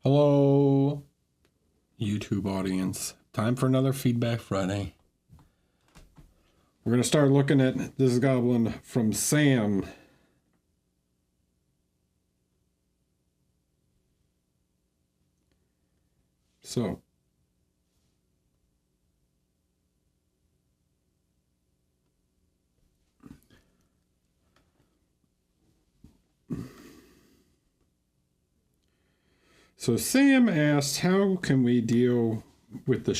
Hello, YouTube audience. Time for another Feedback Friday. We're going to start looking at this goblin from Sam. So, Sam asked, how can we deal with the...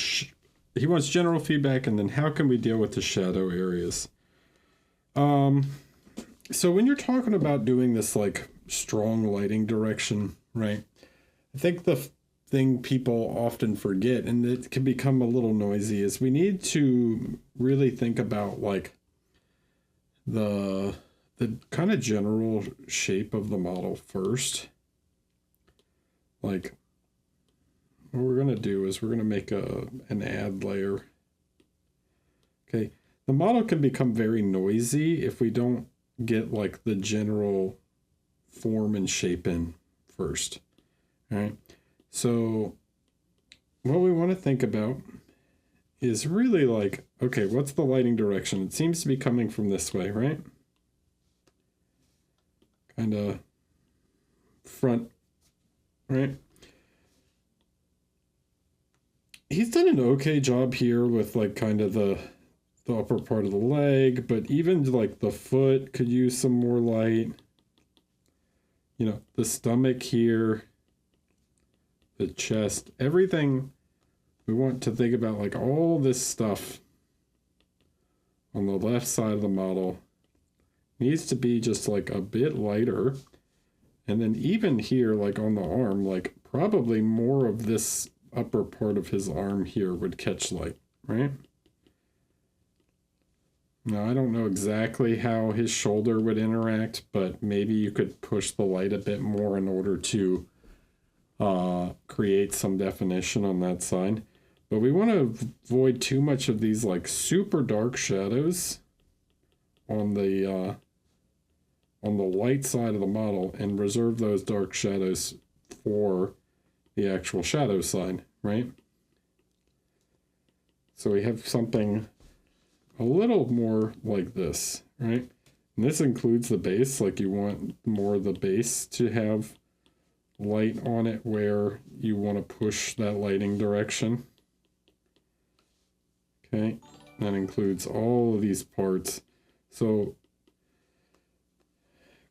he wants general feedback, and then how can we deal with the shadow areas? So when you're talking about doing this, like, strong lighting direction, right? I think the thing people often forget, and it can become a little noisy, is we need to really think about, like, the kind of general shape of the model first. Like, what we're going to do is we're going to make an add layer. Okay, the model can become very noisy if we don't get, like, the general form and shape in first. All right, so what we want to think about is really like, okay, what's the lighting direction? It seems to be coming from this way, right? Kind of front, right? He's done an okay job here with, like, kind of the upper part of the leg, but even, like, the foot could use some more light. You know, the stomach here, the chest, everything. We want to think about, like, all this stuff on the left side of the model needs to be just, like, a bit lighter. And then even here, like, on the arm, like, probably more of this upper part of his arm here would catch light, right? Now, I don't know exactly how his shoulder would interact, but maybe you could push the light a bit more in order to create some definition on that side. But we want to avoid too much of these, like, super dark shadows on the light side of the model, and reserve those dark shadows for the actual shadow side, right? So we have something a little more like this, right? And this includes the base, like, you want more of the base to have light on it where you want to push that lighting direction. Okay, that includes all of these parts. So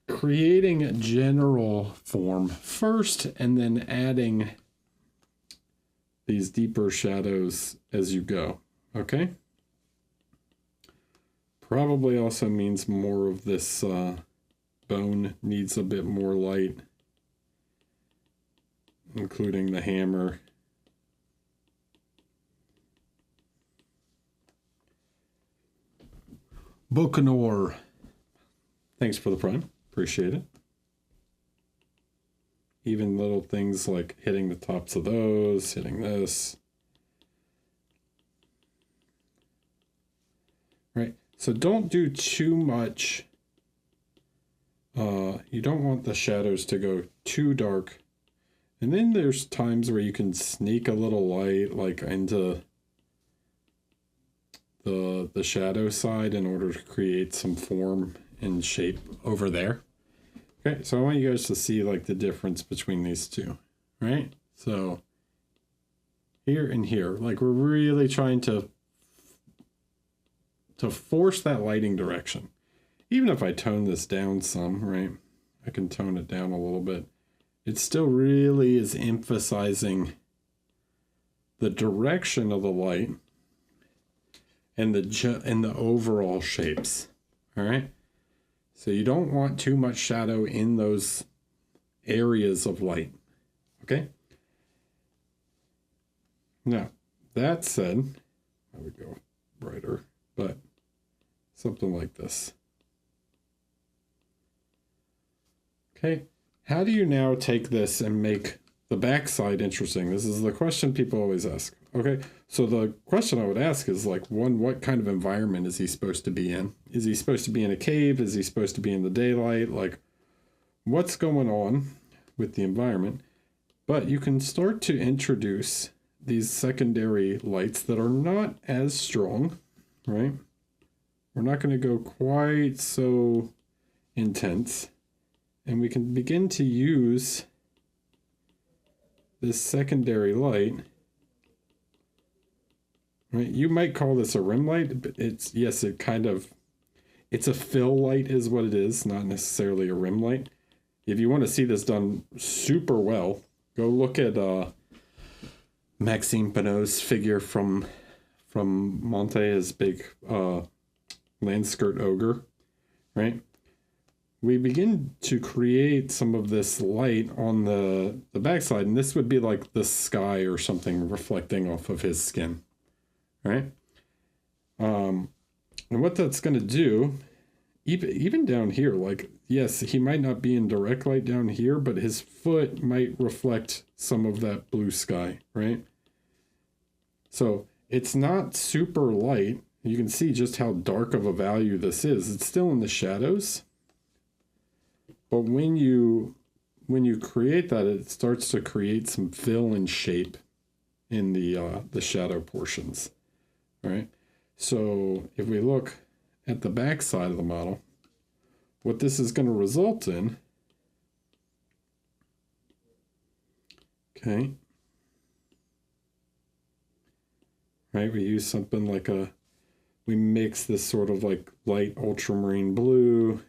creating a general form first, and then adding these deeper shadows as you go, okay? Probably also means more of this bone needs a bit more light, including the hammer. Bokanor, thanks for the prime. Appreciate it. Even little things like hitting the tops of those, hitting this. Right? So don't do too much. You don't want the shadows to go too dark. And then there's times where you can sneak a little light, like, into the shadow side in order to create some form and shape over there. Okay, so I want you guys to see, like, the difference between these two, right? So here and here, like, we're really trying to force that lighting direction. Even if I tone this down some, right? I can tone it down a little bit. It still really is emphasizing the direction of the light and the overall shapes, all right? So you don't want too much shadow in those areas of light, okay? Now, that said, I would go brighter, but something like this. Okay, how do you now take this and make the backside interesting? This is the question people always ask. Okay, so the question I would ask is, like, one, what kind of environment is he supposed to be in? Is he supposed to be in a cave? Is he supposed to be in the daylight? Like, what's going on with the environment? But you can start to introduce these secondary lights that are not as strong, right? We're not going to go quite so intense. And we can begin to use this secondary light. Right? You might call this a rim light, but it's a fill light is what it is, not necessarily a rim light. If you want to see this done super well, go look at Maxime Pinot's figure from Monte, his big land skirt ogre, right? We begin to create some of this light on the backside, and this would be like the sky or something reflecting off of his skin, right? And what that's going to do, even down here, like, yes, he might not be in direct light down here, but his foot might reflect some of that blue sky, right? So it's not super light. You can see just how dark of a value this is. It's still in the shadows. But when you create that, it starts to create some fill and shape in the shadow portions, right? So if we look at the back side of the model, what this is going to result in, okay, right? We use something like we mix this sort of like light ultramarine blue.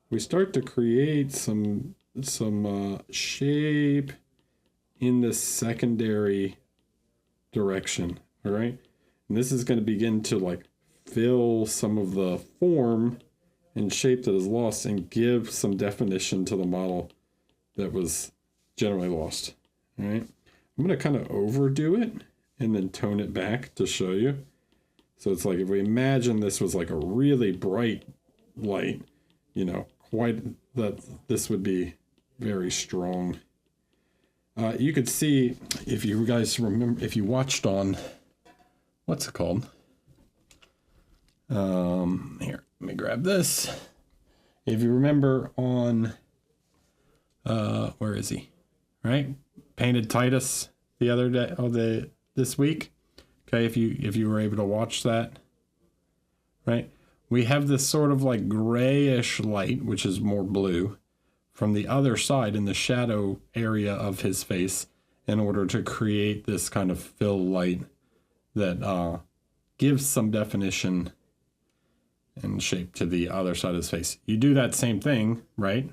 We start to create some shape in the secondary direction, all right? And this is going to begin to like fill some of the form and shape that is lost and give some definition to the model that was generally lost, all right? I'm going to kind of overdo it and then tone it back to show you. So it's like if we imagine this was like a really bright light, you know, quite that this would be very strong. You could see, if you guys remember, if you watched on, what's it called? Here, let me grab this. If you remember on, where is he? Right? Painted Titus the other day, this week. Okay, if you were able to watch that, right? We have this sort of like grayish light, which is more blue, from the other side in the shadow area of his face in order to create this kind of fill light that gives some definition and shape to the other side of his face. You do that same thing, right?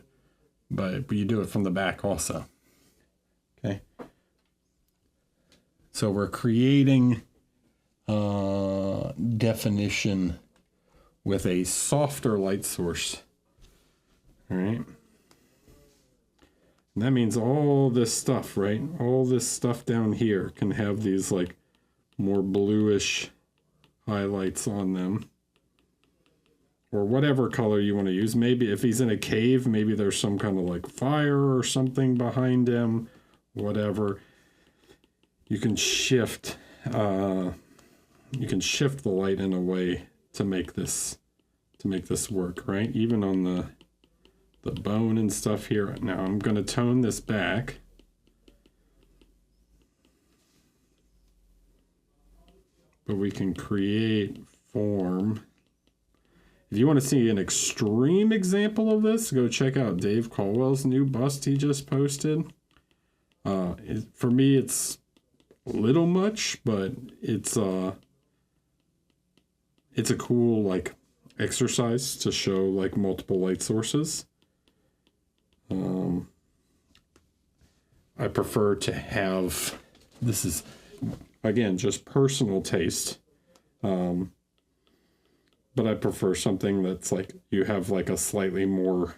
But you do it from the back also. Okay. So we're creating definition with a softer light source. All right. And that means all this stuff, right? All this stuff down here can have these like more bluish highlights on them. Or whatever color you want to use. Maybe if he's in a cave, maybe there's some kind of like fire or something behind him. Whatever. You can shift the light in a way to make this work, right? Even on the bone and stuff here. Now I'm going to tone this back. But we can create form. If you want to see an extreme example of this, go check out Dave Caldwell's new bust he just posted. For me, it's a little much, but it's a cool like exercise to show like multiple light sources. I prefer to have, this is again just personal taste, but I prefer something that's like you have like a slightly more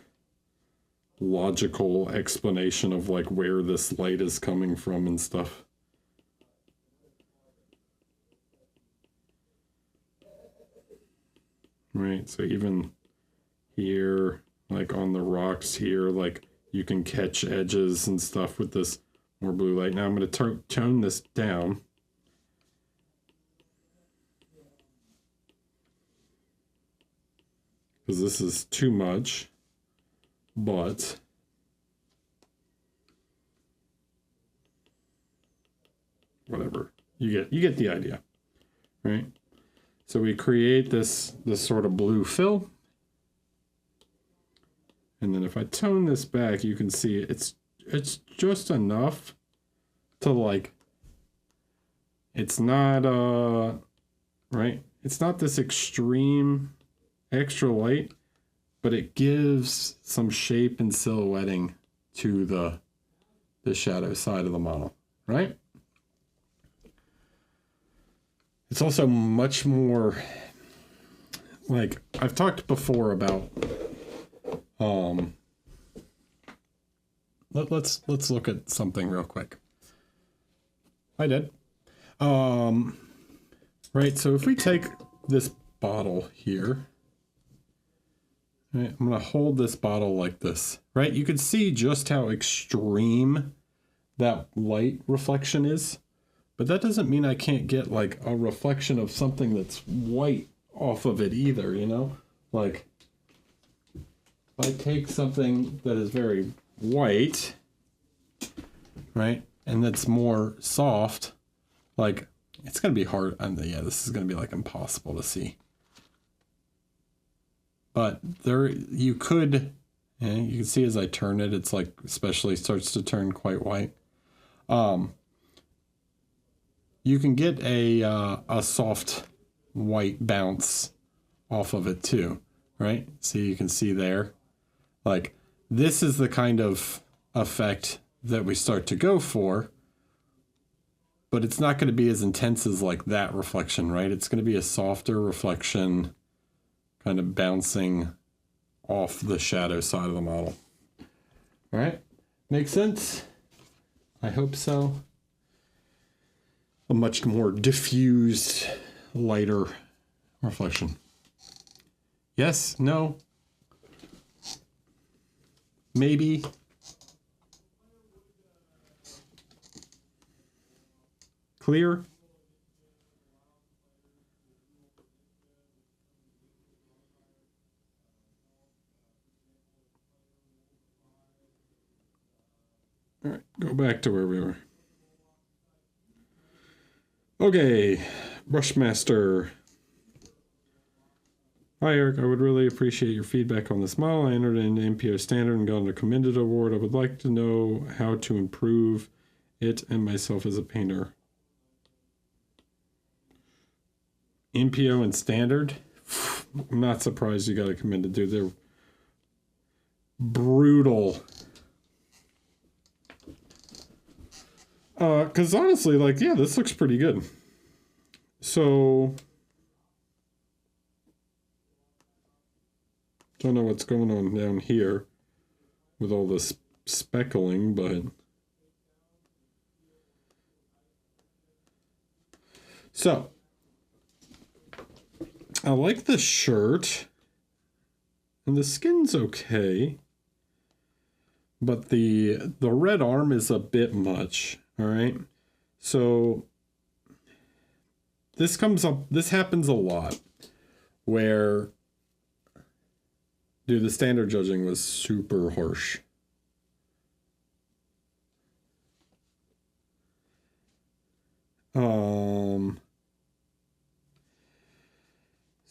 logical explanation of like where this light is coming from and stuff. Right, so even here, like on the rocks here, like you can catch edges and stuff with this more blue light. Now I'm going to tone this down. because this is too much, but whatever. You get the idea, right? So we create this sort of blue fill. And then if I tone this back, you can see it's just enough to like, it's not right? It's not this extreme extra light, but it gives some shape and silhouetting to the shadow side of the model, right? It's also much more like I've talked before about let's look at something real quick. I did. Right, so if we take this bottle here, right, I'm going to hold this bottle like this, right? You can see just how extreme that light reflection is, but that doesn't mean I can't get like a reflection of something that's white off of it either, you know? Like, if I take something that is very white, right, and that's more soft, like, it's going to be hard. Yeah, this is going to be like impossible to see. But there, you could, you can see as I turn it, it's like, especially starts to turn quite white. You can get a soft white bounce off of it too, right? So you can see there, like, this is the kind of effect that we start to go for. But it's not going to be as intense as like that reflection, right? It's going to be a softer reflection kind of bouncing off the shadow side of the model. All right. Makes sense? I hope so. A much more diffused, lighter reflection. Yes? No? Maybe? Clear? All right, go back to where we were. Okay, Brushmaster. Hi, Eric. I would really appreciate your feedback on this model. I entered in MPO Standard and got a commended award. I would like to know how to improve it and myself as a painter. MPO and Standard? I'm not surprised you got a commended, dude. They're brutal. Because honestly, like, yeah, this looks pretty good. So, don't know what's going on down here with all this speckling, but so I like the shirt and the skin's okay, but the red arm is a bit much. All right, so this happens a lot where, dude, the standard judging was super harsh.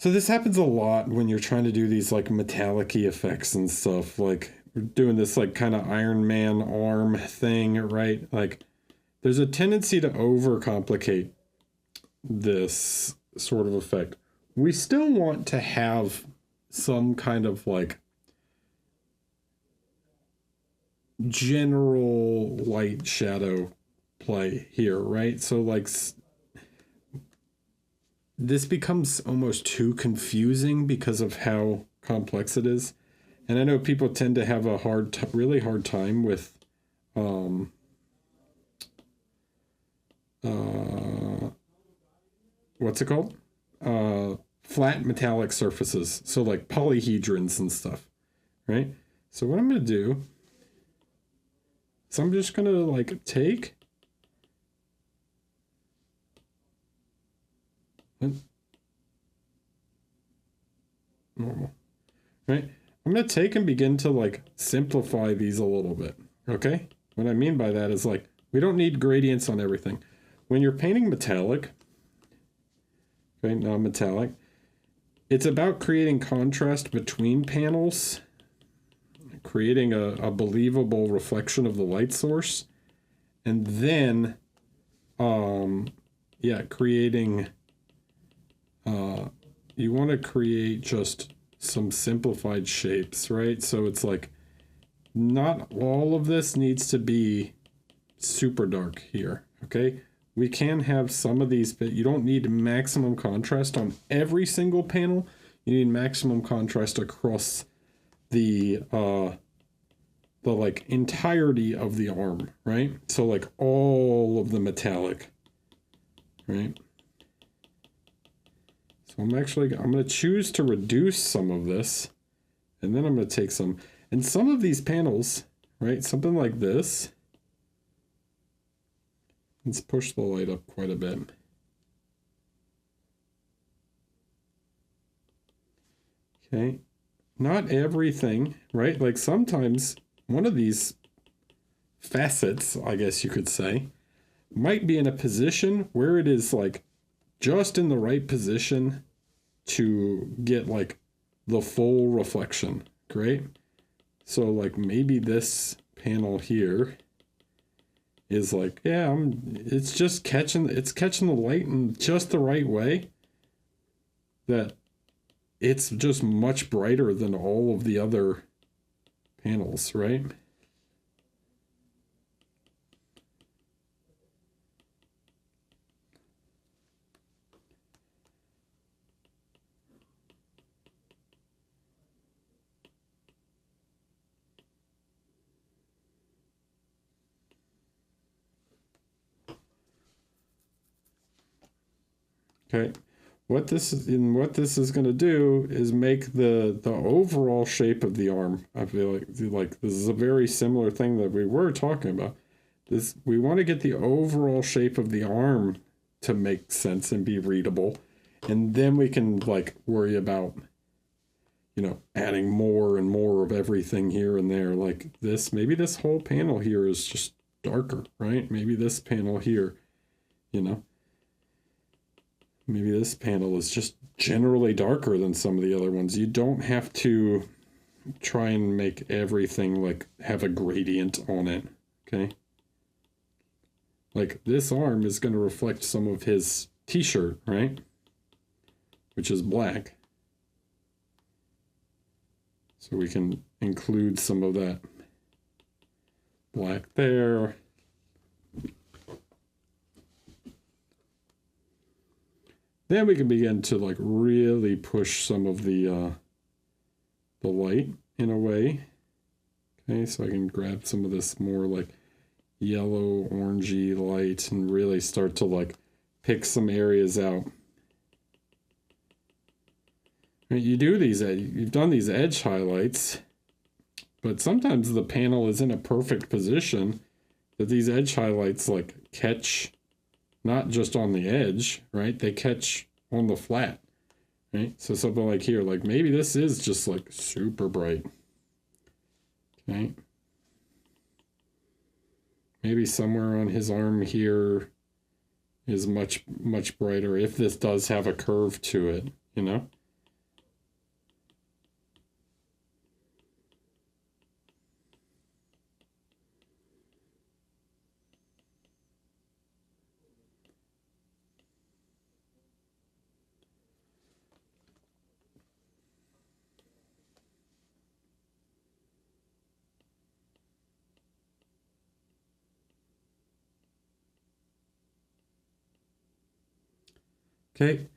So this happens a lot when you're trying to do these like metallic-y effects and stuff. Like we're doing this like kind of Iron Man arm thing, right? Like there's a tendency to overcomplicate this sort of effect. We still want to have some kind of like general light shadow play here, right? So like this becomes almost too confusing because of how complex it is. And I know people tend to have a really hard time with what's it called? Flat metallic surfaces. So like polyhedrons and stuff, right? So what I'm going to do is I'm just going to like take normal. right? I'm going to take and begin to like simplify these a little bit, okay? What I mean by that is like, we don't need gradients on everything. When you're painting metallic, okay, non-metallic, it's about creating contrast between panels, creating a believable reflection of the light source, and then, yeah, creating, you want to create just some simplified shapes, right? So it's like, not all of this needs to be super dark here, okay? We can have some of these, but you don't need maximum contrast on every single panel. You need maximum contrast across the like entirety of the arm, right? So like all of the metallic, right? So I'm going to choose to reduce some of this, and then I'm going to take some, and some of these panels, right? Something like this. Let's push the light up quite a bit. Okay. Not everything, right? Like sometimes one of these facets, I guess you could say, might be in a position where it is like just in the right position to get like the full reflection. Great. So like maybe this panel here is like, yeah, it's just catching the light in just the right way that it's just much brighter than all of the other panels, right? Okay. What this is going to do is make the overall shape of the arm. I feel like this is a very similar thing that we were talking about. This, we want to get the overall shape of the arm to make sense and be readable, and then we can like worry about, you know, adding more and more of everything here and there. Like this, maybe this whole panel here is just darker, right? Maybe this panel here, you know. Maybe this panel is just generally darker than some of the other ones. You don't have to try and make everything like have a gradient on it, okay? Like this arm is going to reflect some of his t-shirt, right? Which is black. So we can include some of that black there. Then we can begin to like really push some of the light in a way. Okay, so I can grab some of this more like yellow, orangey light and really start to like pick some areas out. Right, you've done these edge highlights, but sometimes the panel is in a perfect position that these edge highlights like catch not just on the edge, right? They catch on the flat, right? So something like here, like maybe this is just like super bright, okay? Maybe somewhere on his arm here is much, much brighter if this does have a curve to it, you know? Okay.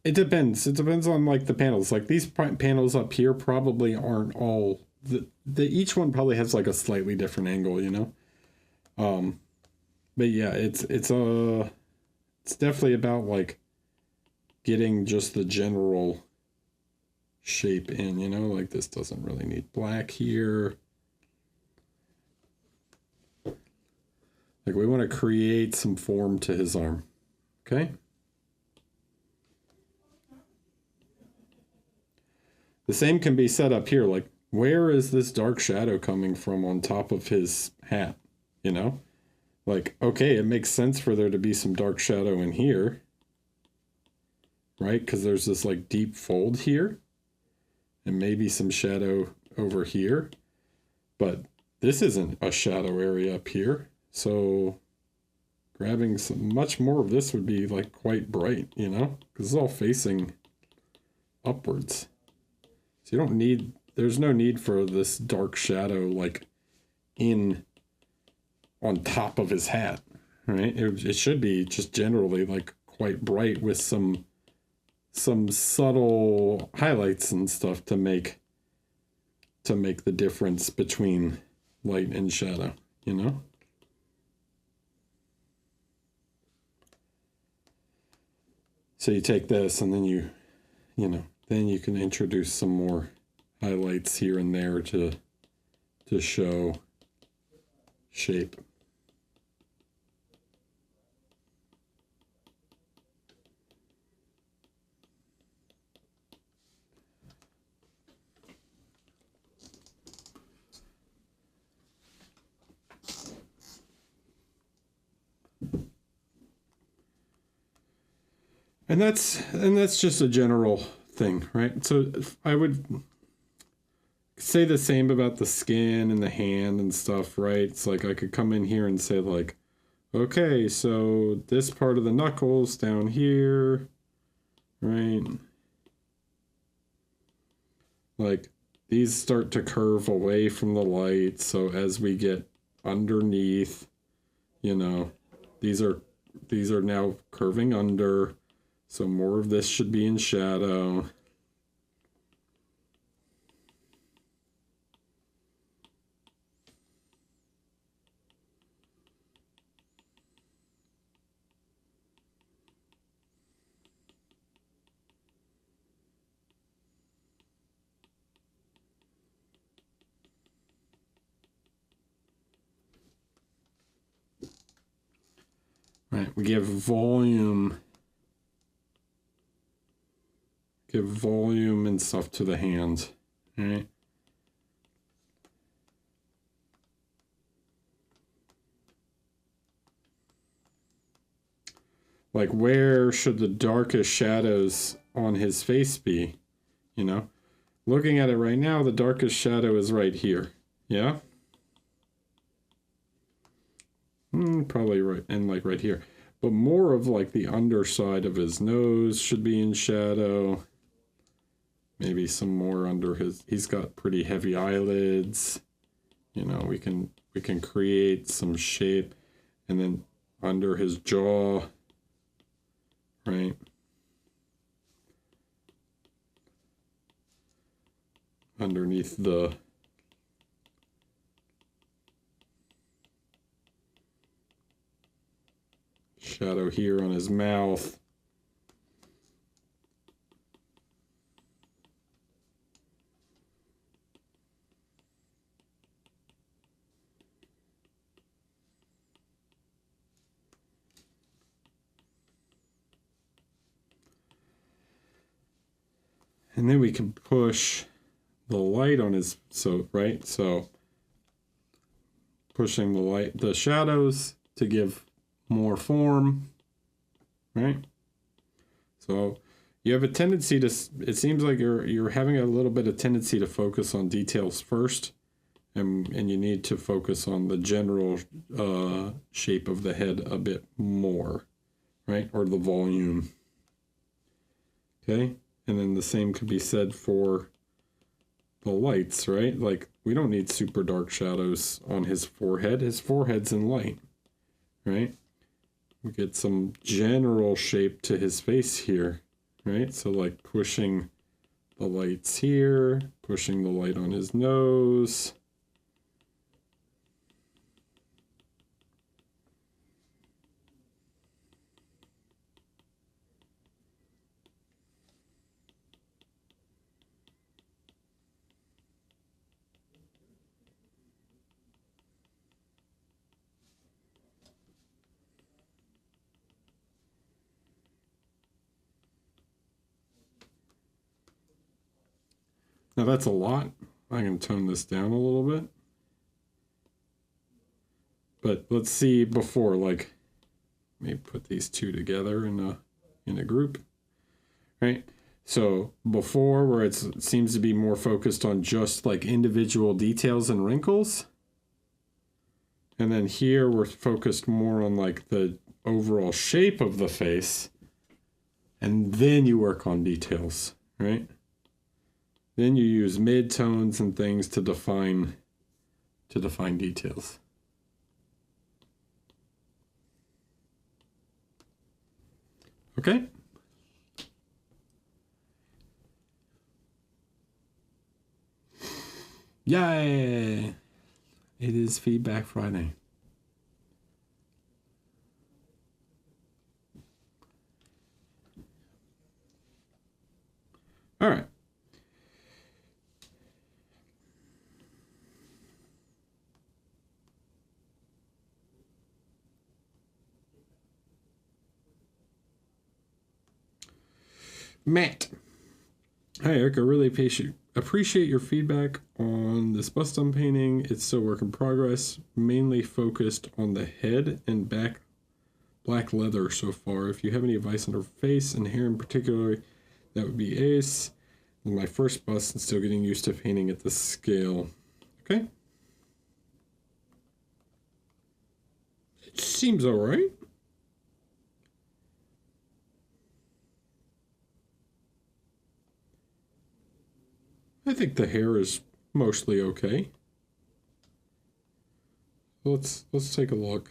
It depends. It depends on like the panels. Like these panels up here probably aren't all the each one probably has like a slightly different angle, you know. But yeah, it's definitely about like getting just the general shape in, you know, like this doesn't really need black here. Like we want to create some form to his arm. Okay? The same can be said up here. Like, where is this dark shadow coming from on top of his hat? You know? Like, okay, it makes sense for there to be some dark shadow in here, right? Because there's this like deep fold here and maybe some shadow over here. But this isn't a shadow area up here. So grabbing some much more of this would be like quite bright, you know? Because it's all facing upwards. So you don't need, there's no need for this dark shadow like in on top of his hat, right? It should be just generally like quite bright with some subtle highlights and stuff to make the difference between light and shadow, you know? So you take this and then you know, then you can introduce some more highlights here and there to show shape. And that's just a general thing, right? So I would say the same about the skin and the hand and stuff, right? It's like I could come in here and say like, okay, so this part of the knuckles down here, right? Like these start to curve away from the light. So as we get underneath, you know, these are now curving under. So more of this should be in shadow. Right, we give volume and stuff to the hands, right? Like where should the darkest shadows on his face be, you know? Looking at it right now, the darkest shadow is right here, yeah? Probably right, and like right here. But more of like the underside of his nose should be in shadow. Maybe some more under he's got pretty heavy eyelids. You know, we can create some shape. And then under his jaw, right? Underneath the shadow here on his mouth. And then we can push the light on his, so pushing the shadows to give more form, right? So you have a tendency to, it seems like you're having a little bit of tendency to focus on details first, and you need to focus on the general shape of the head a bit more, right? Or the volume. Okay? And then the same could be said for the lights, right? Like, we don't need super dark shadows on his forehead. His forehead's in light, right? We get some general shape to his face here, right? So like pushing the lights here, pushing the light on his nose. Now that's a lot. I can tone this down a little bit. But let's see before, like, let me put these two together in a group, right? So before, where it seems to be more focused on just like individual details and wrinkles. And then here we're focused more on like the overall shape of the face. And then you work on details, right? Then you use mid-tones and things to define details. Okay? Yay! It is Feedback Friday. All right. Matt. Hi, Eric. I really appreciate your feedback on this bust-on painting. It's still work in progress, mainly focused on the head and back black leather so far. If you have any advice on her face and hair in particular, that would be ace. My first bust and still getting used to painting at this scale. Okay. It seems all right. I think the hair is mostly okay. Let's take a look.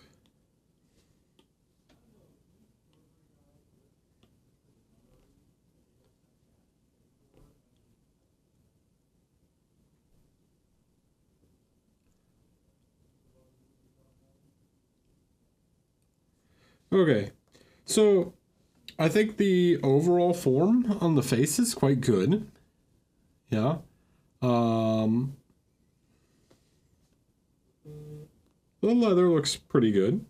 Okay, so I think the overall form on the face is quite good. Yeah. The leather looks pretty good.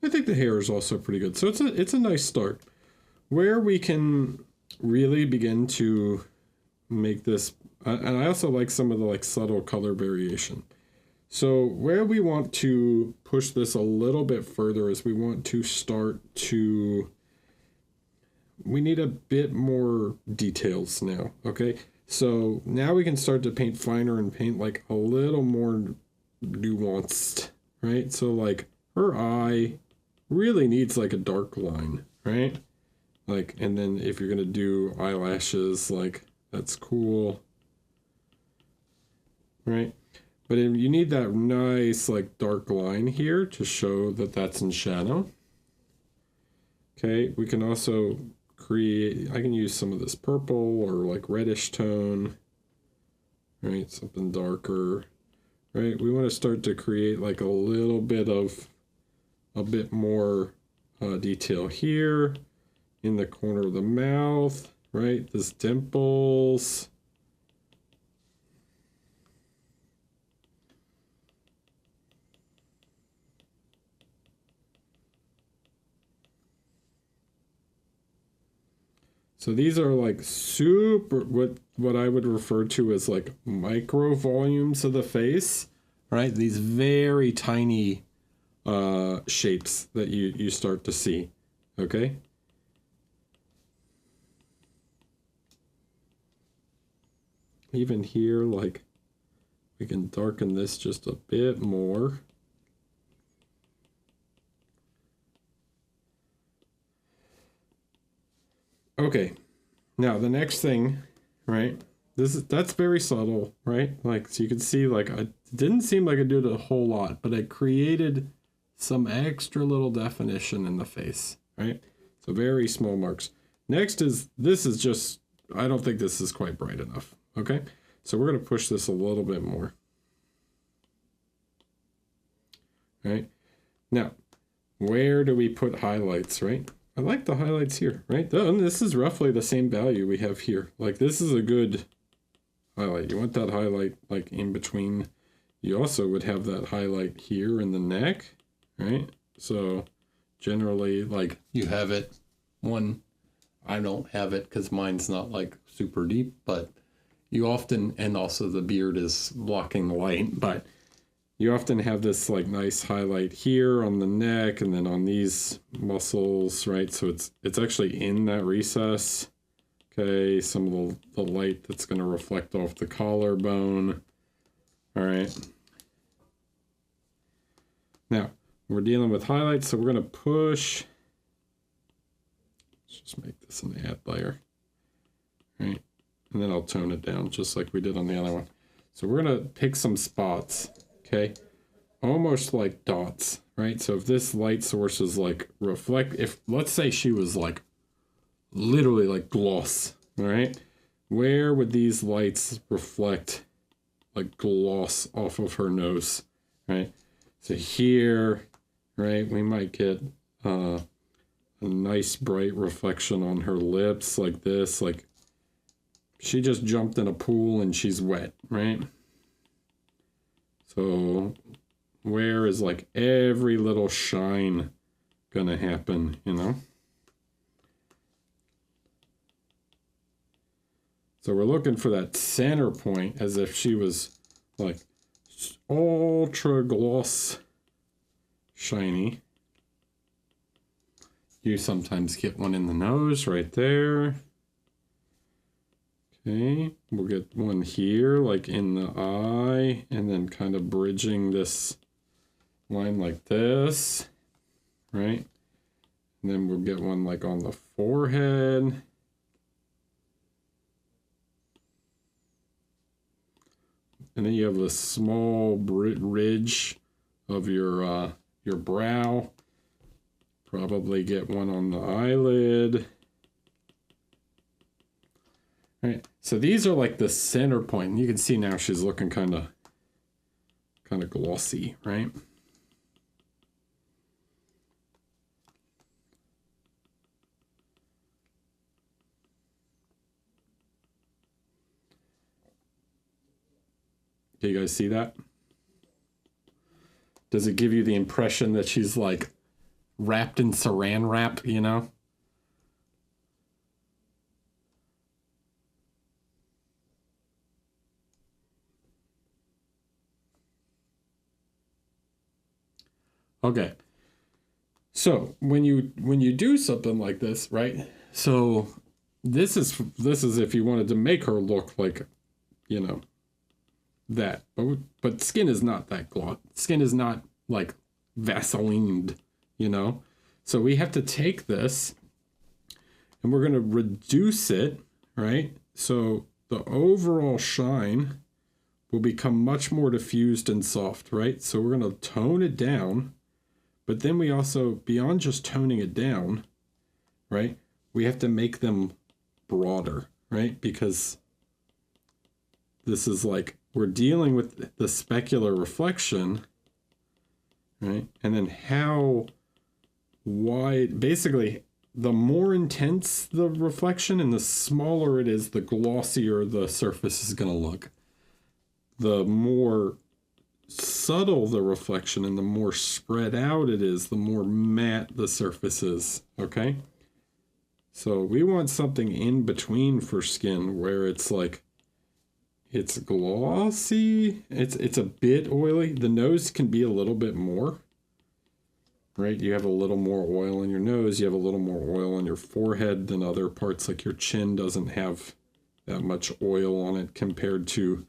I think the hair is also pretty good. So it's a nice start. Where we can really begin to make this, and I also like some of the like subtle color variation. So where we want to push this a little bit further is we want to start to, we need a bit more details now, okay? So now we can start to paint finer and paint like a little more nuanced, right? So like her eye really needs like a dark line, right? Like, and then if you're gonna do eyelashes, like that's cool, right? But you need that nice like dark line here to show that that's in shadow. Okay, we can also create, I can use some of this purple or like reddish tone, right? Something darker, right? We want to start to create like a little bit of a bit more detail here in the corner of the mouth, right? This dimples. So these are like super, what I would refer to as like micro volumes of the face, right? These very tiny shapes that you start to see, okay? Even here, like we can darken this just a bit more. Okay, now the next thing, right? That's very subtle, right? Like, so you can see, like, it didn't seem like it did a whole lot, but it created some extra little definition in the face, right? So very small marks. Next is, this is just, I don't think this is quite bright enough, okay? So we're going to push this a little bit more. Right? Now, where do we put highlights, right? I like the highlights here, right? And this is roughly the same value we have here. Like, this is a good highlight. You want that highlight, like, in between. You also would have that highlight here in the neck, right? So, generally, like, you have it one I don't have it because mine's not like super deep, but you often, and also the beard is blocking the light, but you often have this like nice highlight here on the neck and then on these muscles, right? So it's actually in that recess. Okay, some of the light that's going to reflect off the collarbone. All right. Now, we're dealing with highlights, so we're going to push. Let's just make this an add layer. All right. And then I'll tone it down just like we did on the other one. So we're going to pick some spots, okay? Almost like dots, right? So if this light source is like reflect, if let's say she was like literally like gloss, all right? Where would these lights reflect like gloss off of her nose, right? So here, right, we might get a nice bright reflection on her lips like this, like she just jumped in a pool and she's wet, right? So where is like every little shine gonna happen, you know? So we're looking for that center point as if she was like ultra gloss shiny. You sometimes get one in the nose right there. Okay, we'll get one here, like in the eye, and then kind of bridging this line like this, right? And then we'll get one like on the forehead. And then you have a small ridge of your brow. Probably get one on the eyelid. All right, so these are like the center point. And you can see now she's looking kind of glossy, right? Do you guys see that? Does it give you the impression that she's like wrapped in saran wrap, you know? Okay. So when you do something like this, right? So this is if you wanted to make her look like, you know, that. But skin is not that gloss. Skin is not like Vaselined, you know? So we have to take this and we're going to reduce it, right? So the overall shine will become much more diffused and soft, right? So we're going to tone it down. But then we also, beyond just toning it down, right, we have to make them broader, right? Because this is like, we're dealing with the specular reflection, right? And then how wide, basically, the more intense the reflection and the smaller it is, the glossier the surface is going to look. The more subtle the reflection and the more spread out it is, the more matte the surface is, okay? So we want something in between for skin where it's like, it's glossy, it's a bit oily. The nose can be a little bit more, right? You have a little more oil in your nose, you have a little more oil on your forehead than other parts, like your chin doesn't have that much oil on it compared to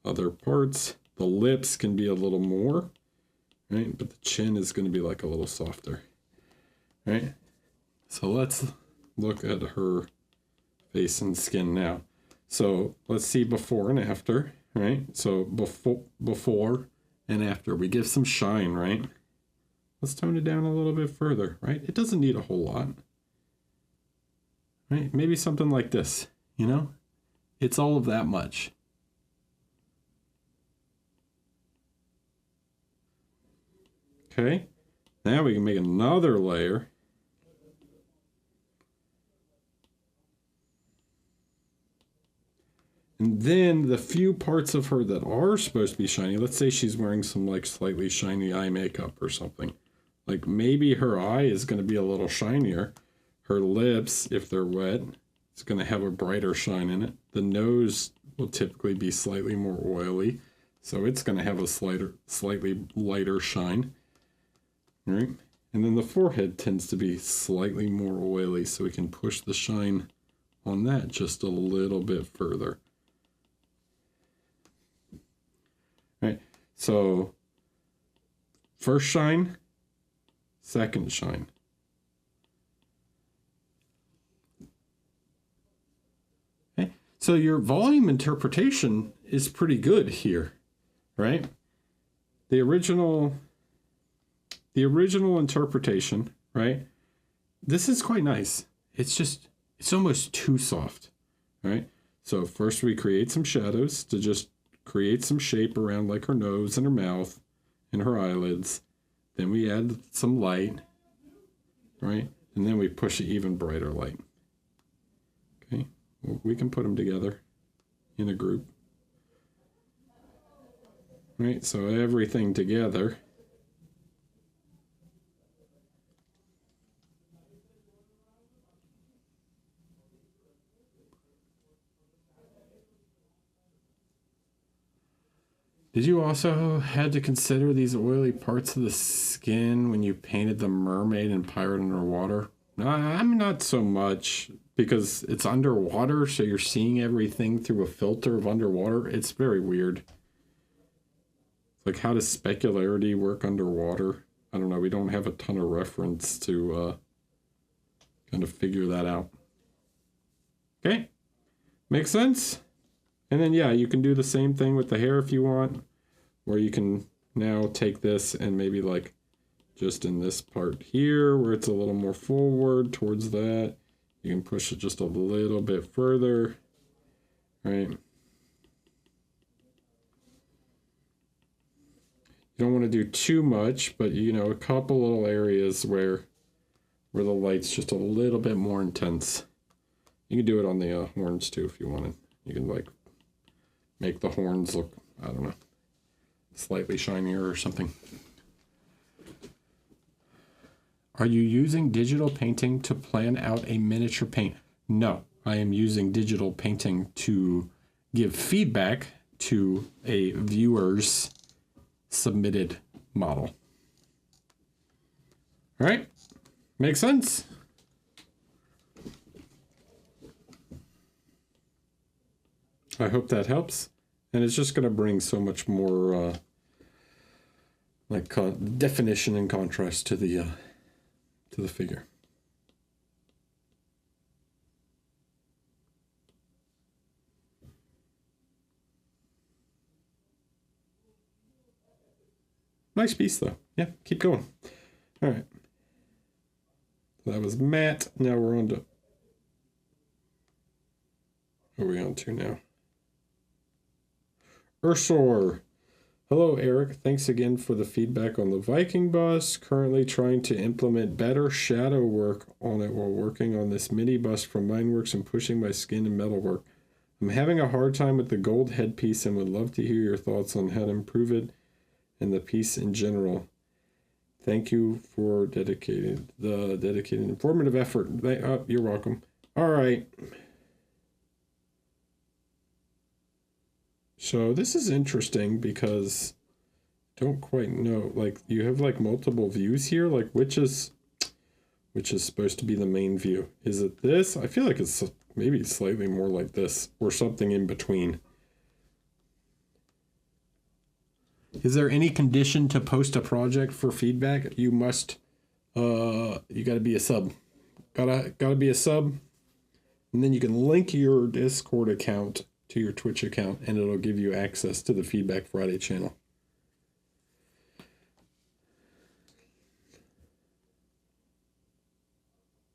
other parts. The lips can be a little more, right? But the chin is going to be like a little softer, right? So let's look at her face and skin now. So let's see before and after, right? So before and after, we give some shine, right? Let's tone it down a little bit further, right? It doesn't need a whole lot, right? Maybe something like this, you know? It's all of that much. Okay, now we can make another layer. And then the few parts of her that are supposed to be shiny, let's say she's wearing some like slightly shiny eye makeup or something. Like maybe her eye is going to be a little shinier. Her lips, if they're wet, it's going to have a brighter shine in it. The nose will typically be slightly more oily, so it's going to have a slightly lighter shine. All right? And then the forehead tends to be slightly more oily, so we can push the shine on that just a little bit further. All right, so first shine, second shine. Okay, so your volume interpretation is pretty good here, right? The original interpretation, right? This is quite nice. It's almost too soft, right? So first we create some shadows to just create some shape around like her nose and her mouth and her eyelids. Then we add some light, right? And then we push an even brighter light. Okay, well, we can put them together in a group. Right, so everything together. Did you also had to consider these oily parts of the skin when you painted the mermaid and pirate underwater? I'm not so much, because it's underwater, so you're seeing everything through a filter of underwater. It's very weird. Like, how does specularity work underwater? I don't know. We don't have a ton of reference to kind of figure that out. Okay. Makes sense? And then, yeah, you can do the same thing with the hair if you want, where you can now take this and maybe like just in this part here where it's a little more forward towards that, you can push it just a little bit further, right? You don't want to do too much, but you know, a couple little areas where the light's just a little bit more intense. You can do it on the horns too if you wanted. You can like make the horns look, I don't know, slightly shinier or something. Are you using digital painting to plan out a miniature paint? No, I am using digital painting to give feedback to a viewer's submitted model. All right, makes sense? I hope that helps. And it's just going to bring so much more definition and contrast to the figure. Nice piece though. Yeah, keep going. All right. That was matte. Now we're on to... What are we on to now? Ursor. Hello, Eric. Thanks again for the feedback on the Viking bust. Currently trying to implement better shadow work on it while working on this mini bust from Mineworks and pushing my skin and metalwork. I'm having a hard time with the gold headpiece and would love to hear your thoughts on how to improve it and the piece in general. Thank you for dedicated informative effort. You're welcome. All right. So this is interesting because I don't quite know, like you have like multiple views here, like which is supposed to be the main view? Is it this? I feel like it's maybe slightly more like this or something in between. Is there any condition to post a project for feedback? You must, you gotta be a sub. Gotta be a sub. And then you can link your Discord account to your Twitch account, and it'll give you access to the Feedback Friday channel.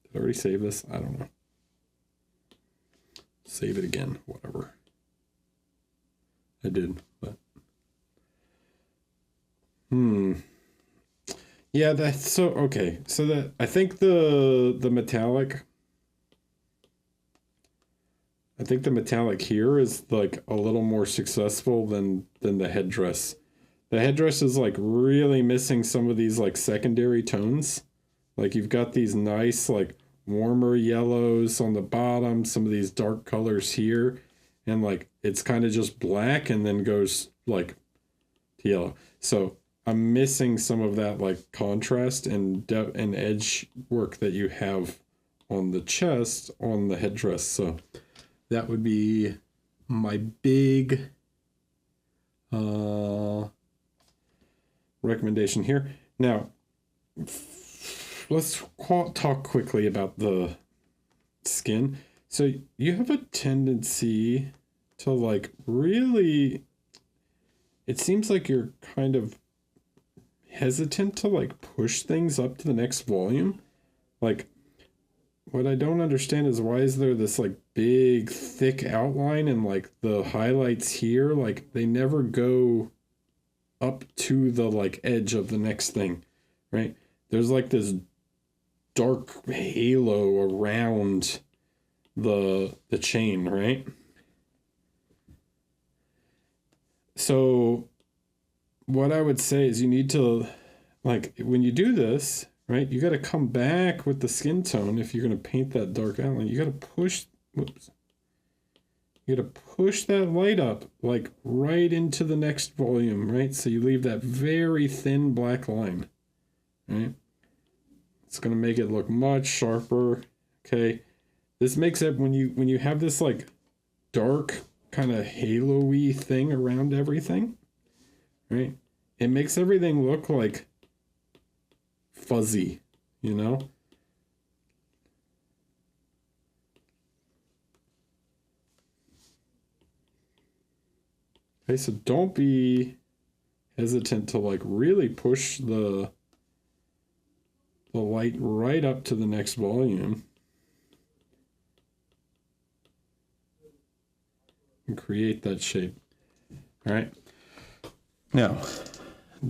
Did I already save this? I don't know. Save it again, whatever. I did, but... Yeah, that's so... Okay, so that... I think the metallic... I think the metallic here is like a little more successful than the headdress. The headdress is like really missing some of these like secondary tones. Like you've got these nice like warmer yellows on the bottom, some of these dark colors here, and like it's kind of just black and then goes like to yellow. So I'm missing some of that like contrast and depth and edge work that you have on the chest on the headdress. So that would be my big recommendation here. Now, let's talk quickly about the skin. So you have a tendency to like really, it seems like you're kind of hesitant to like push things up to the next volume. Like what I don't understand is why is there this like big thick outline and like the highlights here, like they never go up to the like edge of the next thing, right? There's like this dark halo around the chain, right? So what I would say is you need to, like, when you do this, right, you got to come back with the skin tone. If you're going to paint that dark outline, you got to push, whoops, you got to push that light up like right into the next volume, right? So you leave that very thin black line, right? It's going to make it look much sharper. Okay. This makes it, when you have this like dark kind of halo-y thing around everything, right? It makes everything look like fuzzy, you know? Okay, so don't be hesitant to like really push the light right up to the next volume and create that shape. All right. Now,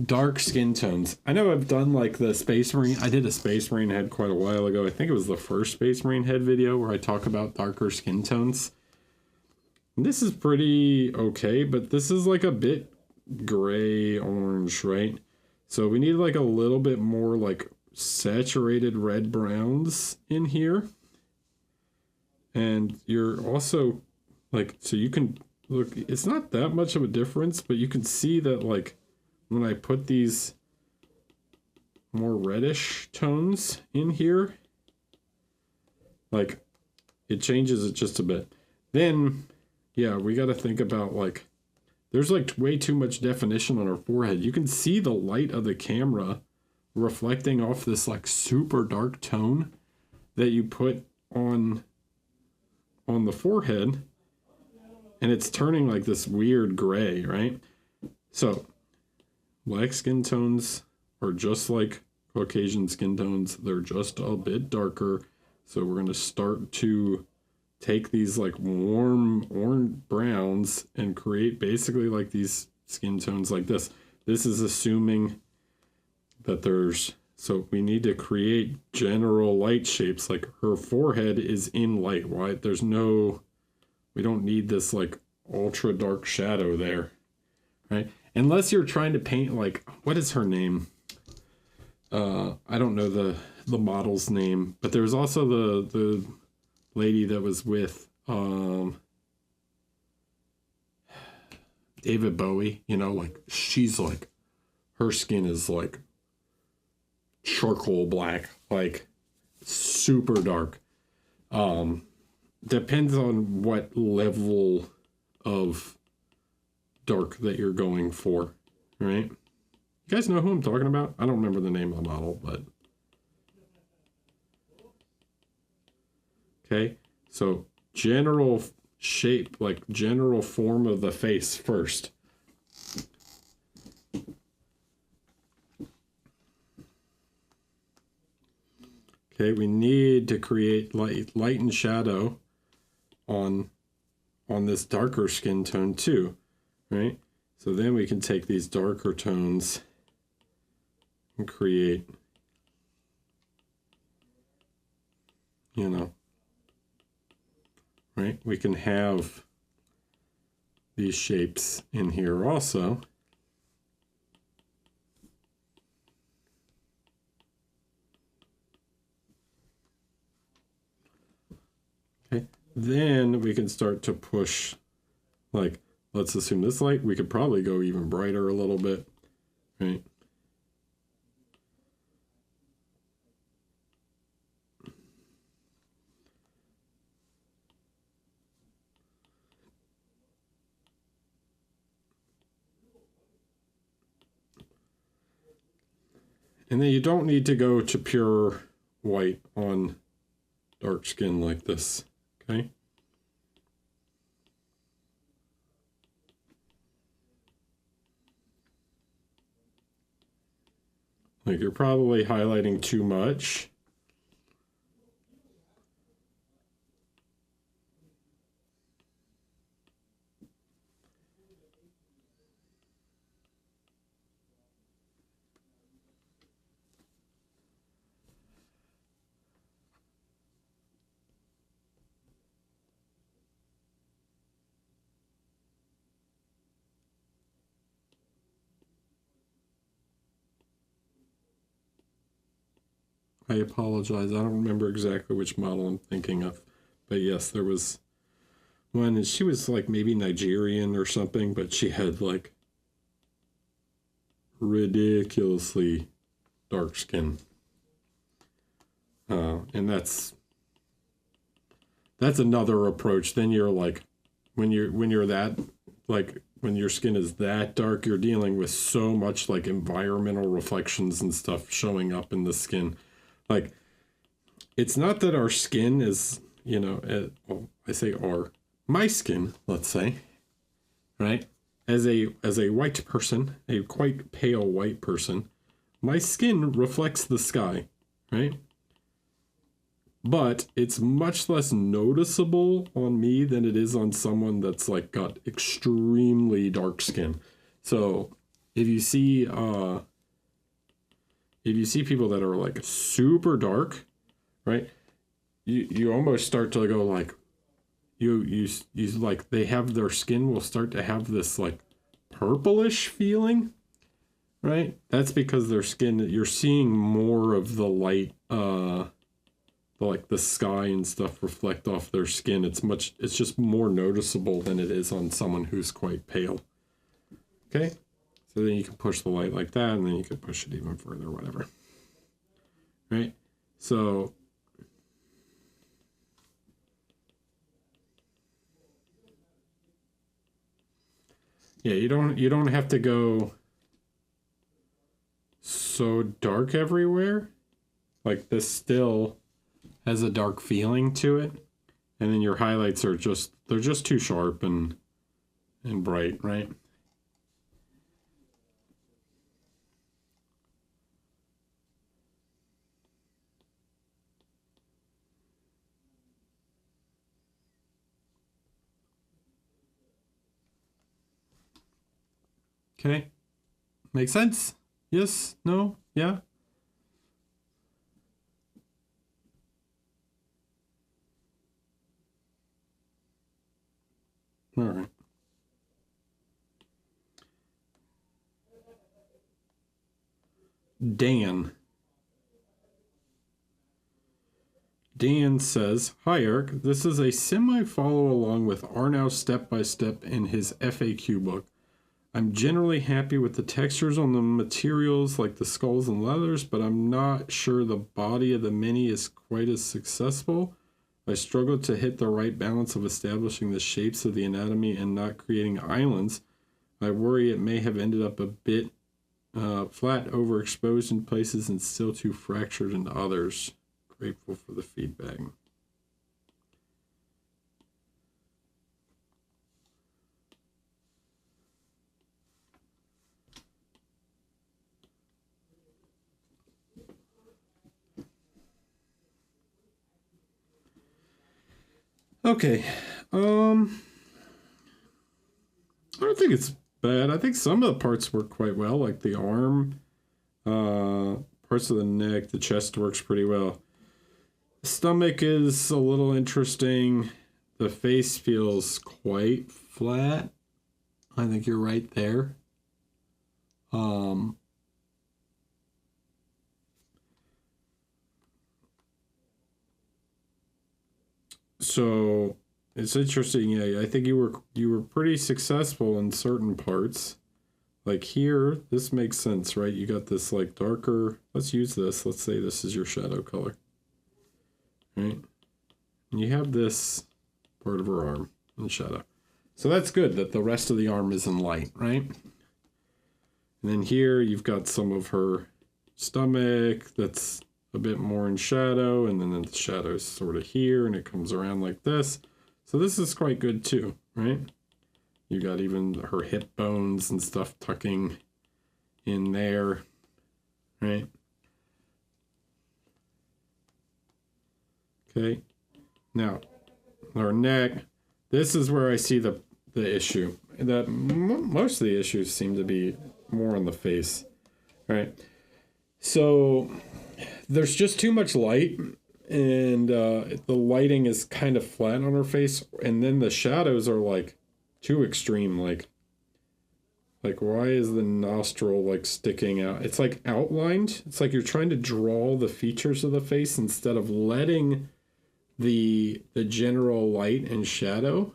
dark skin tones. I know I've done like the Space Marine. I did a Space Marine head quite a while ago. I think it was the first Space Marine head video where I talk about darker skin tones. And this is pretty okay, but this is like a bit gray orange, right? So we need like a little bit more like saturated red browns in here. And you're also like, so you can look, it's not that much of a difference, but you can see that like when I put these more reddish tones in here, like it changes it just a bit. Then, yeah, we got to think about like, there's like way too much definition on our forehead. You can see the light of the camera reflecting off this like super dark tone that you put on the forehead, and it's turning like this weird gray, right? So black skin tones are just like Caucasian skin tones. They're just a bit darker. So we're going to start to take these like warm orange browns and create basically like these skin tones like this. This is assuming that there's, so we need to create general light shapes. Like her forehead is in light, right? There's no, we don't need this like ultra dark shadow there, right? Unless you're trying to paint like, what is her name? I don't know the model's name, but there's also the lady that was with David Bowie, you know, like she's like, her skin is like charcoal black, like super dark. Depends on what level of dark that you're going for, right? You guys know who I'm talking about? I don't remember the name of the model, but okay. So general shape, like general form of the face first. Okay, we need to create light and shadow on this darker skin tone too, right? So then we can take these darker tones and create, you know, right? We can have these shapes in here also. then we can start to push, like, let's assume this light, we could probably go even brighter a little bit, right? And then you don't need to go to pure white on dark skin like this, okay? Like you're probably highlighting too much. I apologize. I don't remember exactly which model I'm thinking of. But yes, there was one, and she was like maybe Nigerian or something, but she had like ridiculously dark skin. And that's another approach. Then you're like, when you're that, like when your skin is that dark, you're dealing with so much like environmental reflections and stuff showing up in the skin. Like, it's not that our skin is, you know, well, I say my skin, let's say, right? As a white person, a quite pale white person, my skin reflects the sky, right? But it's much less noticeable on me than it is on someone that's like got extremely dark skin. So if you see people that are like super dark, right? You almost start to go like you like they have their skin will start to have this like purplish feeling, right? That's because their skin, you're seeing more of the light like the sky and stuff reflect off their skin. It's just more noticeable than it is on someone who's quite pale. Okay? So then you can push the light like that, and then you can push it even further, whatever. Right? So yeah, you don't have to go so dark everywhere. Like this still has a dark feeling to it, and then your highlights are they're just too sharp and bright, right? Okay. Make sense? Yes? No? Yeah? All right. Dan. Dan says, "Hi Eric, this is a semi-follow along with Arnau's step-by-step in his FAQ book. I'm generally happy with the textures on the materials like the skulls and leathers, but I'm not sure the body of the Mini is quite as successful. I struggled to hit the right balance of establishing the shapes of the anatomy and not creating islands. I worry it may have ended up a bit flat, overexposed in places, and still too fractured in others. Grateful for the feedback." Okay. I don't think it's bad. I think some of the parts work quite well, like the arm, parts of the neck, the chest works pretty well. The stomach is a little interesting. The face feels quite flat. I think you're right there. So It's interesting. Yeah, I think you were pretty successful in certain parts. Like here, this makes sense, right? You got this like darker. Let's use this. Let's say this is your shadow color, right? And you have this part of her arm in shadow. So that's good that the rest of the arm is in light, right? And then here you've got some of her stomach that's a bit more in shadow, and then the shadow's sort of here, and it comes around like this. So this is quite good too, right? You got even her hip bones and stuff tucking in there, right? Okay, now our neck. This is where I see the issue. That most of the issues seem to be more on the face, right? So there's just too much light, and the lighting is kind of flat on her face, and then the shadows are like too extreme. Like why is the nostril like sticking out? It's like outlined. It's like you're trying to draw the features of the face instead of letting the general light and shadow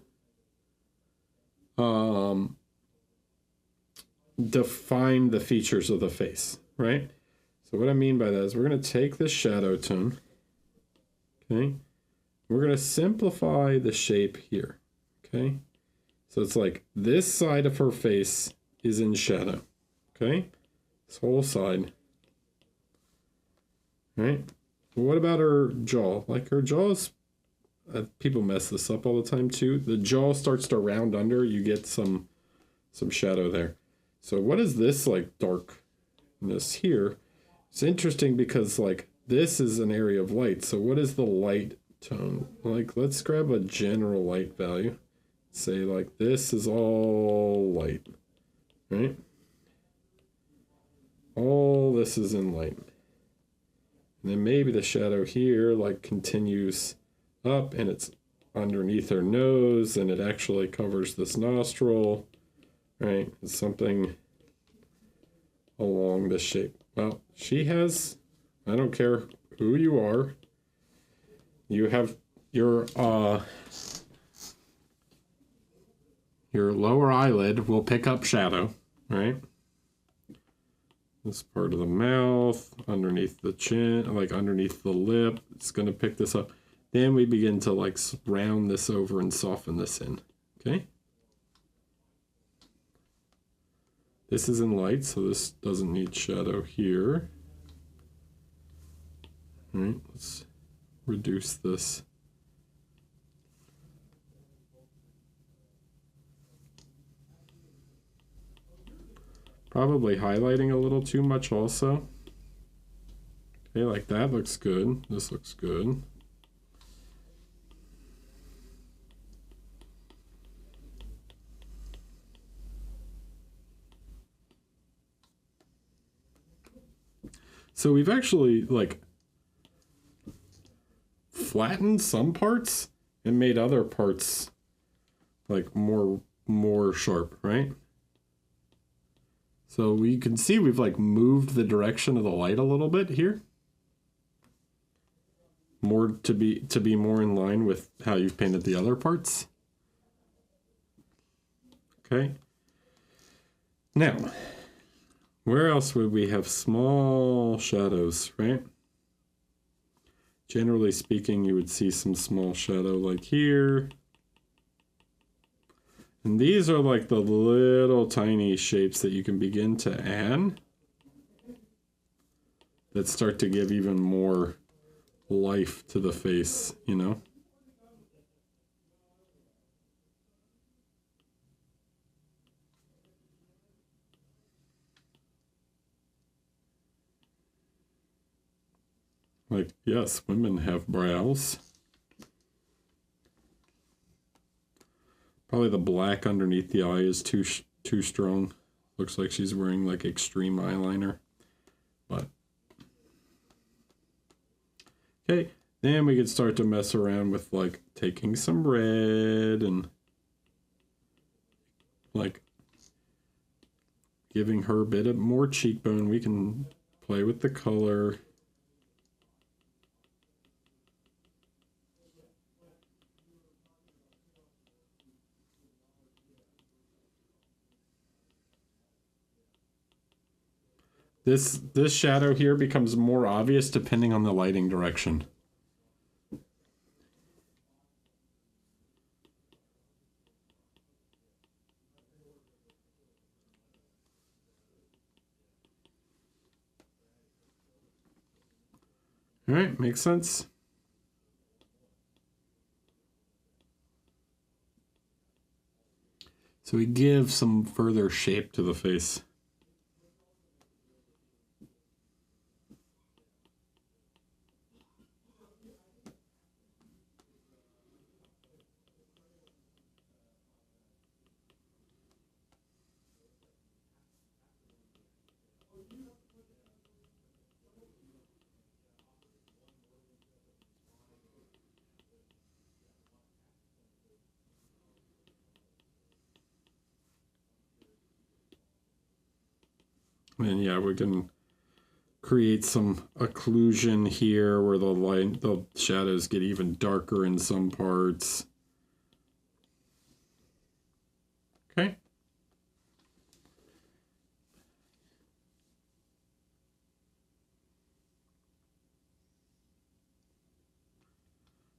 define the features of the face, right? So what I mean by that is we're going to take this shadow tone, okay? We're going to simplify the shape here, okay? So it's like this side of her face is in shadow, okay? This whole side, right? What about her jaw? Like her jaw's, people mess this up all the time too. The jaw starts to round under, you get some shadow there. So what is this like darkness here? It's interesting because like this is an area of light. So what is the light tone? Like let's grab a general light value. Say like this is all light, right? All this is in light. And then maybe the shadow here like continues up and it's underneath her nose and it actually covers this nostril, right? It's something along this shape. Well, she has, I don't care who you are, you have your lower eyelid will pick up shadow, right? This part of the mouth, underneath the chin, like underneath the lip, it's going to pick this up. Then we begin to like round this over and soften this in, okay? This is in light, so this doesn't need shadow here. All right, let's reduce this. Probably highlighting a little too much also. Okay, like that looks good. This looks good. So we've actually like flattened some parts and made other parts like more sharp, right? So we can see we've like moved the direction of the light a little bit here. More to be more in line with how you've painted the other parts. Okay. Now, where else would we have small shadows, right? Generally speaking, you would see some small shadow like here. And these are like the little tiny shapes that you can begin to add that start to give even more life to the face, you know? Like, yes, women have brows. Probably the black underneath the eye is too strong. Looks like she's wearing like extreme eyeliner. But okay, then we could start to mess around with like taking some red and like giving her a bit of more cheekbone. We can play with the color. This shadow here becomes more obvious depending on the lighting direction. All right, makes sense. So we give some further shape to the face. And yeah, we can create some occlusion here where the shadows get even darker in some parts. Okay.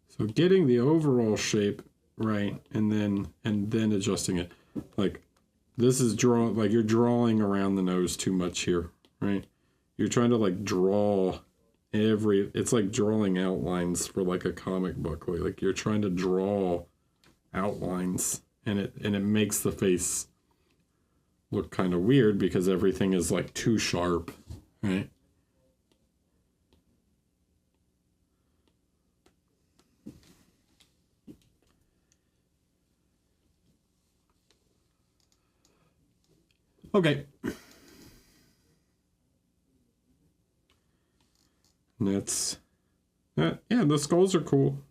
So getting the overall shape right and then adjusting it. Like this is like you're drawing around the nose too much here, right? You're trying to like draw it's like drawing outlines for like a comic book. Like you're trying to draw outlines and it makes the face look kind of weird because everything is like too sharp, right? Okay. And that's that. Yeah, the skulls are cool.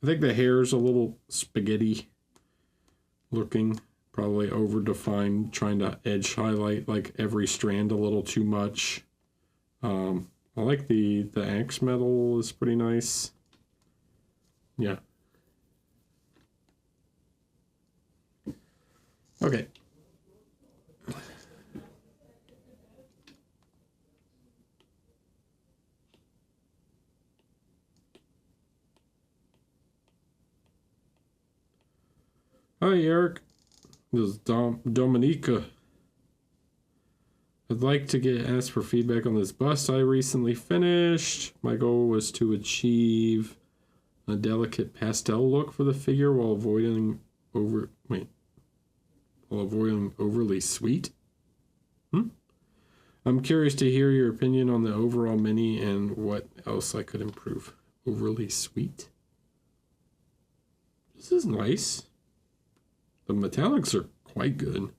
I think the hair's a little spaghetti looking, probably over defined, trying to edge highlight like every strand a little too much. I like the axe metal is pretty nice. Yeah. Okay. Hi, Eric. This is Dominica. I'd like to get asked for feedback on this bust I recently finished. My goal was to achieve a delicate pastel look for the figure while avoiding overly sweet. I'm curious to hear your opinion on the overall mini and what else I could improve. Overly sweet. This is nice. The metallics are quite good.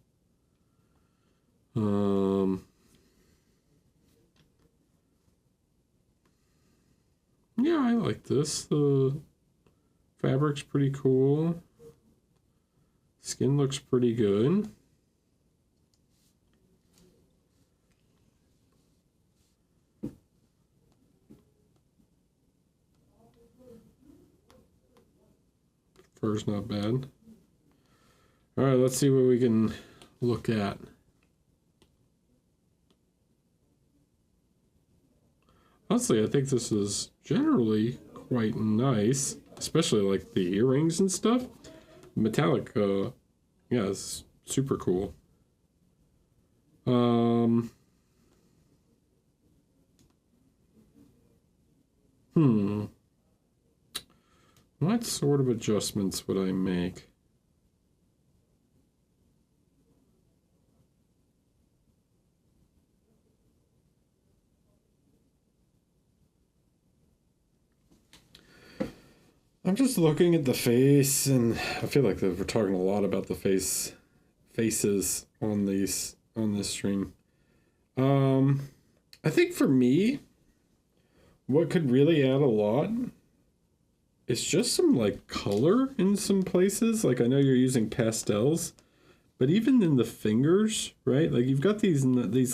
Yeah, I like this. The fabric's pretty cool. Skin looks pretty good. Fur's not bad. All right, let's see what we can look at. Honestly, I think this is generally quite nice, especially like the earrings and stuff. Metallic, yeah, it's super cool. What sort of adjustments would I make? I'm just looking at the face, and I feel like we're talking a lot about the faces on this stream. I think for me, what could really add a lot is just some like color in some places. Like I know you're using pastels, but even in the fingers, right? Like you've got these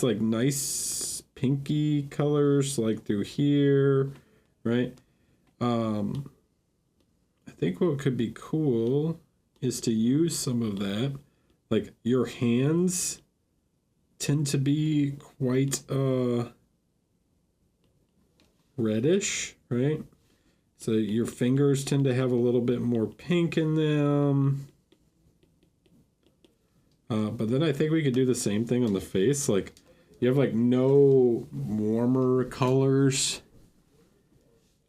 like nice pinky colors like through here, right? I think what could be cool is to use some of that, like your hands tend to be quite reddish, right? So your fingers tend to have a little bit more pink in them. But then I think we could do the same thing on the face. Like, you have like no warmer colors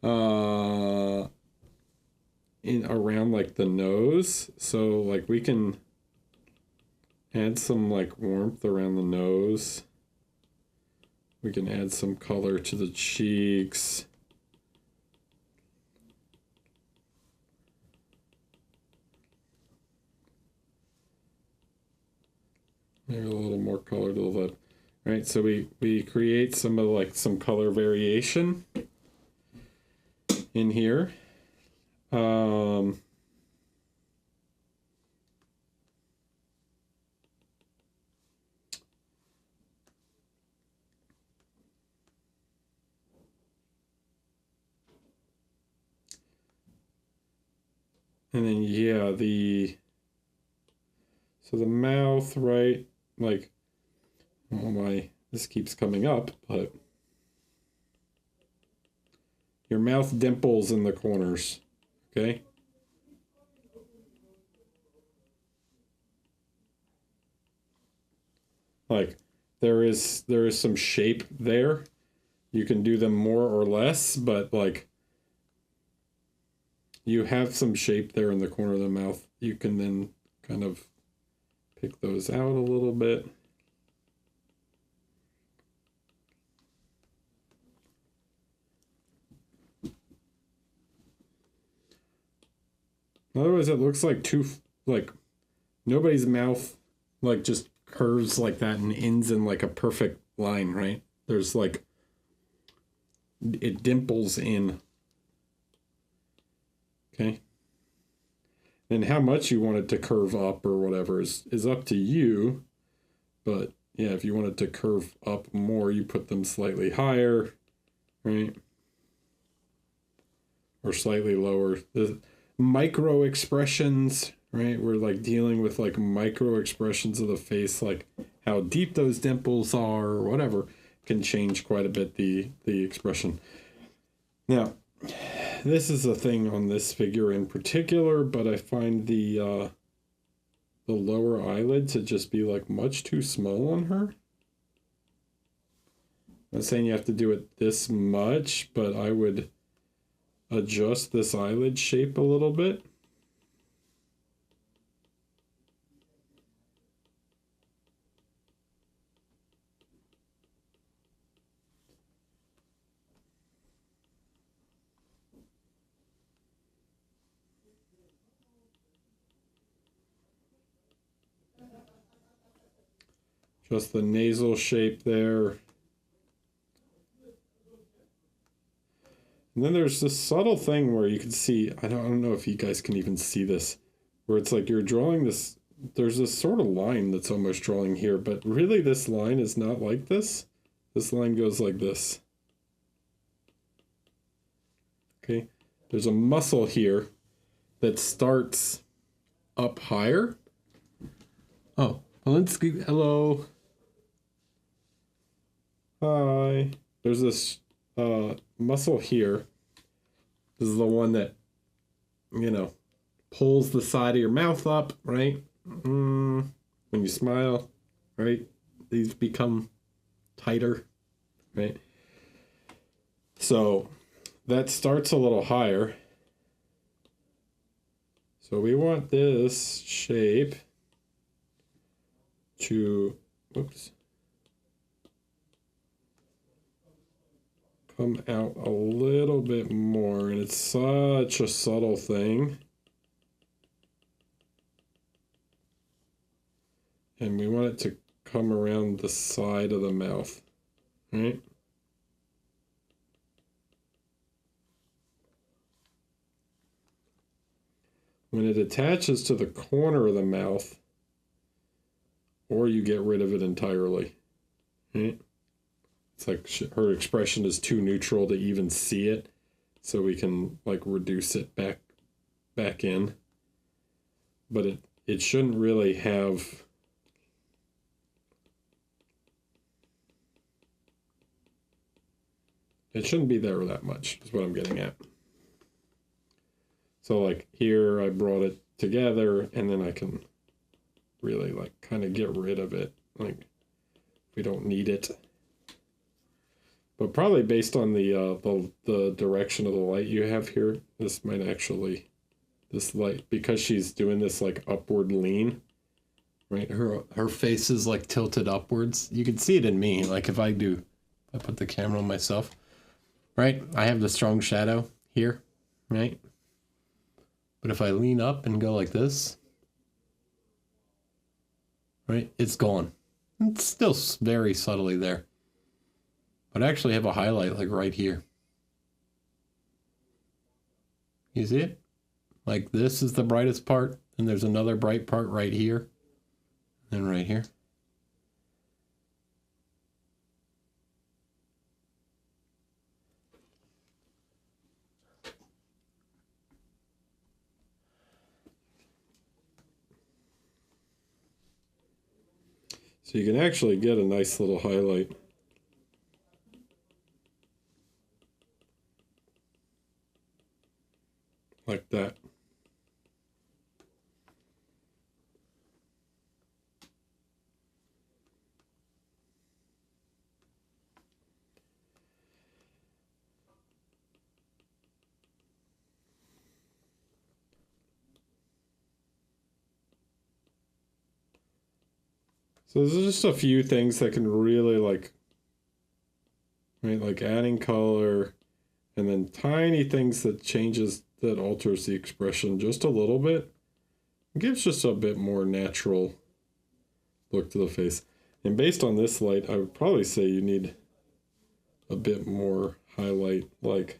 in around like the nose. So like we can add some like warmth around the nose. We can add some color to the cheeks. Maybe a little more color to the lip. Right, so we create some of like some color variation in here. And then yeah, so the mouth, right? Like, oh my, this keeps coming up, but your mouth dimples in the corners, okay? Like there is some shape there. You can do them more or less, but like you have some shape there in the corner of the mouth. You can then kind of pick those out a little bit. Otherwise, it looks like like nobody's mouth like just curves like that and ends in like a perfect line, right? There's like it dimples in. Okay. And how much you want it to curve up or whatever is up to you. But yeah, if you want it to curve up more, you put them slightly higher, right? Or slightly lower. The micro expressions, right? We're like dealing with like micro expressions of the face, like how deep those dimples are or whatever, can change quite a bit the expression. Now, this is a thing on this figure in particular, but I find the lower eyelid to just be like much too small on her. I'm not saying you have to do it this much, but I would adjust this eyelid shape a little bit. Just the nasal shape there. And then there's this subtle thing where you can see, I don't know if you guys can even see this, where it's like you're drawing this, there's this sort of line that's almost drawing here, but really this line is not like this. This line goes like this. Okay, there's a muscle here that starts up higher. Oh, Polinsky, hello. Hi. There's this muscle here. This is the one that, you know, pulls the side of your mouth up, right? When you smile, right? These become tighter, right? So that starts a little higher. So we want this shape to, oops, come out a little bit more, and it's such a subtle thing. And we want it to come around the side of the mouth, right? When it attaches to the corner of the mouth, or you get rid of it entirely, right? It's like her expression is too neutral to even see it, so we can like reduce it back in. But it shouldn't really have It shouldn't be there that much, is what I'm getting at. So like here, I brought it together, and then I can really like kind of get rid of it. Like we don't need it. But probably based on the direction of the light you have here, this might actually, this light, because she's doing this like upward lean, right? Her face is like tilted upwards. You can see it in me. Like if I put the camera on myself, right? I have the strong shadow here, right? But if I lean up and go like this, right? It's gone. It's still very subtly there. But I actually have a highlight like right here. You see it? Like this is the brightest part, and there's another bright part right here, and right here. So you can actually get a nice little highlight. Like that. So there's just a few things that can really like, right, like adding color, and then tiny things that alters the expression just a little bit. It gives just a bit more natural look to the face. And based on this light, I would probably say you need a bit more highlight, like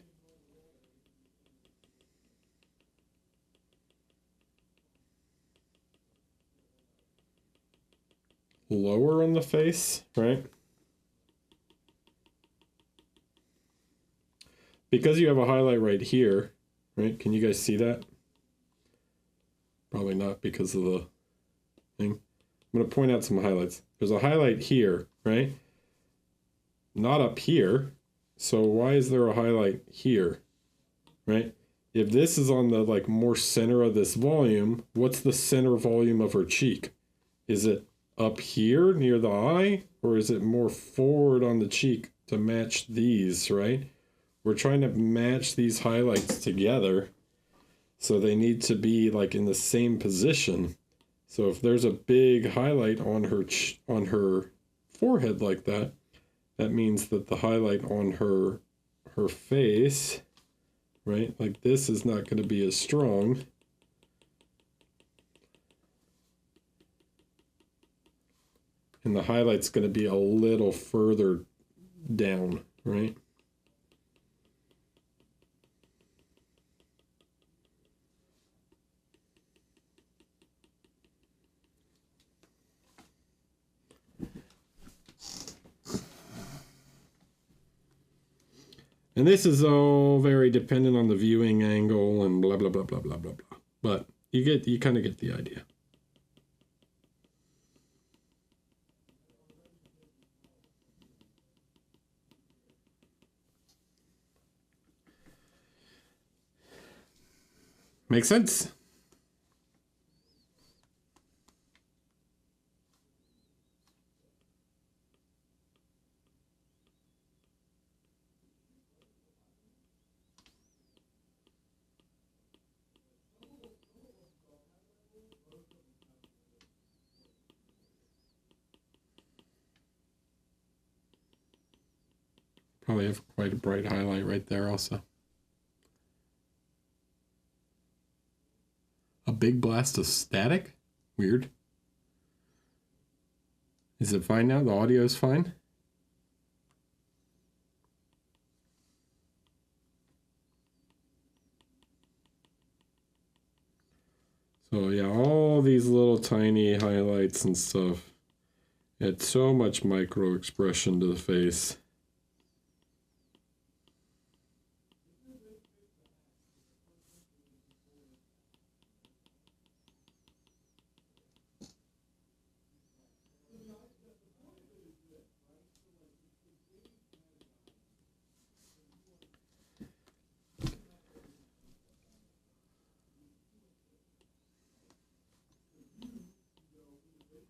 lower on the face, right? Because you have a highlight right here, right? Can you guys see that? Probably not because of the thing. I'm going to point out some highlights. There's a highlight here, right? Not up here. So why is there a highlight here, right? If this is on the like more center of this volume, what's the center volume of her cheek? Is it up here near the eye, or is it more forward on the cheek to match these, right? We're trying to match these highlights together, so they need to be like in the same position. So if there's a big highlight on her forehead like that, that means that the highlight on her face, right, like this, is not going to be as strong. And the highlight's going to be a little further down, right? And this is all very dependent on the viewing angle and blah, blah, blah, blah, blah, blah, blah. But you kind of get the idea. Make sense? Probably have quite a bright highlight right there also. A big blast of static? Weird. Is it fine now? The audio is fine? So yeah, all these little tiny highlights and stuff add so much micro expression to the face.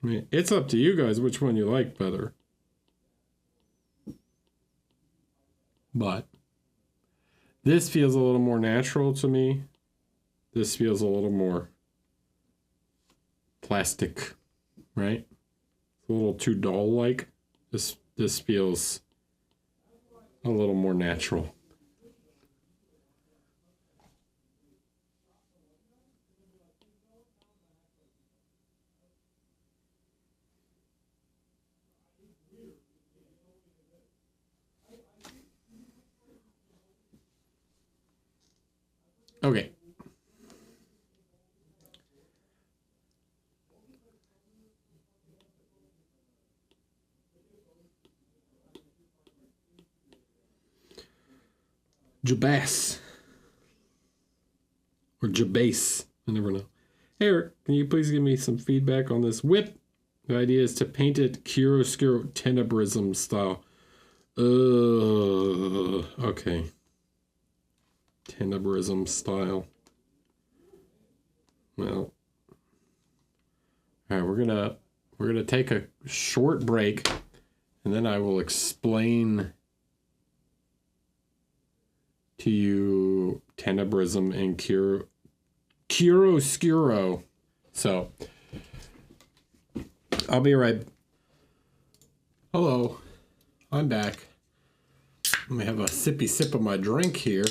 I mean, it's up to you guys which one you like better. But this feels a little more natural to me. This feels a little more plastic, right? A little too doll-like. This feels a little more natural. Okay. Jabas. Or Jabase. I never know. Hey, Eric, can you please give me some feedback on this whip? The idea is to paint it Chiaroscuro Tenebrism style. Okay. Tenebrism style. Well. Alright, we're gonna take a short break, and then I will explain to you Tenebrism and Chiaroscuro. So I'll be right. Hello, I'm back. Let me have a sippy sip of my drink here.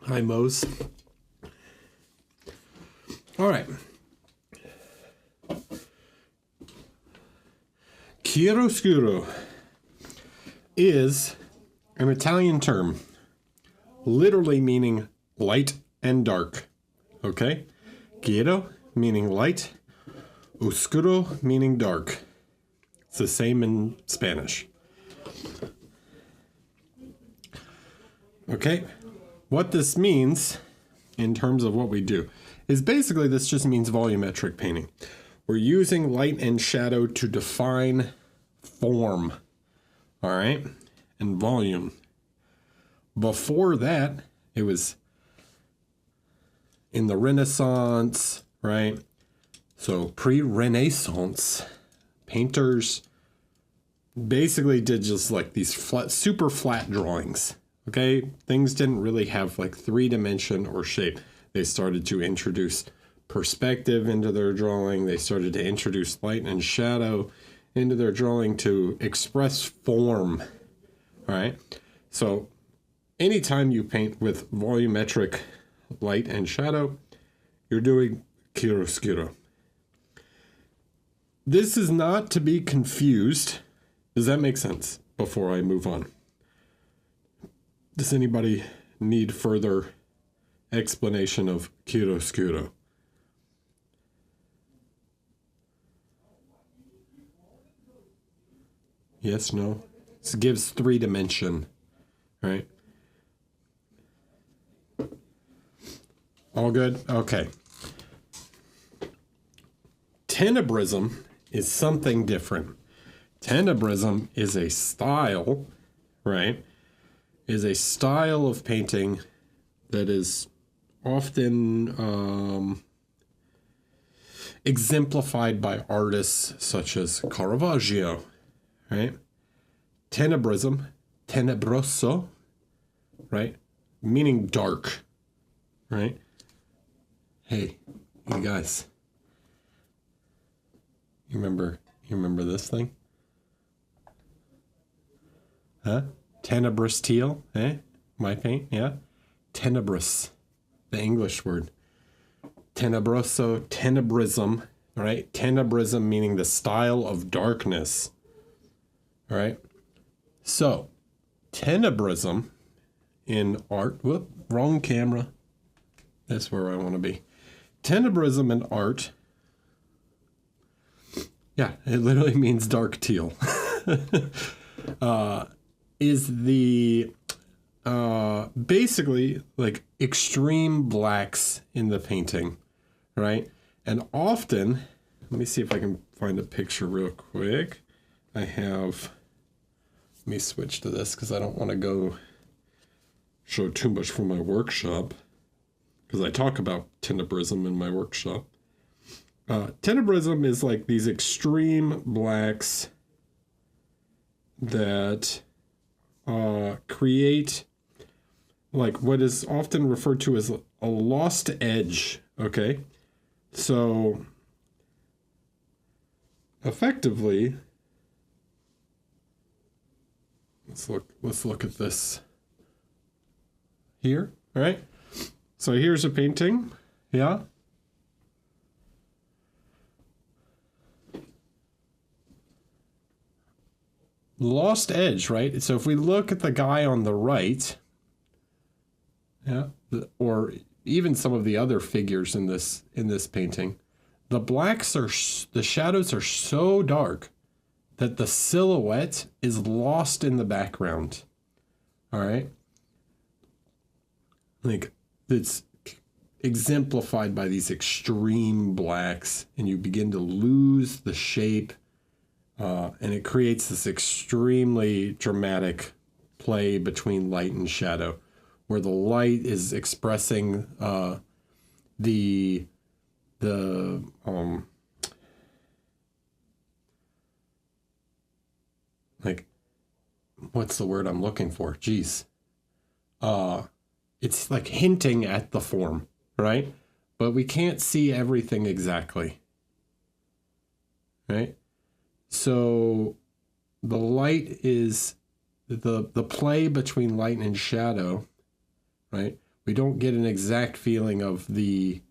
Hi, Mose. All right. Chiaroscuro is an Italian term, literally meaning light and dark. Okay? Chiaro meaning light, oscuro meaning dark. It's the same in Spanish. Okay? What this means, in terms of what we do, is basically this just means volumetric painting. We're using light and shadow to define form, all right, and volume. Before that, it was in the Renaissance, right? So pre-Renaissance, painters basically did just like these flat, super flat drawings. Okay, things didn't really have like 3-dimension or shape. They started to introduce perspective into their drawing. They started to introduce light and shadow into their drawing to express form. All right, so anytime you paint with volumetric light and shadow, you're doing chiaroscuro. This is not to be confused. Does that make sense before I move on? Does anybody need further explanation of chiaroscuro? Yes, no? This gives 3-dimension, right? All good? Okay. Tenebrism is something different. Tenebrism is a style, right? Is a style of painting that is often exemplified by artists such as Caravaggio, right? Tenebrism, tenebroso, right? Meaning dark, right? Hey, you guys. You remember this thing? Huh? Tenebrous teal, eh? My paint, yeah? Tenebrous, the English word. Tenebroso, tenebrism, right? Tenebrism meaning the style of darkness, right? So, tenebrism in art, whoop, wrong camera. That's where I want to be. Tenebrism in art, yeah, it literally means dark teal. Is the basically like extreme blacks in the painting, right? And often, let me see if I can find a picture real quick. Let me switch to this because I don't want to go show too much from my workshop, because I talk about Tenebrism in my workshop. Tenebrism is like these extreme blacks that create like what is often referred to as a lost edge. Okay, so effectively, let's look at this here. All right, so here's a painting. Yeah. Lost edge, right? So if we look at the guy on the right, yeah, or even some of the other figures in this painting, the shadows are so dark that the silhouette is lost in the background. All right, like it's exemplified by these extreme blacks, and you begin to lose the shape. And it creates this extremely dramatic play between light and shadow, where the light is expressing the like, what's the word I'm looking for? Geez. It's like hinting at the form, right? But we can't see everything exactly, right? So the light is the play between light and shadow, right? We don't get an exact feeling of the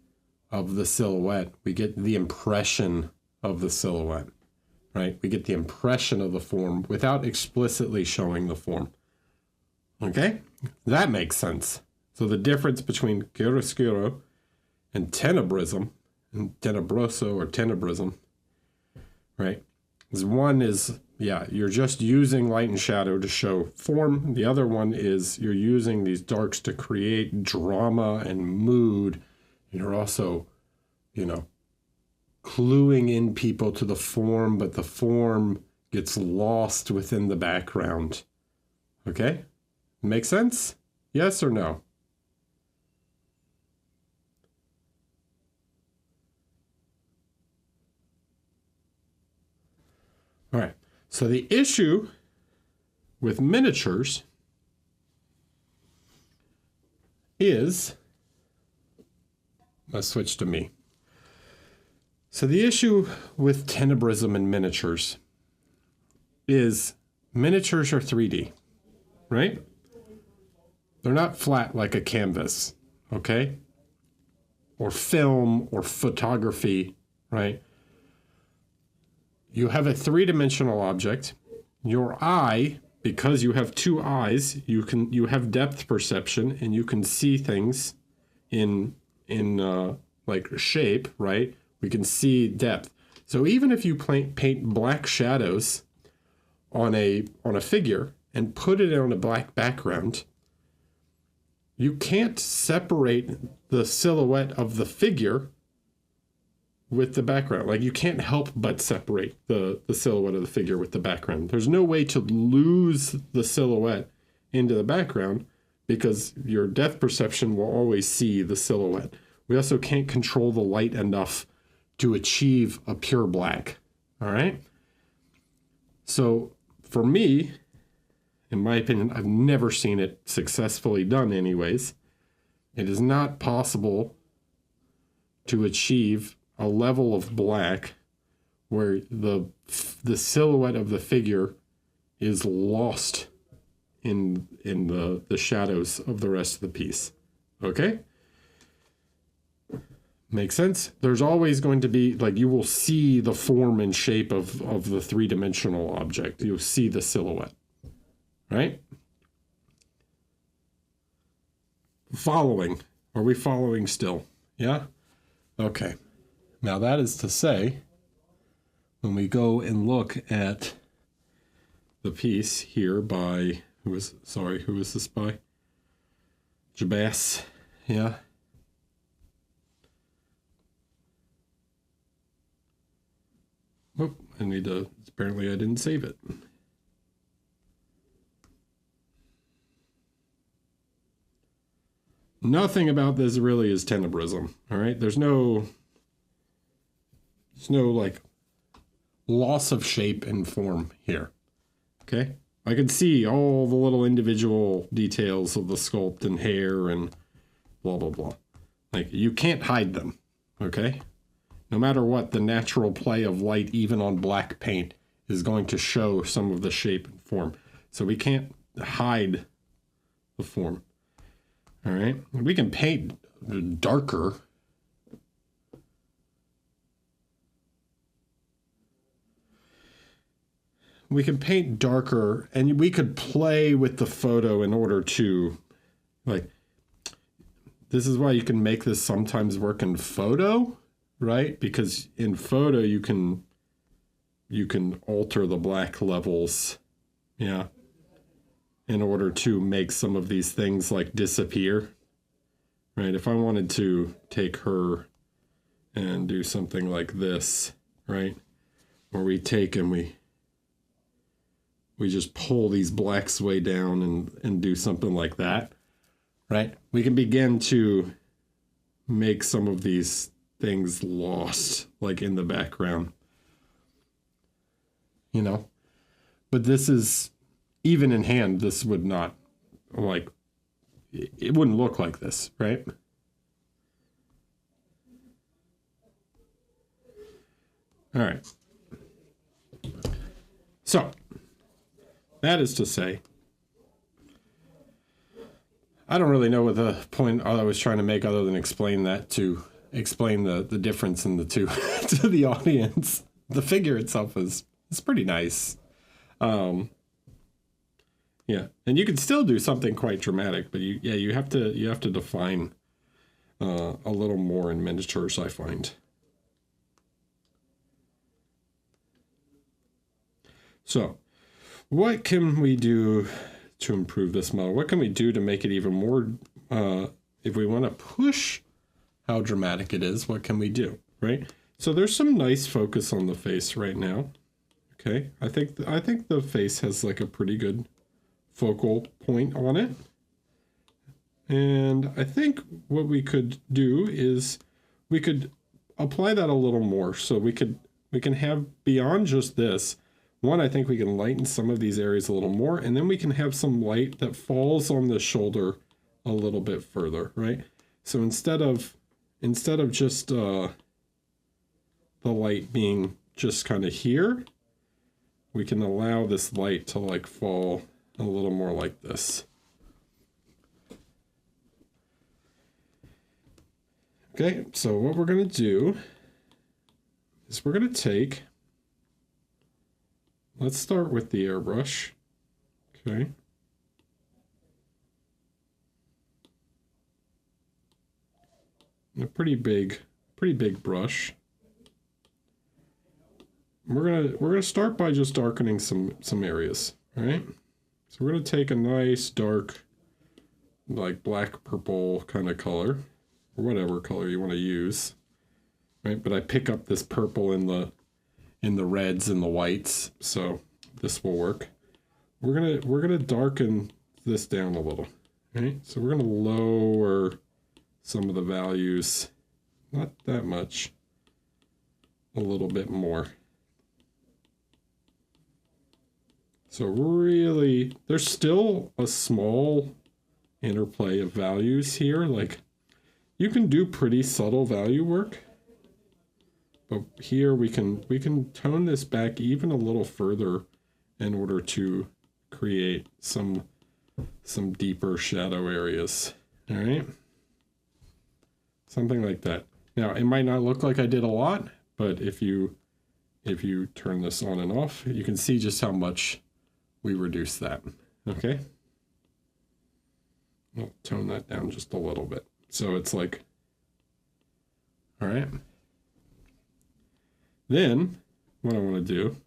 silhouette. We get the impression of the silhouette, right? We get the impression of the form without explicitly showing the form. Okay? That makes sense. So the difference between Chiaroscuro and Tenebrism, and Tenebroso or Tenebrism, right? One is, yeah, you're just using light and shadow to show form. The other one is you're using these darks to create drama and mood. You're also, cluing in people to the form, but the form gets lost within the background. Okay? Make sense? Yes or no? All right. So the issue with miniatures is, let's switch to me. So the issue with Tenebrism and miniatures is miniatures are 3D, right? They're not flat like a canvas, okay? Or film or photography, right? You have a three-dimensional object. Your eye, because you have two eyes, you have depth perception, and you can see things in like shape, right? We can see depth. So even if you paint black shadows on a figure and put it on a black background, you can't separate the silhouette of the figure with the background. Like, you can't help but separate the silhouette of the figure with the background. There's no way to lose the silhouette into the background because your depth perception will always see the silhouette. We also can't control the light enough to achieve a pure black. All right? So for me, in my opinion, I've never seen it successfully done anyways. It is not possible to achieve a level of black where the silhouette of the figure is lost in the shadows of the rest of the piece. Okay? Make sense? There's always going to be, like, you will see the form and shape of the three-dimensional object. You'll see the silhouette. Right? Following. Are we following still? Yeah? Okay. Now that is to say, when we go and look at the piece here by, who was this by? Jabas. Yeah? Oh, apparently I didn't save it. nothing about this really is Tenebrism. All right, there's no like loss of shape and form here. Okay, I can see all the little individual details of the sculpt and hair and blah blah blah. Like, you can't hide them. Okay, no matter what, the natural play of light, even on black paint, is going to show some of the shape and form. So we can't hide the form. All right, we can paint darker. We can paint darker, and we could play with the photo in order to, like, this is why you can make this sometimes work in photo, right? Because in photo you can alter the black levels, yeah, in order to make some of these things like disappear, right? If I wanted to take her and do something like this, right? Where we take and we just pull these blacks way down and do something like that, right? We can begin to make some of these things lost, like in the background, you know? But this is, even in hand, this would not, like, it wouldn't look like this, right? All right. So, that is to say, I don't really know what the point I was trying to make other than explain the difference in the two to the audience. The figure itself is pretty nice. Yeah, and you can still do something quite dramatic, but you have to define a little more in miniatures, I find. So, what can we do to improve this model? What can we do to make it even more, if we want to push how dramatic it is, what can we do, right? So there's some nice focus on the face right now. Okay, I think the face has like a pretty good focal point on it. And I think what we could do is we could apply that a little more. So we can have, beyond just this, one, I think we can lighten some of these areas a little more, and then we can have some light that falls on the shoulder a little bit further, right? So instead of just the light being just kind of here, we can allow this light to like fall a little more like this. Okay, so what we're going to do is we're going to take, let's start with the airbrush. Okay. A pretty big brush. We're gonna start by just darkening some areas, all right? So we're gonna take a nice dark, like black purple kind of color, or whatever color you want to use, right? But I pick up this purple in the reds and the whites, so this will work. We're gonna darken this down a little, right? So we're gonna lower some of the values, not that much, a little bit more. So really, there's still a small interplay of values here. Like, you can do pretty subtle value work, but here we can tone this back even a little further in order to create some deeper shadow areas. All right, something like that. Now, it might not look like I did a lot, but if you turn this on and off, you can see just how much we reduce that. Okay, I'll tone that down just a little bit. So it's like, all right. Then what I want to do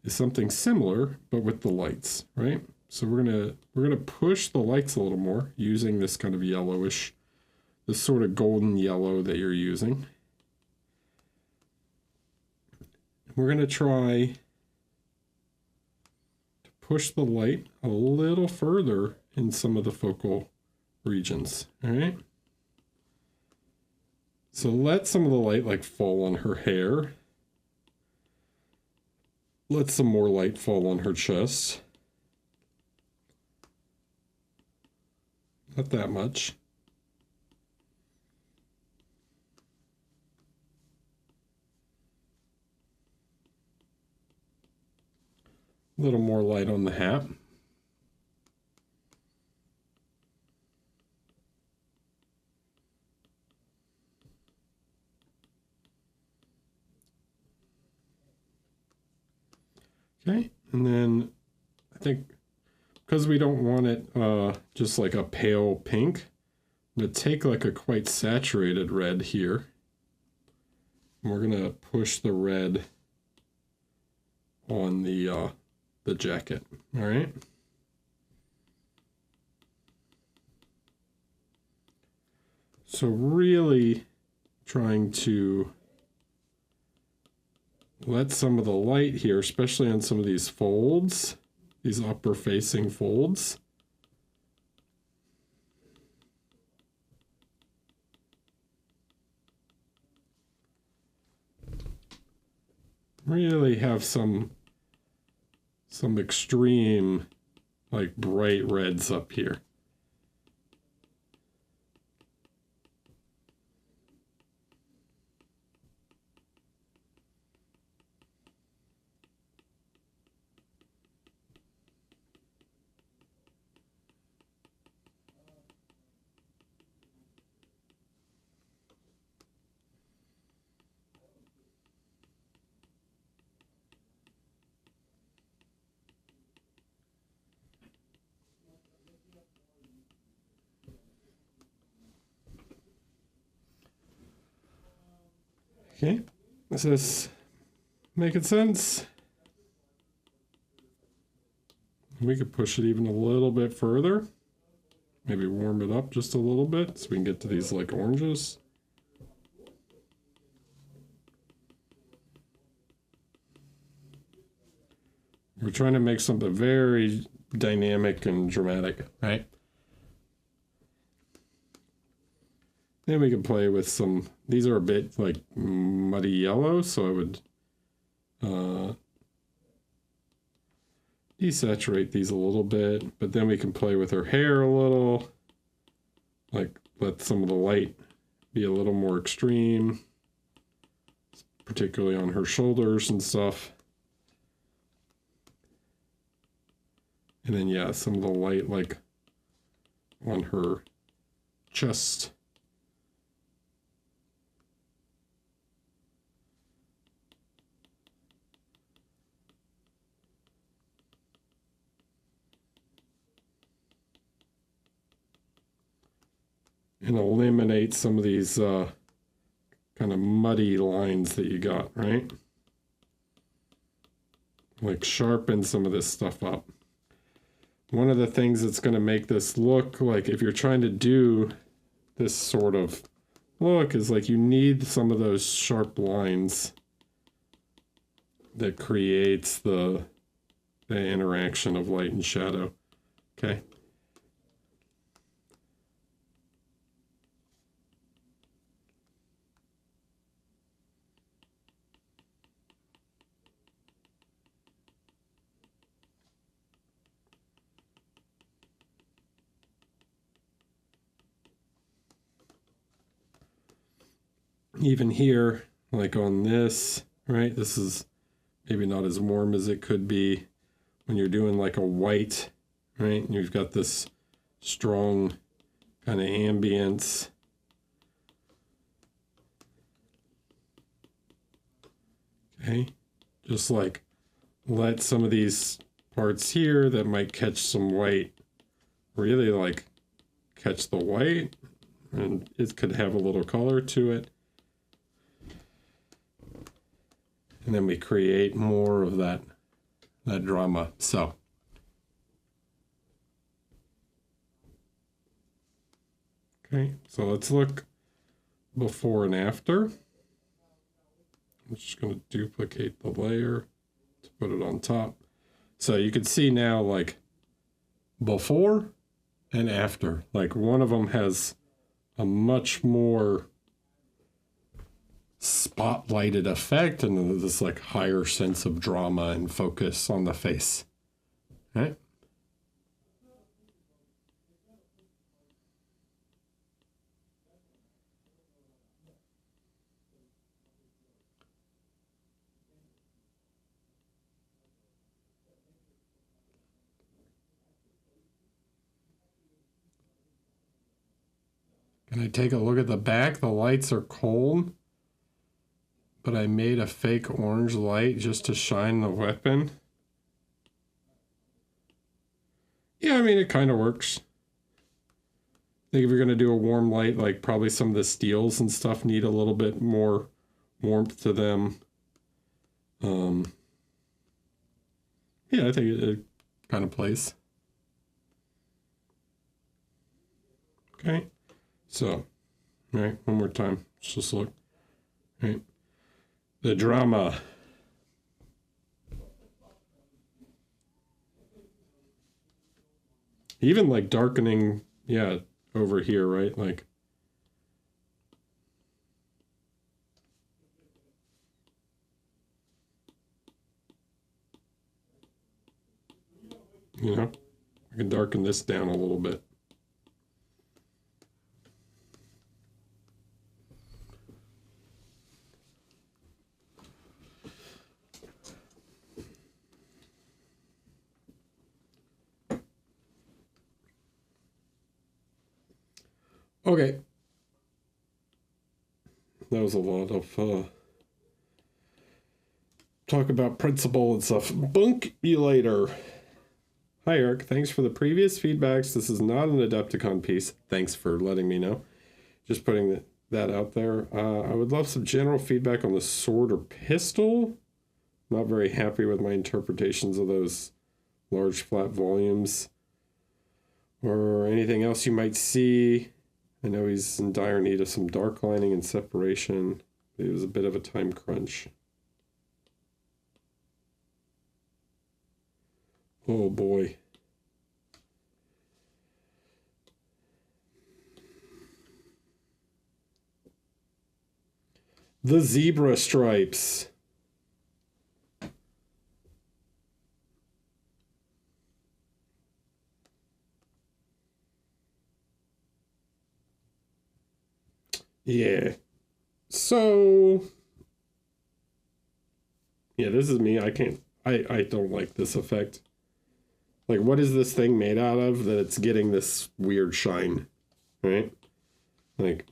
is something similar, but with the lights, right? So we're gonna push the lights a little more using this kind of yellowish, this sort of golden yellow that you're using. We're gonna try to push the light a little further in some of the focal regions. All right. So let some of the light like fall on her hair. Let some more light fall on her chest. Not that much. A little more light on the hat. Okay, and then I think because we don't want it just like a pale pink, I'm going to take like a quite saturated red here. And we're going to push the red on the jacket. All right. So really trying to let some of the light here, especially on some of these folds, these upper facing folds, really have some extreme like bright reds up here. Okay, is this making sense? We could push it even a little bit further. Maybe warm it up just a little bit so we can get to these like oranges. We're trying to make something very dynamic and dramatic, right? Then we can play with some, these are a bit like muddy yellow, so I would desaturate these a little bit, but then we can play with her hair a little, like let some of the light be a little more extreme, particularly on her shoulders and stuff. And then, yeah, some of the light like on her chest. And eliminate some of these kind of muddy lines that you got, right? Like sharpen some of this stuff up. One of the things that's going to make this look like, if you're trying to do this sort of look, is like you need some of those sharp lines that creates the interaction of light and shadow. Okay. Even here, like on this, right? This is maybe not as warm as it could be when you're doing like a white, right? And you've got this strong kind of ambience. Okay, just like let some of these parts here that might catch some white really like catch the white, and it could have a little color to it. And then we create more of that drama. So okay, so let's look before and after. I'm just going to duplicate the layer to put it on top. So you can see now, like before, and after. Like one of them has a much more spotlighted effect and this like higher sense of drama and focus on the face. Right? Can I take a look at the back? The lights are cold, but I made a fake orange light just to shine the weapon. Yeah, I mean, it kind of works. I think if you're going to do a warm light, like probably some of the steels and stuff need a little bit more warmth to them. Yeah, I think it kind of plays. Okay. So, all right, one more time. Let's just look. All right. The drama. Even like darkening, yeah, over here, right? Like, you know, I can darken this down a little bit. Okay. That was a lot of talk about principle and stuff. Bunk you later. Hi, Eric. Thanks for the previous feedbacks. This is not an Adepticon piece. Thanks for letting me know. Just putting that out there. I would love some general feedback on the sword or pistol. Not very happy with my interpretations of those large flat volumes. Or anything else you might see. I know he's in dire need of some dark lining and separation. It was a bit of a time crunch. Oh boy. The zebra stripes. Yeah. So, yeah, this is me. I don't like this effect. Like, what is this thing made out of that it's getting this weird shine, right? Like,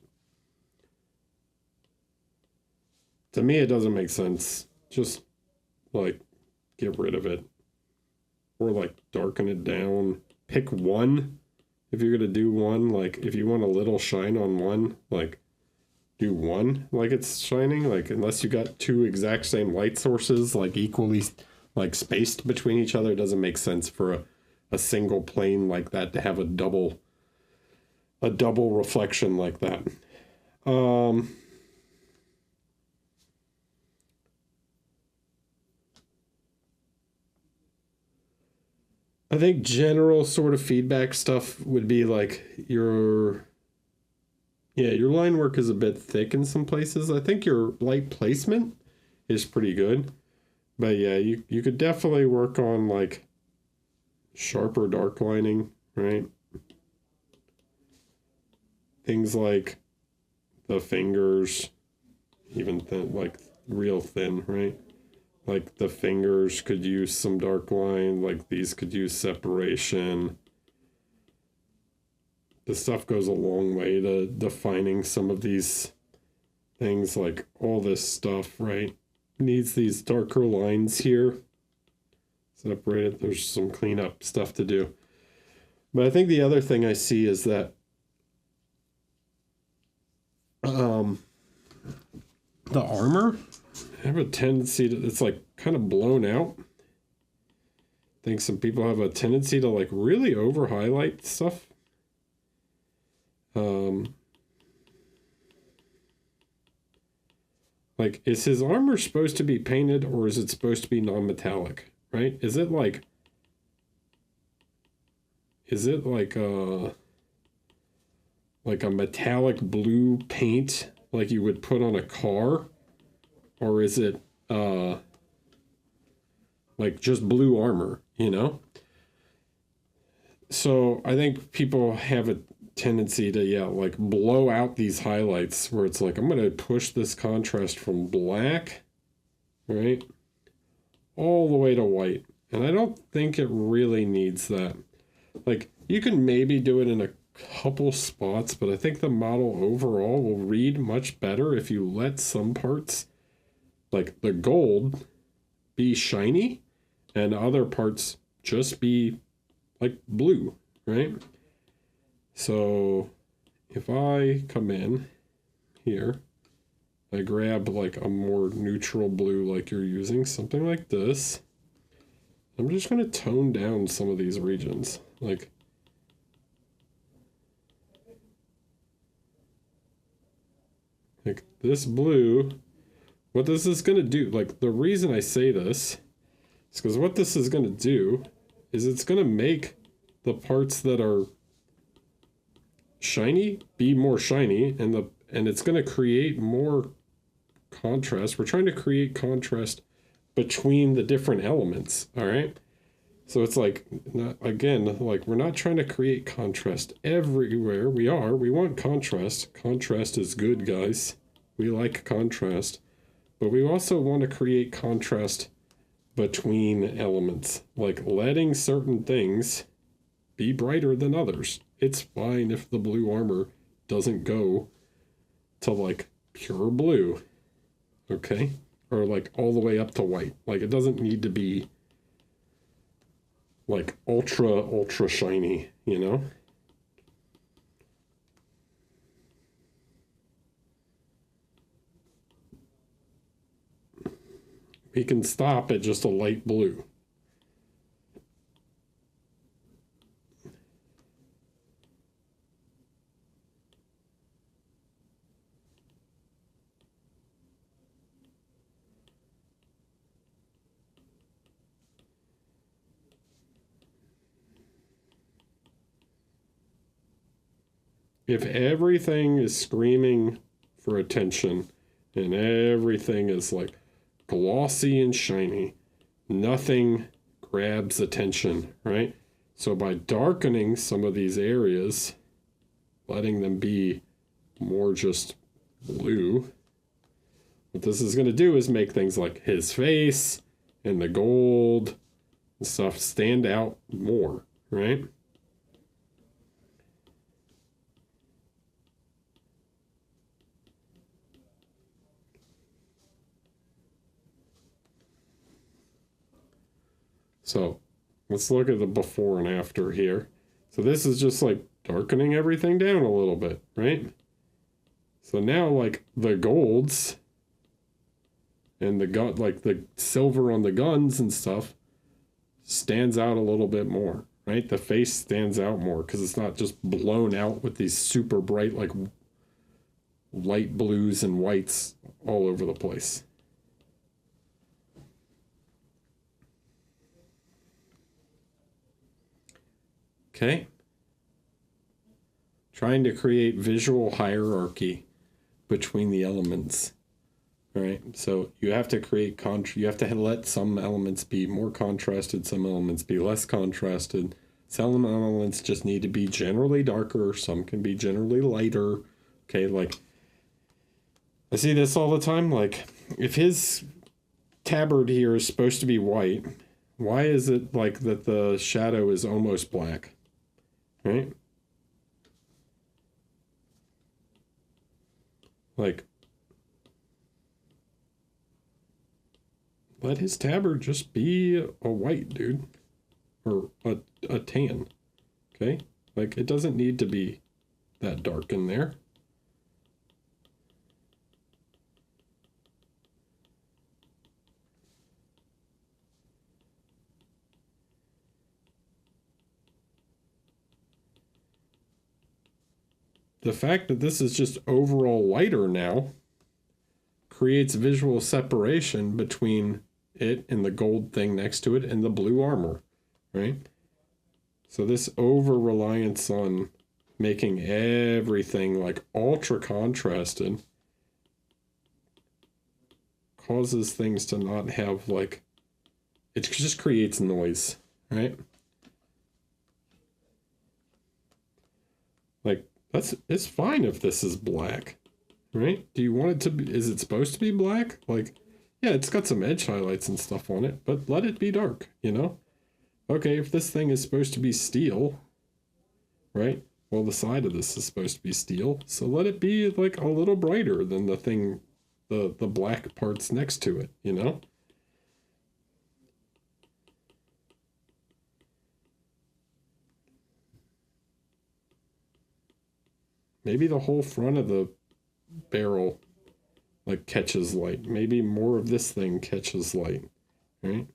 to me, it doesn't make sense. Just, like, get rid of it. Or, like, darken it down. Pick one. If you're going to do one, like, if you want a little shine on one, like, do one like it's shining. Like, unless you got two exact same light sources, like, equally, like, spaced between each other, it doesn't make sense for a single plane like that to have a double reflection like that. I think general sort of feedback stuff would be like your line work is a bit thick in some places. I think your light placement is pretty good. But yeah, you could definitely work on like sharper dark lining, right? Things like the fingers, even thin, like real thin, right? Like the fingers could use some dark line, like these could use separation. This stuff goes a long way to defining some of these things, like all this stuff, right? Needs these darker lines here. Separated, there's some cleanup stuff to do. But I think the other thing I see is that the armor, I have a tendency to, it's like kind of blown out. I think some people have a tendency to like really over highlight stuff. Like, is his armor supposed to be painted or is it supposed to be non-metallic, right? Is it like, is it like a metallic blue paint like you would put on a car? Or is it like just blue armor, you know? So I think people have a tendency to, yeah, like blow out these highlights where it's like, I'm going to push this contrast from black, right, all the way to white. And I don't think it really needs that. Like, you can maybe do it in a couple spots, but I think the model overall will read much better if you let some parts, like the gold, be shiny and other parts just be like blue, right? So if I come in here, I grab like a more neutral blue like you're using, something like this. I'm just going to tone down some of these regions. Like this blue, what this is going to do, like the reason I say this is because what this is going to do is it's going to make the parts that are shiny be more shiny, and it's going to create more contrast. We're trying to create contrast between the different elements, all right? So it's like, again, like we're not trying to create contrast everywhere. We want contrast. Contrast is good, guys. We like contrast. But we also want to create contrast between elements, like letting certain things be brighter than others. It's fine if the blue armor doesn't go to like pure blue, okay? Or like all the way up to white. Like it doesn't need to be like ultra shiny, you know? We can stop at just a light blue. If everything is screaming for attention and everything is like glossy and shiny, nothing grabs attention, right? So by darkening some of these areas, letting them be more just blue, what this is going to do is make things like his face and the gold and stuff stand out more, right? So let's look at the before and after here. So this is just like darkening everything down a little bit, right? So now like the golds and the gun, like the silver on the guns and stuff stands out a little bit more, right? The face stands out more because it's not just blown out with these super bright like light blues and whites all over the place. Okay. Trying to create visual hierarchy between the elements. All right. So you have to create you have to let some elements be more contrasted, some elements be less contrasted. Some elements just need to be generally darker, some can be generally lighter. Okay, like I see this all the time. Like if his tabard here is supposed to be white, why is it like that the shadow is almost black? Right? Like, let his tabard just be a white, dude. Or a tan. Okay? Like, it doesn't need to be that dark in there. The fact that this is just overall lighter now creates visual separation between it and the gold thing next to it and the blue armor, right? So this over-reliance on making everything like ultra contrasted causes things to not have like, it just creates noise, right? Like it's fine if this is black, right? Do you want it to be, is it supposed to be black? Like, yeah, it's got some edge highlights and stuff on it, but let it be dark, you know? Okay, if this thing is supposed to be steel, right? Well, the side of this is supposed to be steel, so let it be like a little brighter than the thing, the black parts next to it, you know? Maybe the whole front of the barrel like catches light. Maybe more of this thing catches light, right?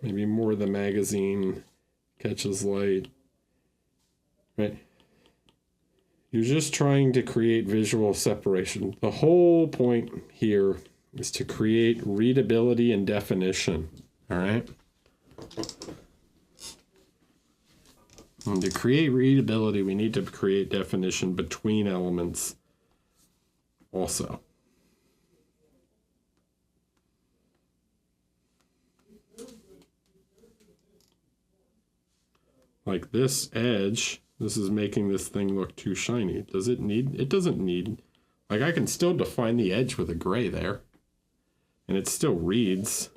Maybe more of the magazine catches light, right? You're just trying to create visual separation. The whole point here is to create readability and definition, all right? And to create readability, we need to create definition between elements also. Like this edge, this is making this thing look too shiny. Does it need, it doesn't need, like I can still define the edge with a gray there. And it still reads,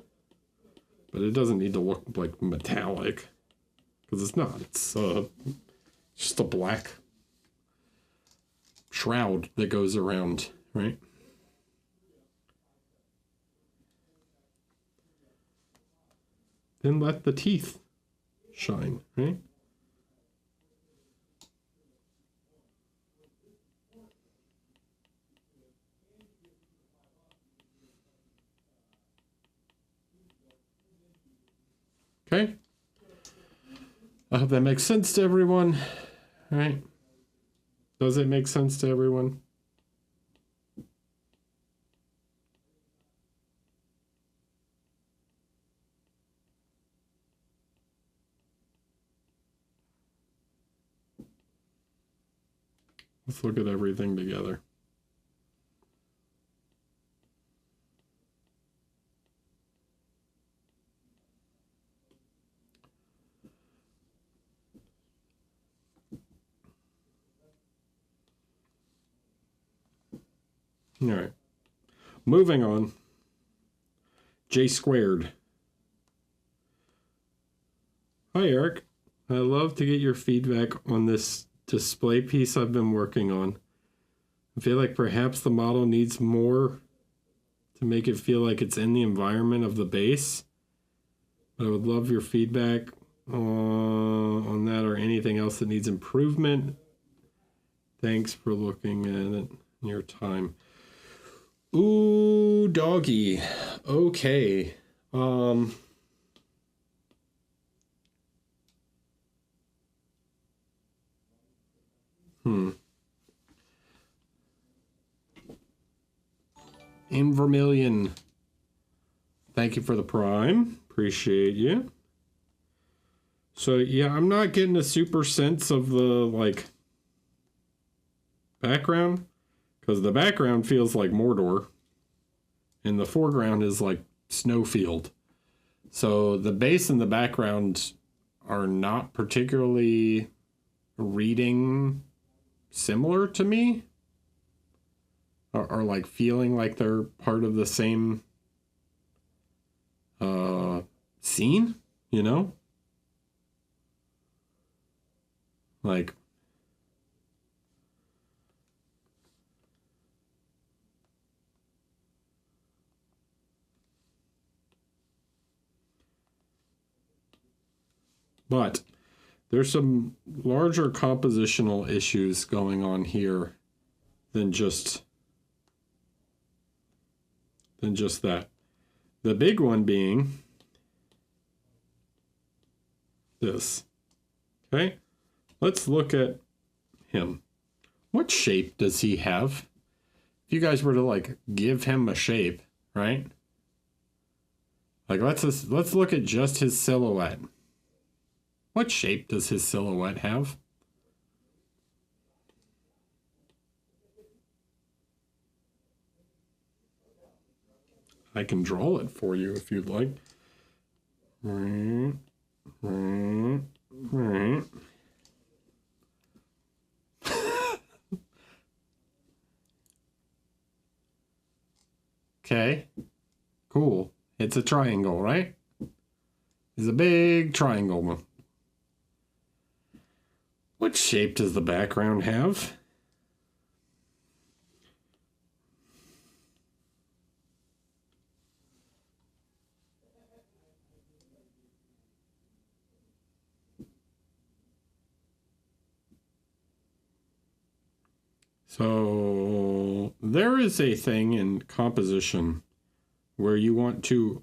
but it doesn't need to look like metallic. Because it's not, it's just a black shroud that goes around, right? Then let the teeth shine, right? Okay. I hope that makes sense to everyone, right? Does it make sense to everyone? Let's look at everything together. All right. Moving on. J squared. Hi, Eric. I'd love to get your feedback on this display piece I've been working on. I feel like perhaps the model needs more to make it feel like it's in the environment of the base. But I would love your feedback on that or anything else that needs improvement. Thanks for looking at it in your time. Ooh, doggy. Okay. In Vermilion. Thank you for the prime. Appreciate you. So yeah, I'm not getting a super sense of the like background, because the background feels like Mordor and the foreground is like snowfield. So the base and the background are not particularly reading similar to me, or like feeling like they're part of the same scene, you know? Like, but there's some larger compositional issues going on here than just that. The big one being this. Okay? Let's look at him. What shape does he have? If you guys were to like give him a shape, right? Like let's look at just his silhouette. What shape does his silhouette have? I can draw it for you if you'd like. Okay, cool. It's a triangle, right? It's a big triangle. What shape does the background have? So there is a thing in composition where we want to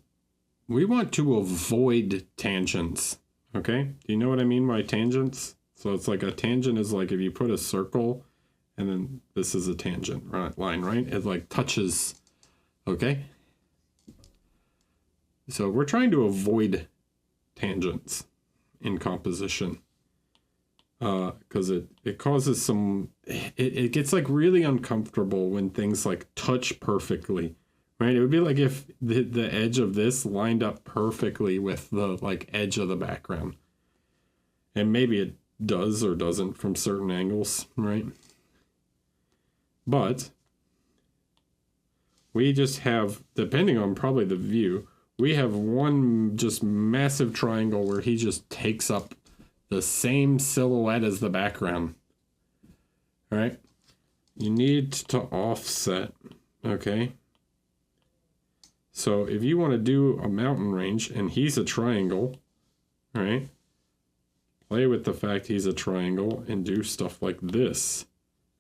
avoid tangents. Okay? Do you know what I mean by tangents? So it's like a tangent is like if you put a circle and then this is a tangent line, right? It like touches. Okay? So we're trying to avoid tangents in composition. Because it causes some, it gets like really uncomfortable when things like touch perfectly, right? It would be like if the edge of this lined up perfectly with the like edge of the background. And maybe it does or doesn't from certain angles, right? But we just have, depending on probably the view, we have one just massive triangle where he just takes up the same silhouette as the background. All right? You need to offset, okay? So if you want to do a mountain range and he's a triangle, all right? Play with the fact he's a triangle and do stuff like this,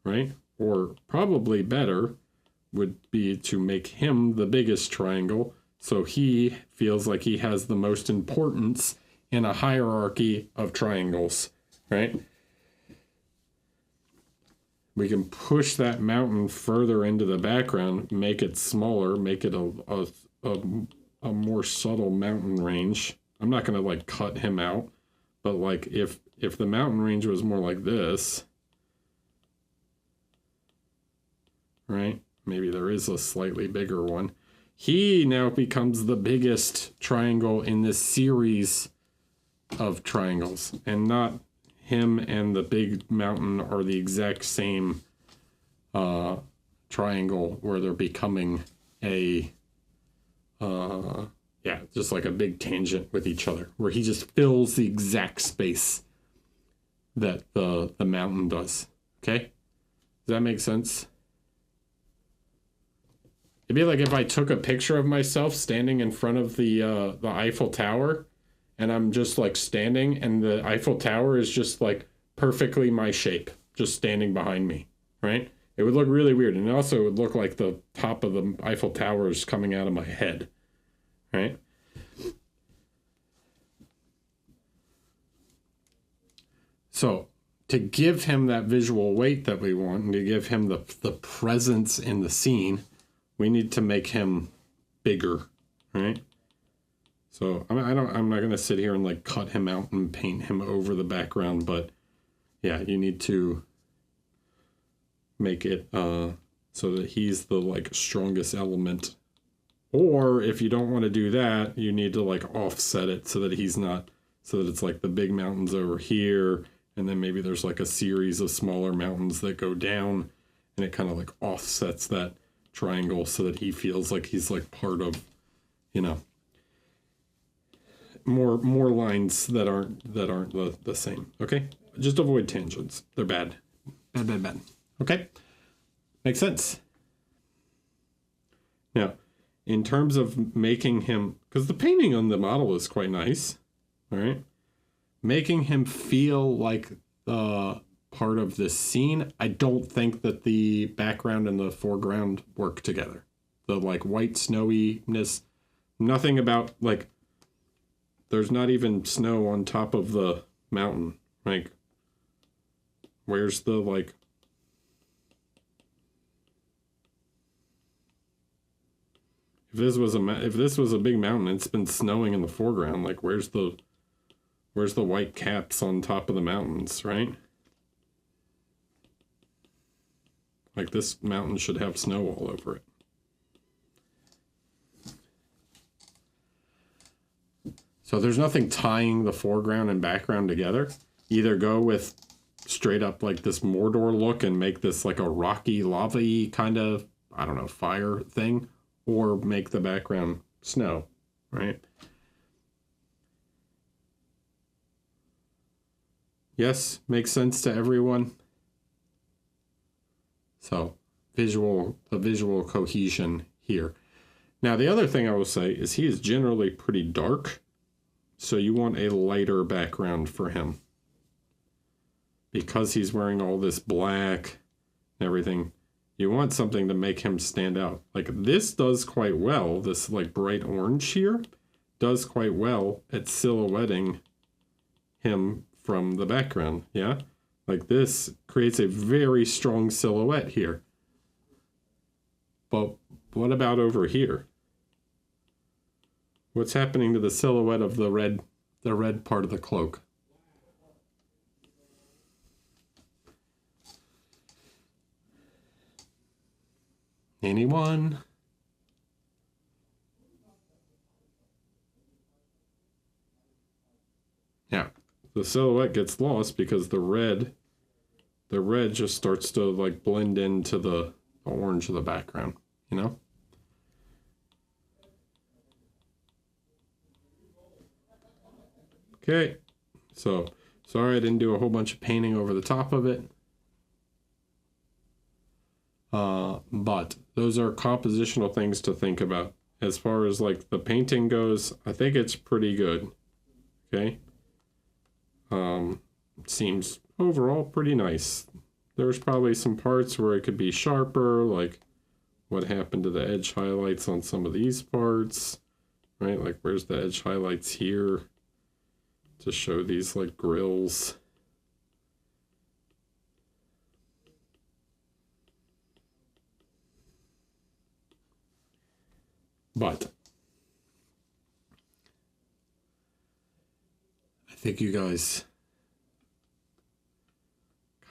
right? Or probably better would be to make him the biggest triangle so he feels like he has the most importance in a hierarchy of triangles, right? We can push that mountain further into the background, make it smaller, make it a more subtle mountain range. I'm not going to like cut him out, but like if the mountain range was more like this, right? Maybe there is a slightly bigger one. He now becomes the biggest triangle in this series of triangles, and not him and the big mountain are the exact same triangle where they're becoming a just like a big tangent with each other where he just fills the exact space that the mountain does. Okay, does that make sense? It'd be like if I took a picture of myself standing in front of the Eiffel Tower, and I'm just like standing and the Eiffel Tower is just like perfectly my shape, just standing behind me, right? It would look really weird. And also it would look like the top of the Eiffel Tower is coming out of my head, right? So to give him that visual weight that we want and to give him the presence in the scene, we need to make him bigger, right? So I'm not going to sit here and like cut him out and paint him over the background, but yeah, you need to make it so that he's the like strongest element. Or if you don't want to do that, you need to like offset it so that he's not, so that it's like the big mountains over here, and then maybe there's like a series of smaller mountains that go down, and it kind of like offsets that triangle so that he feels like he's like part of, you know, more lines that aren't the same. Okay, just avoid tangents. They're bad. Bad. Okay, makes sense. Now, in terms of making him, because the painting on the model is quite nice, all right, making him feel like part of this scene, I don't think that the background and the foreground work together. The like white snowiness, nothing about like, there's not even snow on top of the mountain. Like, where's the like, if this was a big mountain, it's been snowing in the foreground. Like, where's the Where's the white caps on top of the mountains, right? Like this mountain should have snow all over it. So there's nothing tying the foreground and background together. Either go with straight up like this Mordor look and make this like a rocky, lava-y kind of, I don't know, fire thing, or make the background snow, right? Yes, makes sense to everyone. So, the visual cohesion here. Now, the other thing I will say is he is generally pretty dark, so you want a lighter background for him. Because he's wearing all this black and everything, you want something to make him stand out. Like this does quite well, this like bright orange here does quite well at silhouetting him from the background, yeah? Like this creates a very strong silhouette here. But what about over here? What's happening to the silhouette of the red part of the cloak? Anyone? Yeah, the silhouette gets lost because the red just starts to like blend into the orange of the background, you know? Okay, so sorry I didn't do a whole bunch of painting over the top of it. But those are compositional things to think about. As far as like the painting goes, I think it's pretty good. Okay. Seems overall pretty nice. There's probably some parts where it could be sharper, like what happened to the edge highlights on some of these parts, right? Like where's the edge highlights here to show these like grills. But I think you guys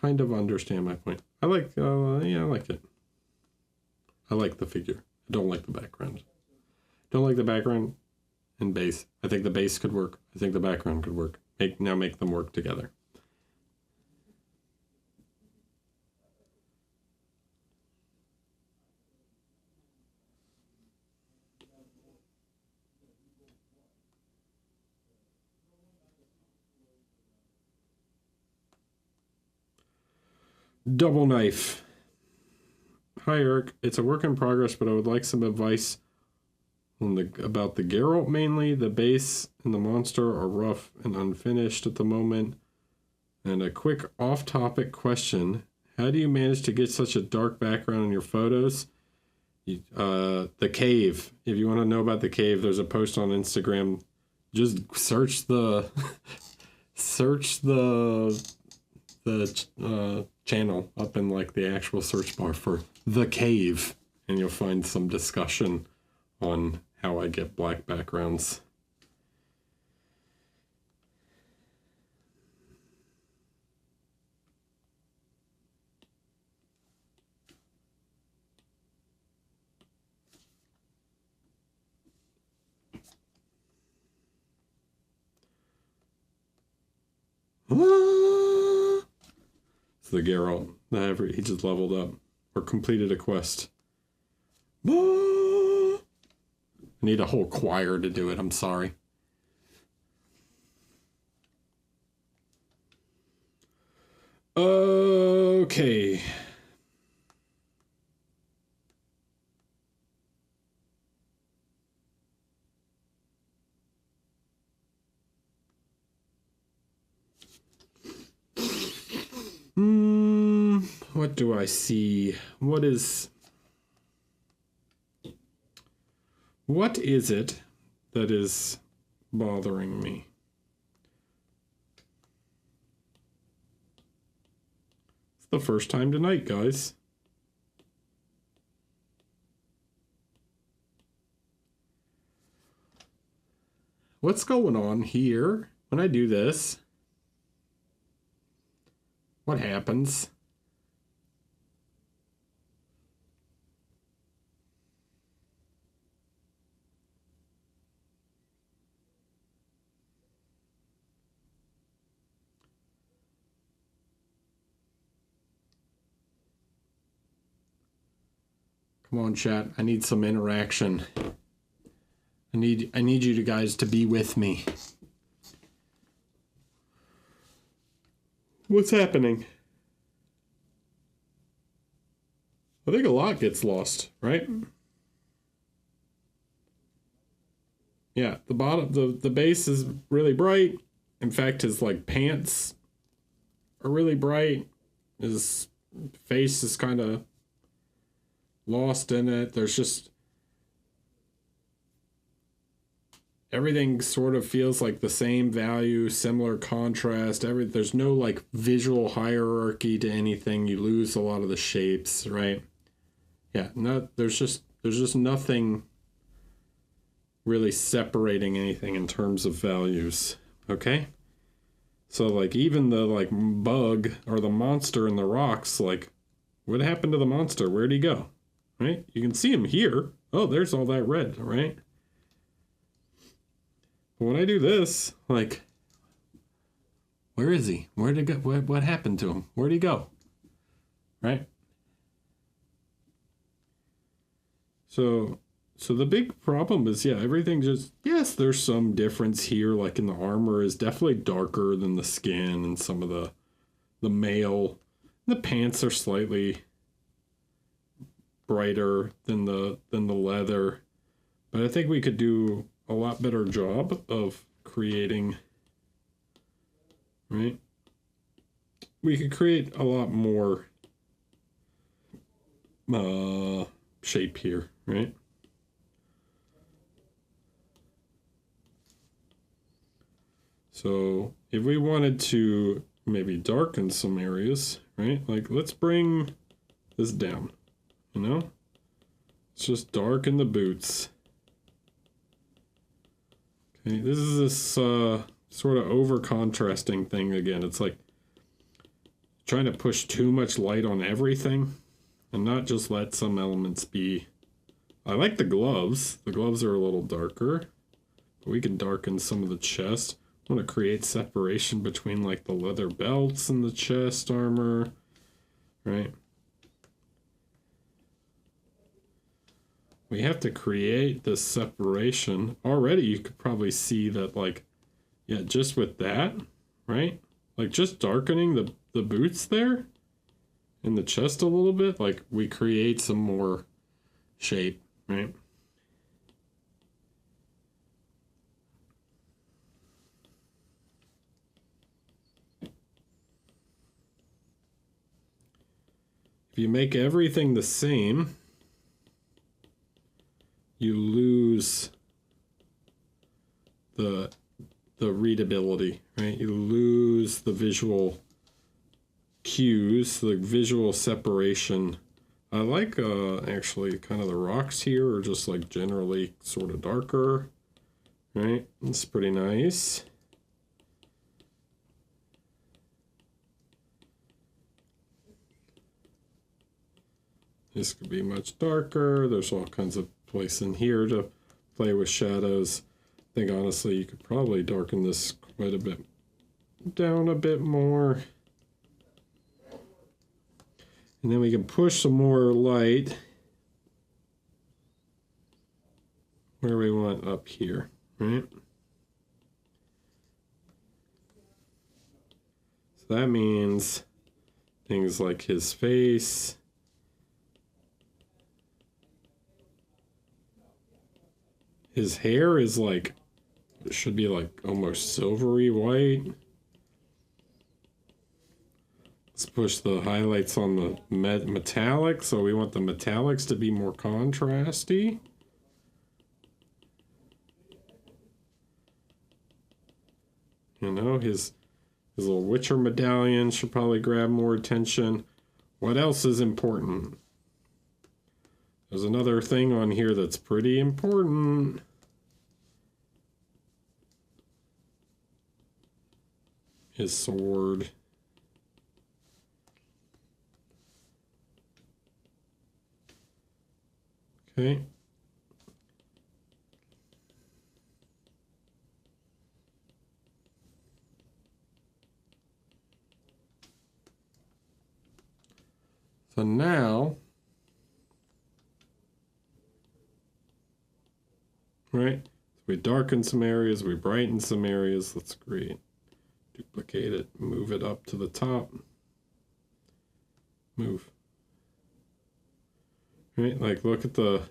kind of understand my point. I like, yeah, I like it. I like the figure. I don't like the background. Don't like the background and base. I think the base could work. I think the background could work. Now make them work together. Double knife. Hi Eric, it's a work in progress, but I would like some advice on about the Geralt mainly. The base and the monster are rough and unfinished at the moment. And a quick off-topic question. How do you manage to get such a dark background in your photos? The cave. If you want to know about the cave, there's a post on Instagram. Just search the channel up in like the actual search bar for the cave, and you'll find some discussion on how I get black backgrounds. It's the Geralt. He just leveled up or completed a quest. I need a whole choir to do it. I'm sorry. Okay. What do I see? What is it that is bothering me? It's the first time tonight, guys. What's going on here when I do this, what happens? Come on, chat. I need some interaction. I need you guys to be with me. What's happening? I think a lot gets lost, right? Yeah, the bottom, the base is really bright. In fact, his like pants are really bright. His face is kind of lost in it. There's just everything sort of feels like the same value, similar contrast. There's no like visual hierarchy to anything. You lose a lot of the shapes, right? Yeah, there's just nothing really separating anything in terms of values. Okay? So like even the like bug or the monster in the rocks, like what happened to the monster? Where'd he go? Right? You can see him here. Oh, there's all that red, right? When I do this, like, where is he? Where'd he go? What happened to him? Where'd he go? Right? So the big problem is, yeah, everything just, yes, there's some difference here, like in the armor is definitely darker than the skin and some of the mail. The pants are slightly brighter than the leather. But I think we could do a lot better job of creating, right? We could create a lot more shape here, right? So if we wanted to maybe darken some areas, right? Like let's bring this down, you know? Let's just darken the boots. Okay, this is this sort of over contrasting thing again. It's like trying to push too much light on everything and not just let some elements be. I like the gloves. The gloves are a little darker. But we can darken some of the chest. I want to create separation between like the leather belts and the chest armor, right? We have to create this separation. Already you could probably see that, like, yeah, just with that, right? Like just darkening the boots there and the chest a little bit, like we create some more shape, right? If you make everything the same, you lose the readability, right? You lose the visual cues, the visual separation. I like actually kind of the rocks here are just like generally sort of darker, right? It's pretty nice. This could be much darker. There's all kinds of place in here to play with shadows. I think honestly you could probably darken this quite a bit down a bit more. And then we can push some more light where we want up here, right? So that means things like his face. His hair is like, it should be like almost silvery white. Let's push the highlights on the metallic. So we want the metallics to be more contrasty. You know, his little Witcher medallion should probably grab more attention. What else is important? There's another thing on here that's pretty important. his sword. Okay. So now, right, we darken some areas, we brighten some areas. That's great. Duplicate it, move it up to the top. Move. Right, like look at the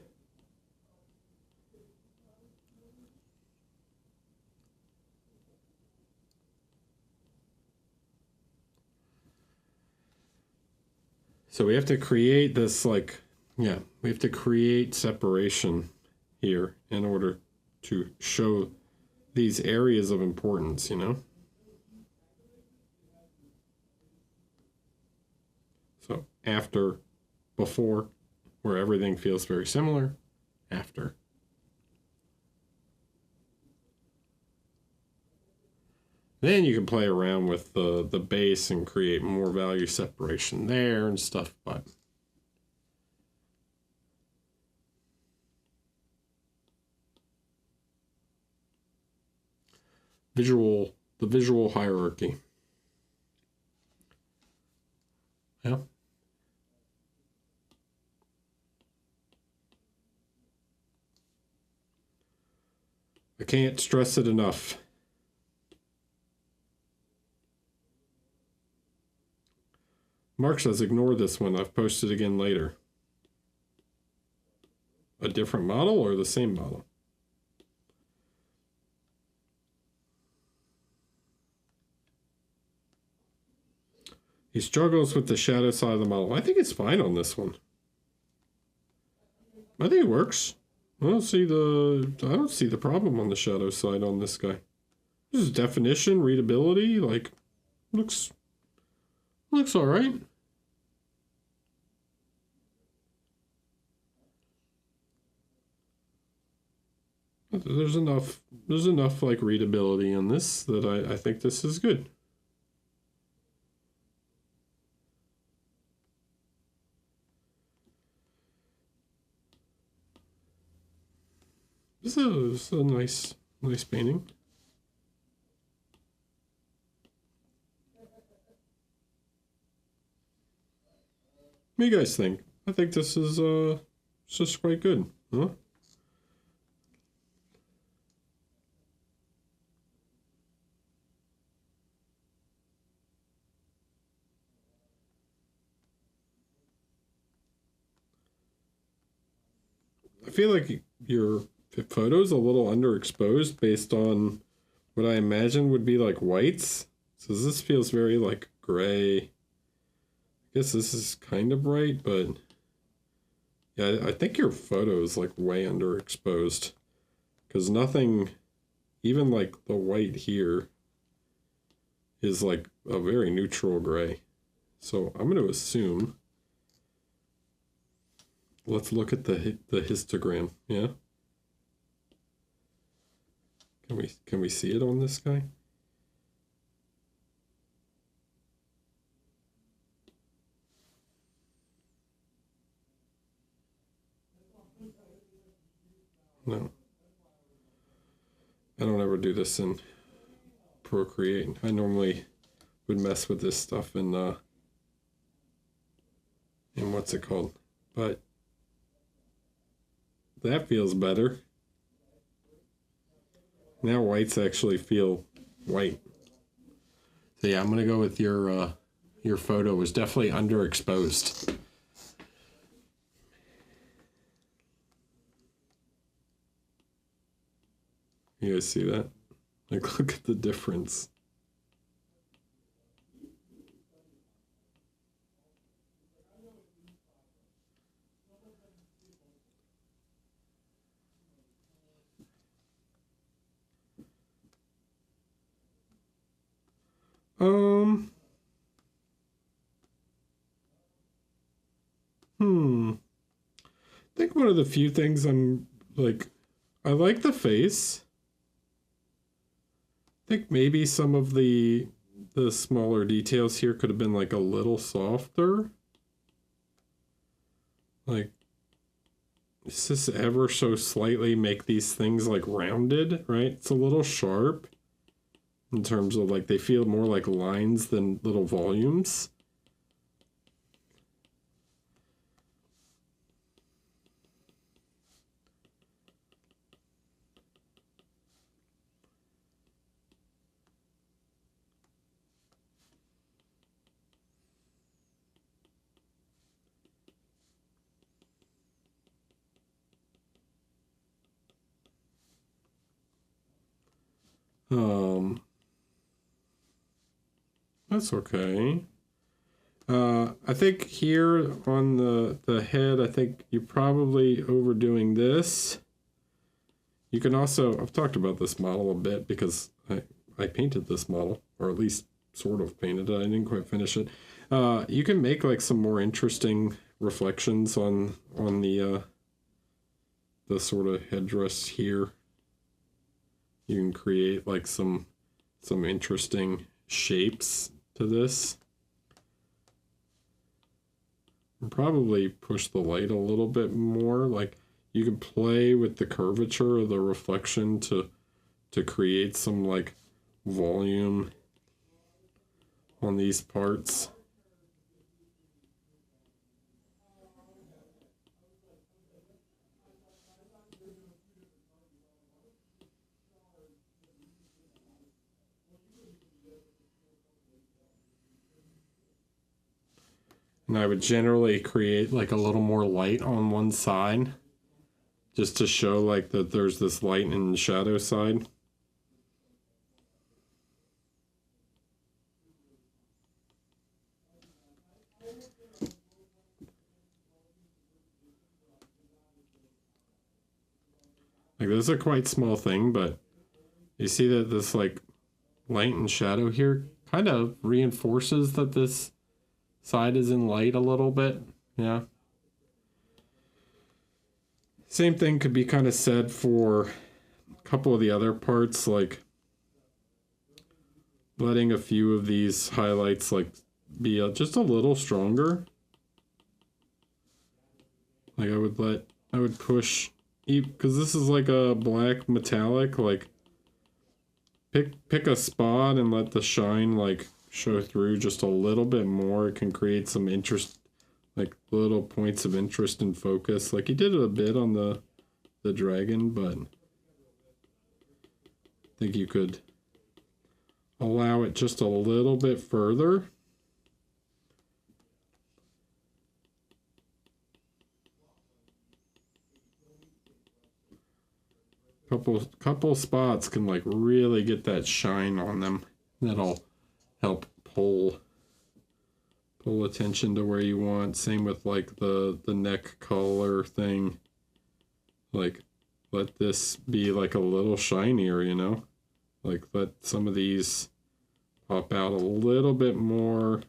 so we have to create this, like, yeah, we have to create separation here in order to show these areas of importance, you know? So after, before, where everything feels very similar, after. Then you can play around with the base and create more value separation there and stuff, but the visual hierarchy. Yeah. I can't stress it enough. Mark says, ignore this one. I've posted again later. A different model or the same model? He struggles with the shadow side of the model. I think it's fine on this one. I think it works. I don't see the problem on the shadow side on this guy. This is definition, readability, like looks all right. There's enough like readability on this that I think this is good. This is a nice painting. What do you guys think? I think this is just quite good, huh? I feel like your photo's a little underexposed based on what I imagine would be like whites. So this feels very like gray. I guess this is kind of bright, but yeah, I think your photo is like way underexposed because nothing, even like the white here, is like a very neutral gray. So I'm going to assume. Let's look at the histogram. Yeah. Can we see it on this guy? No. I don't ever do this in Procreate. I normally would mess with this stuff in what's it called? But that feels better. Now whites actually feel white. So yeah, I'm gonna go with your photo was definitely underexposed. You guys see that? Like, look at the difference. I think one of the few things I'm like, I like the face. I think maybe some of the the smaller details here could have been like a little softer. Like, just ever so slightly make these things like rounded, right? It's a little sharp in terms of like they feel more like lines than little volumes. That's okay. I think here on the head, I think you're probably overdoing this. You can also, I've talked about this model a bit because I painted this model, or at least sort of painted it. I didn't quite finish it. You can make like some more interesting reflections on the sort of headdress here. You can create like some interesting shapes to this. And probably push the light a little bit more. Like you can play with the curvature of the reflection to create some like volume on these parts. And I would generally create like a little more light on one side just to show like that there's this light and shadow side. Like this is a quite small thing, but you see that this like light and shadow here kind of reinforces that this side is in light a little bit. Yeah. Same thing could be kind of said for a couple of the other parts, like letting a few of these highlights like be just a little stronger. Like I would push, because this is like a black metallic, like pick a spot and let the shine like show through just a little bit more. It can create some interest, like little points of interest and focus. Like he did it a bit on the dragon, but I think you could allow it just a little bit further. Couple spots can like really get that shine on them. That'll help pull attention to where you want. Same with like the neck color thing. Like let this be like a little shinier, you know? Like let some of these pop out a little bit more.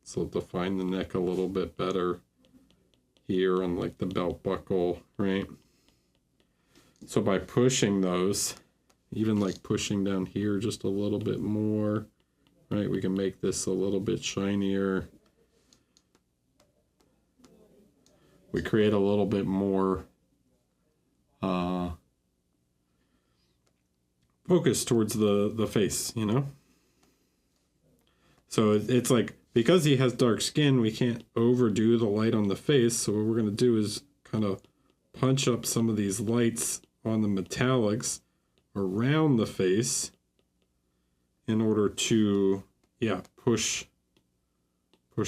So define the neck a little bit better here on like the belt buckle, right? So by pushing those, even like pushing down here just a little bit more, right? We can make this a little bit shinier. We create a little bit more focus towards the face, you know? So it's like, because he has dark skin, we can't overdo the light on the face. So what we're going to do is kind of punch up some of these lights on the metallics around the face in order to, yeah, push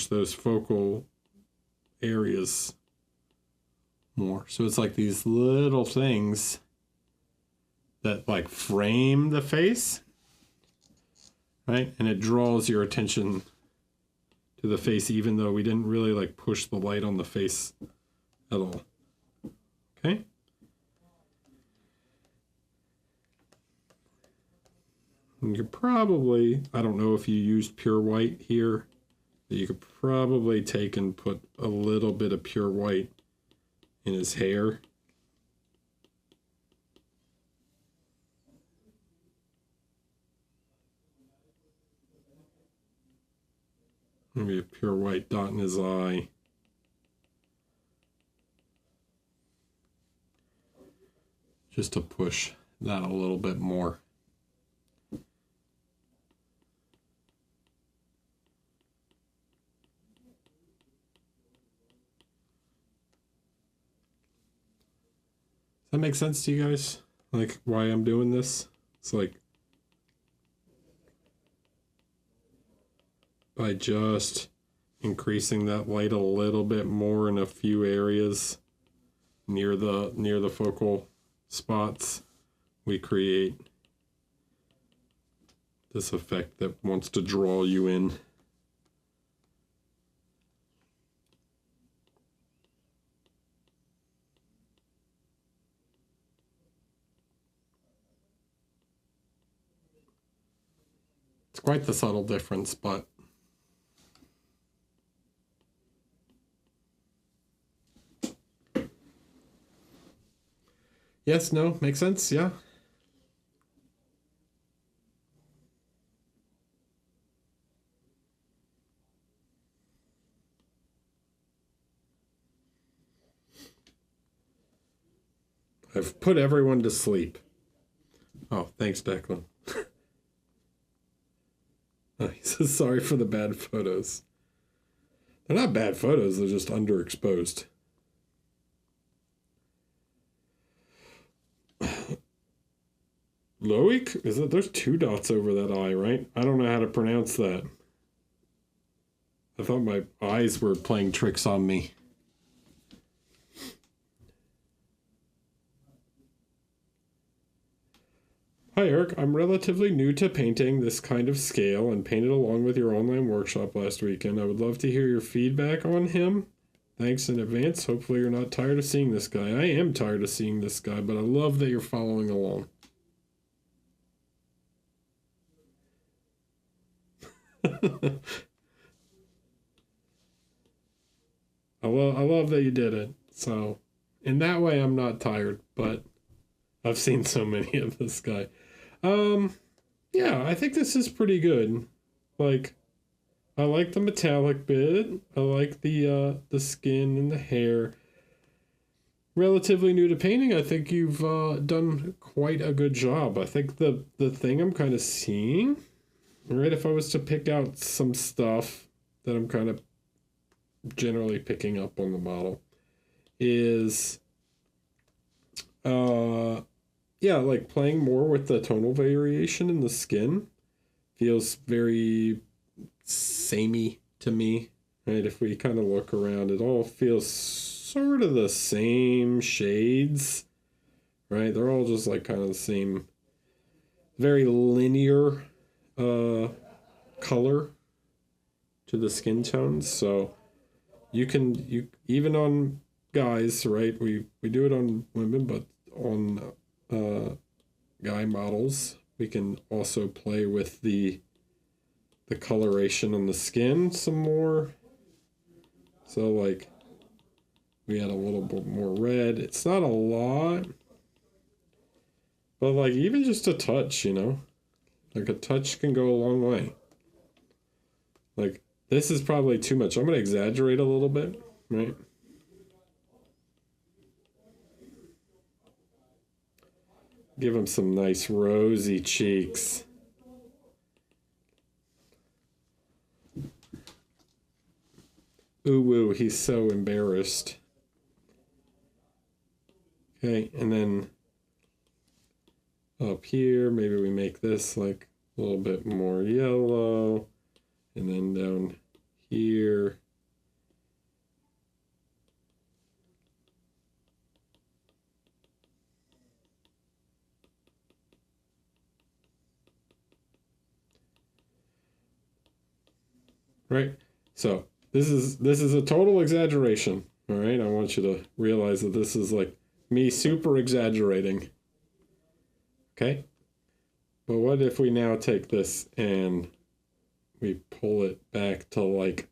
those focal areas more. So it's like these little things that like frame the face, right? And it draws your attention to the face, even though we didn't really like push the light on the face at all. Okay. And you could probably, I don't know if you used pure white here, but you could probably take and put a little bit of pure white in his hair. Maybe a pure white dot in his eye. Just to push that a little bit more. Does that make sense to you guys? Like why I'm doing this? It's like by just increasing that light a little bit more in a few areas near the focal spots, we create this effect that wants to draw you in. It's quite the subtle difference, but yes, no, makes sense, yeah. I've put everyone to sleep. Oh, thanks, Declan. Oh, he says sorry for the bad photos. They're not bad photos, they're just underexposed. Loic? Is it? There's 2 dots over that eye, right? I don't know how to pronounce that. I thought my eyes were playing tricks on me. Hi Eric, I'm relatively new to painting this kind of scale and painted along with your online workshop last weekend. I would love to hear your feedback on him. Thanks in advance. Hopefully you're not tired of seeing this guy. I am tired of seeing this guy, but I love that you're following along. I love that you did it. So in that way I'm not tired, but I've seen so many of this guy. Yeah, I think this is pretty good. Like, I like the metallic bit. I like the skin and the hair. Relatively new to painting, I think you've done quite a good job. I think the thing I'm kind of seeing, right, if I was to pick out some stuff that I'm kind of generally picking up on the model, is yeah, like playing more with the tonal variation in the skin feels very samey to me, right? If we kind of look around, it all feels sort of the same shades, right? They're all just like kind of the same, very linear color to the skin tones. So you even on guys, right? We do it on women, but on guy models, we can also play with the coloration on the skin some more. So like we add a little bit more red. It's not a lot, but like even just a touch, you know, like a touch can go a long way. Like this is probably too much. I'm gonna exaggerate a little bit, right? Give him some nice rosy cheeks. Ooh woo, he's so embarrassed. Okay, and then up here, maybe we make this like a little bit more yellow. And then down here. Right? So this is a total exaggeration. All right, I want you to realize that this is like me super exaggerating. Okay? But what if we now take this and we pull it back to like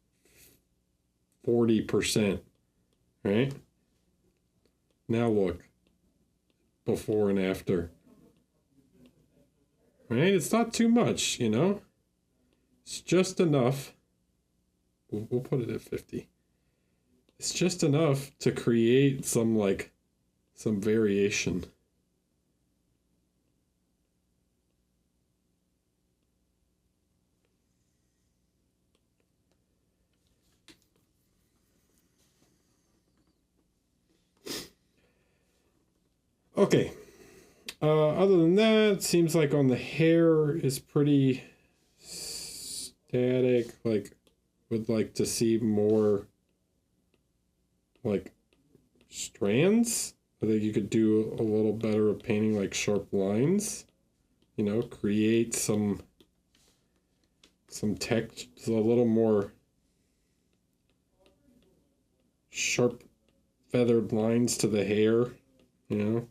40%, right? Now look, before and after. Right? It's not too much, you know? It's just enough we'll put it at 50. It's just enough to create some variation. Okay. Other than that, it seems like on the hair is pretty static. Like, would like to see more like strands. I think you could do a little better of painting like sharp lines. You know, create some text, a little more sharp feathered lines to the hair, you know.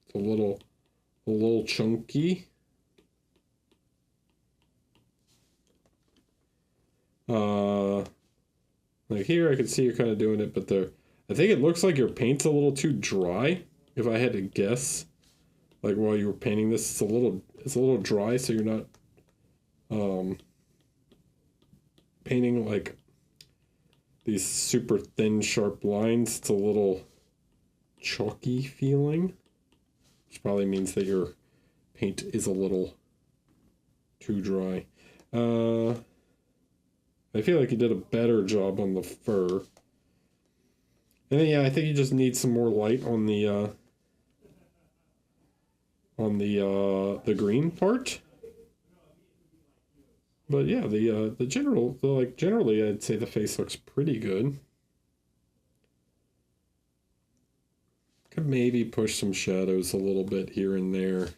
It's a little chunky. Like here I can see you're kind of doing it, but there, I think it looks like your paint's a little too dry. If I had to guess, like while you were painting this, it's a little dry, so you're not painting like these super thin, sharp lines. It's a little chalky feeling, which probably means that your paint is a little too dry. I feel like you did a better job on the fur. And then, yeah, I think you just need some more light on the green part. But yeah, generally I'd say the face looks pretty good. Could maybe push some shadows a little bit here and there.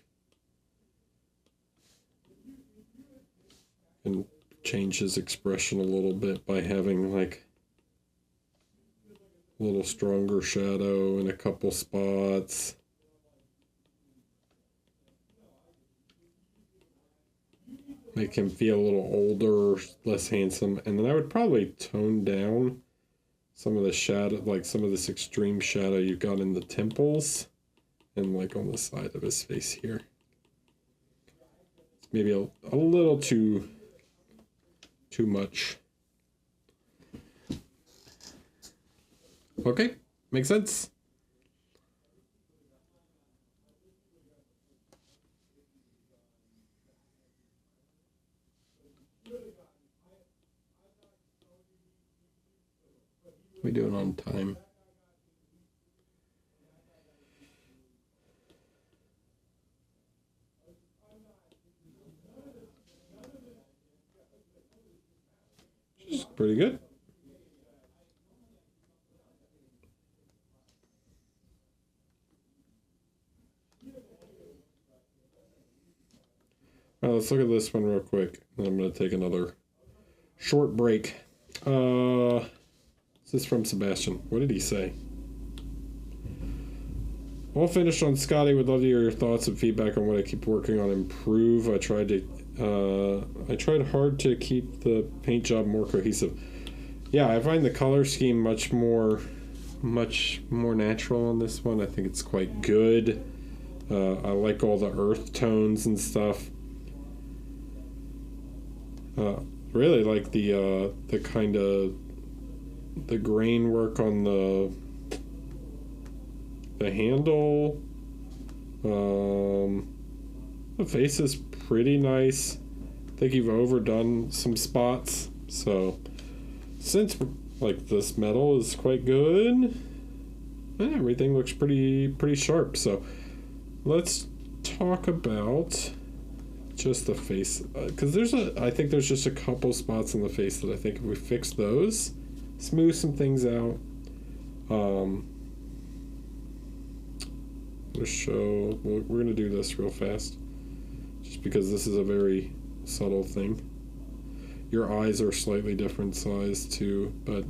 And change his expression a little bit by having like a little stronger shadow in a couple spots. Make him feel a little older, less handsome. And then I would probably tone down some of the shadow, like some of this extreme shadow you've got in the temples and like on the side of his face here. Maybe a little too much. Okay, makes sense. We do it on time. Pretty good. All right, let's look at this one real quick. Then I'm going to take another short break. This is from Sebastian. What did he say? All finished on Scotty. Would love to hear your thoughts and feedback on what I keep working on improve. I tried hard to keep the paint job more cohesive. Yeah, I find the color scheme much more natural on this one. I think it's quite good. I like all the earth tones and stuff. Really like the kind of the grain work on the handle. The face is pretty nice. I think you've overdone some spots. So since like this metal is quite good, everything looks pretty sharp. So let's talk about just the face, because I think there's just a couple spots in the face that I think if we fix those, smooth some things out, we're gonna do this real fast just because this is a very subtle thing. Your eyes are slightly different size too, but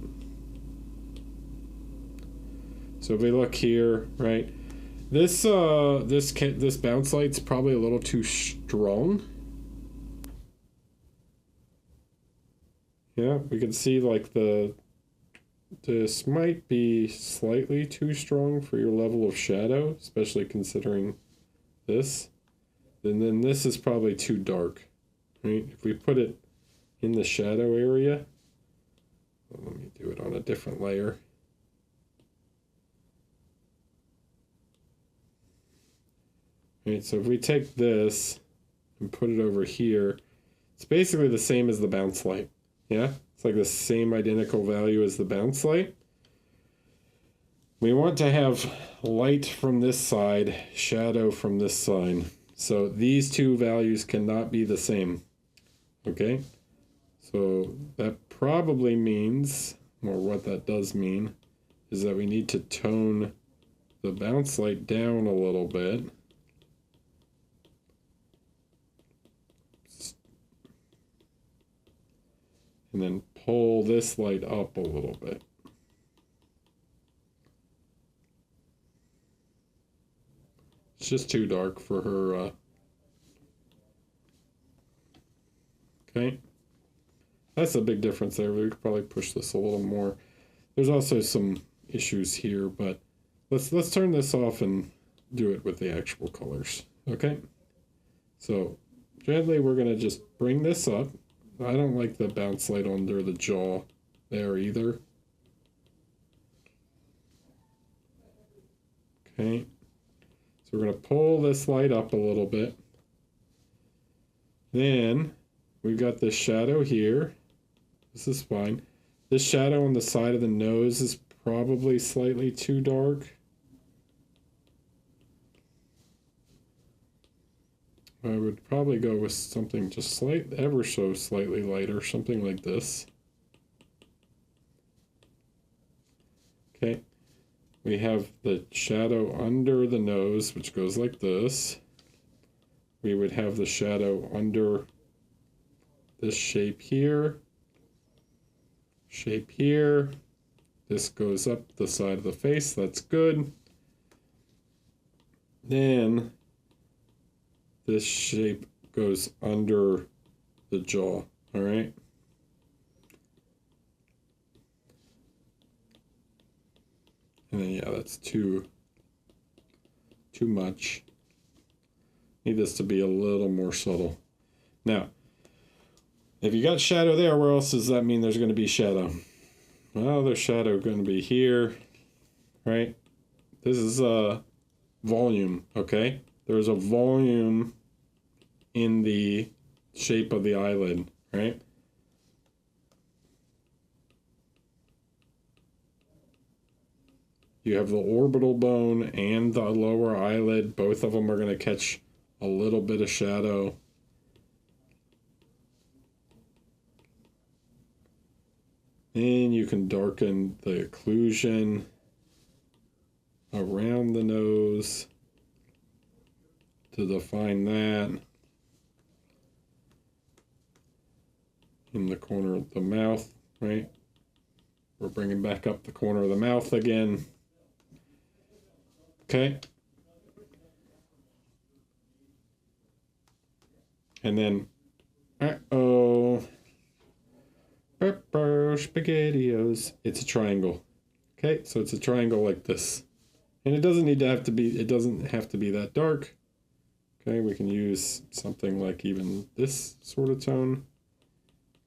so if we look here, right, this bounce light's probably a little too strong. Yeah, we can see like this might be slightly too strong for your level of shadow, especially considering this. And then this is probably too dark, right? If we put it in the shadow area. Well, let me do it on a different layer. Right, so if we take this and put it over here, it's basically the same as the bounce light. Yeah, it's like the same identical value as the bounce light. We want to have light from this side, shadow from this side. So these two values cannot be the same. Okay, so that probably means, or what that does mean, is that we need to tone the bounce light down a little bit. And then pull this light up a little bit. It's just too dark for her. Okay. That's a big difference there. We could probably push this a little more. There's also some issues here, but let's turn this off and do it with the actual colors. Okay. So gently we're going to just bring this up. I don't like the bounce light under the jaw there either. Okay, so we're going to pull this light up a little bit. Then we've got this shadow here. This is fine. This shadow on the side of the nose is probably slightly too dark. I would probably go with something just ever so slightly lighter, something like this. Okay, we have the shadow under the nose, which goes like this. We would have the shadow under this shape here. Shape here. This goes up the side of the face, that's good. Then this shape goes under the jaw, all right? And then, yeah, that's too much. Need this to be a little more subtle. Now, if you got shadow there, where else does that mean there's going to be shadow? Well, there's shadow going to be here, right? This is a volume, okay? There's a volume in the shape of the eyelid, right? You have the orbital bone and the lower eyelid. Both of them are going to catch a little bit of shadow. Then you can darken the occlusion around the nose to define that. In the corner of the mouth, right? We're bringing back up the corner of the mouth again. Okay. And then, spaghettios. It's a triangle. Okay, so it's a triangle like this. And it doesn't have to be that dark. Okay, we can use something like even this sort of tone.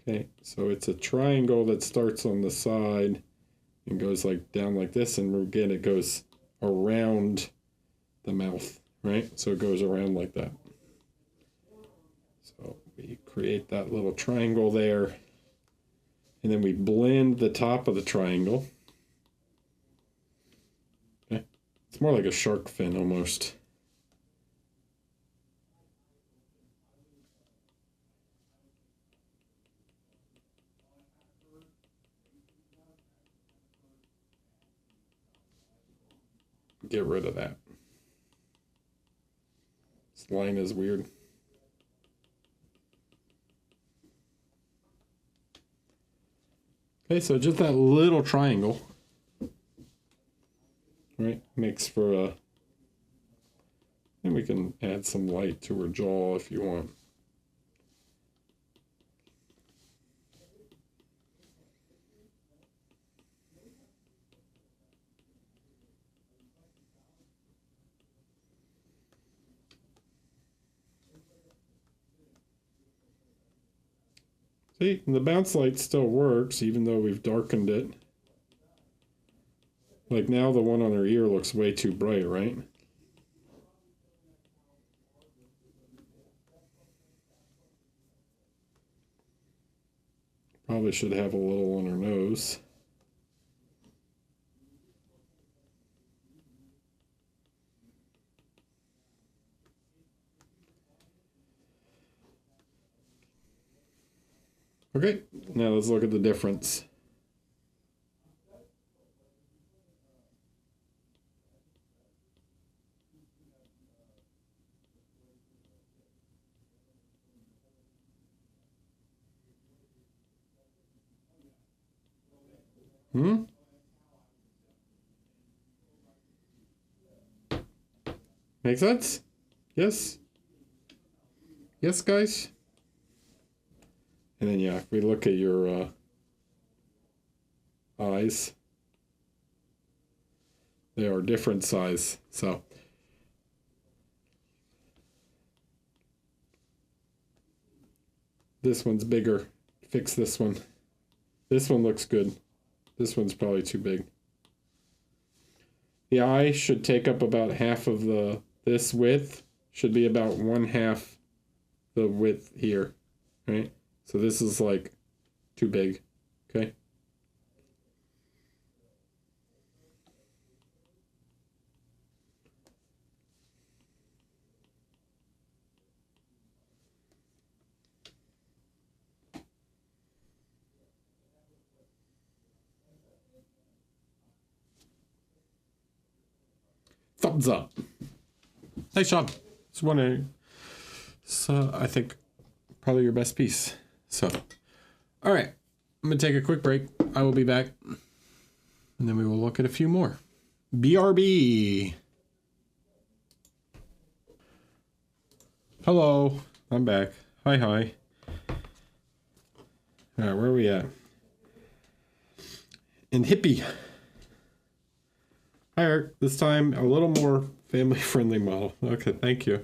Okay, so it's a triangle that starts on the side and goes like down like this, and again it goes around the mouth, right? So it goes around like that. So we create that little triangle there, and then we blend the top of the triangle. Okay, it's more like a shark fin almost. Get rid of that. This line is weird. Okay, so just that little triangle, right, makes for a, and we can add some light to her jaw if you want. See, and the bounce light still works even though we've darkened it. Like now the one on her ear looks way too bright, right? Probably should have a little on her nose. Okay, now let's look at the difference. Make sense? Yes? Yes, guys? And then, yeah, if we look at your eyes, they are different size. So, this one's bigger. Fix this one. This one looks good. This one's probably too big. The eye should take up about half of this width. Should be about 1/2 the width here, right? So this is like too big, okay? Thumbs up. Nice job. It's I think probably your best piece. So, all right, I'm gonna take a quick break. I will be back, and then we will look at a few more. BRB. Hello, I'm back. Hi. All right, where are we at? In Hippie. Hi, Eric. This time a little more family-friendly model. Okay, thank you.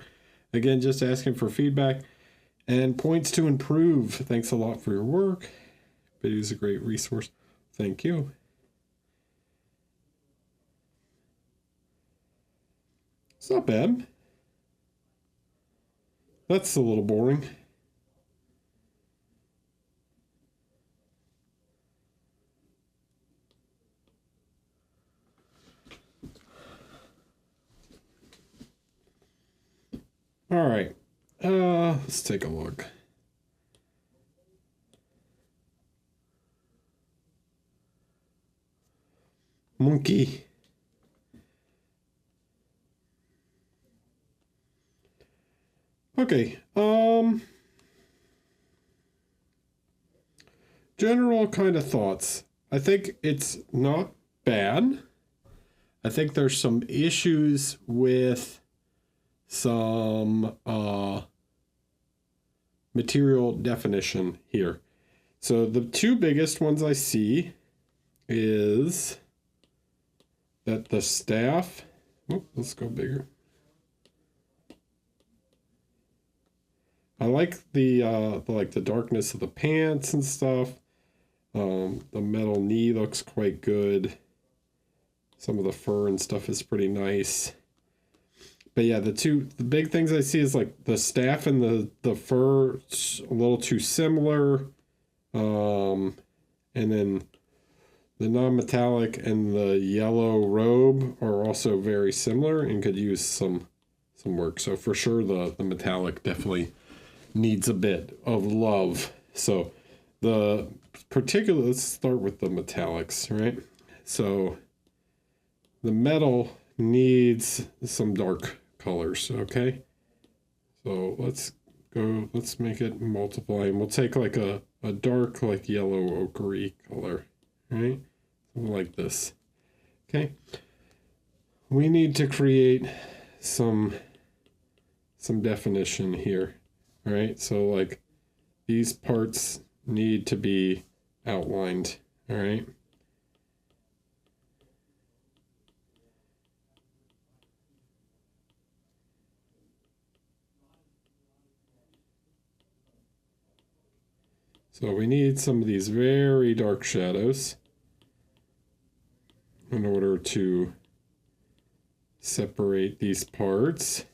Again, just asking for feedback and points to improve. Thanks a lot for your work. Video is a great resource. Thank you. It's not bad. That's a little boring. All right, let's take a look. Monkey. Okay, general kind of thoughts. I think it's not bad. I think there's some issues with some material definition here. So the two biggest ones I see is that the staff, let's go bigger. I like the darkness of the pants and stuff. The metal knee looks quite good. Some of the fur and stuff is pretty nice. But yeah, the big things I see is like the staff and the fur a little too similar. And then the non-metallic and the yellow robe are also very similar and could use some work. So for sure the metallic definitely needs a bit of love. So let's start with the metallics, right? So the metal needs some dark colors, okay? So let's make it multiply, and we'll take like a dark, like yellow ochre color, right? Something like this, okay? We need to create some definition here, all right? So like these parts need to be outlined, all right? So we need some of these very dark shadows in order to separate these parts.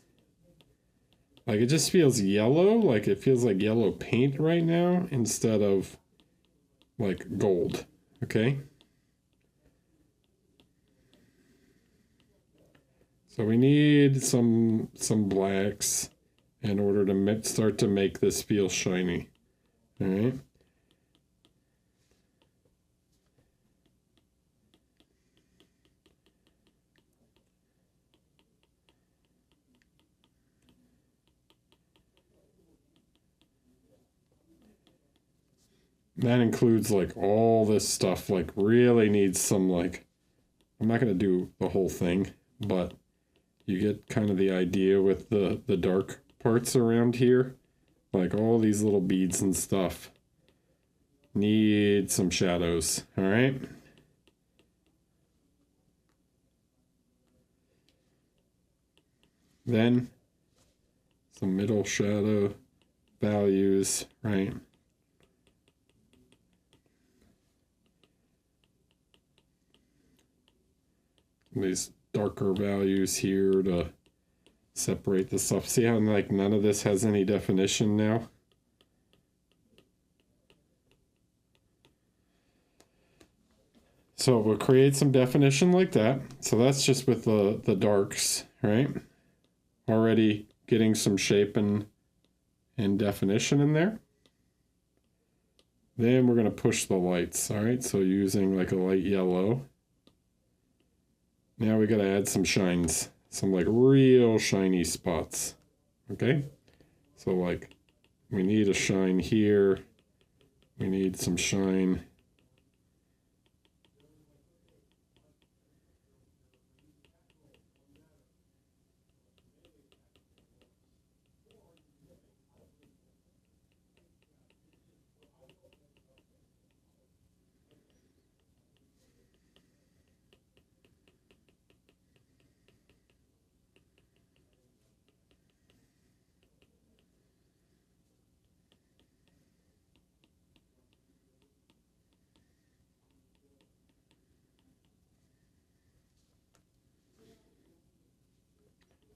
Like it just feels yellow, like it feels like yellow paint right now instead of like gold, okay? So we need some blacks in order to start to make this feel shiny, all right? That includes like all this stuff, like really needs some like, I'm not going to do the whole thing, but you get kind of the idea with the dark parts around here. Like all these little beads and stuff need some shadows, all right? Then some middle shadow values, right? These darker values here to separate the stuff. See how like none of this has any definition now? So we'll create some definition like that. So that's just with the darks, right? Already getting some shape and definition in there. Then we're going to push the lights, all right? So using like a light yellow. Now we got to add some shines, some like real shiny spots, okay? So like we need a shine here. We need some shine.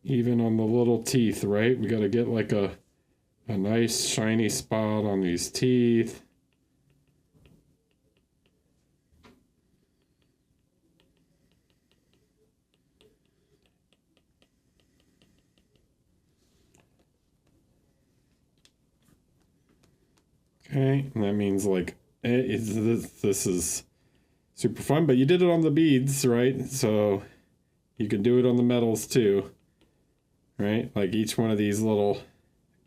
Even on the little teeth, right? We got to get like a nice shiny spot on these teeth. Okay, and that means like this is super fun, but you did it on the beads, right? So you can do it on the metals too, right? Like each one of these little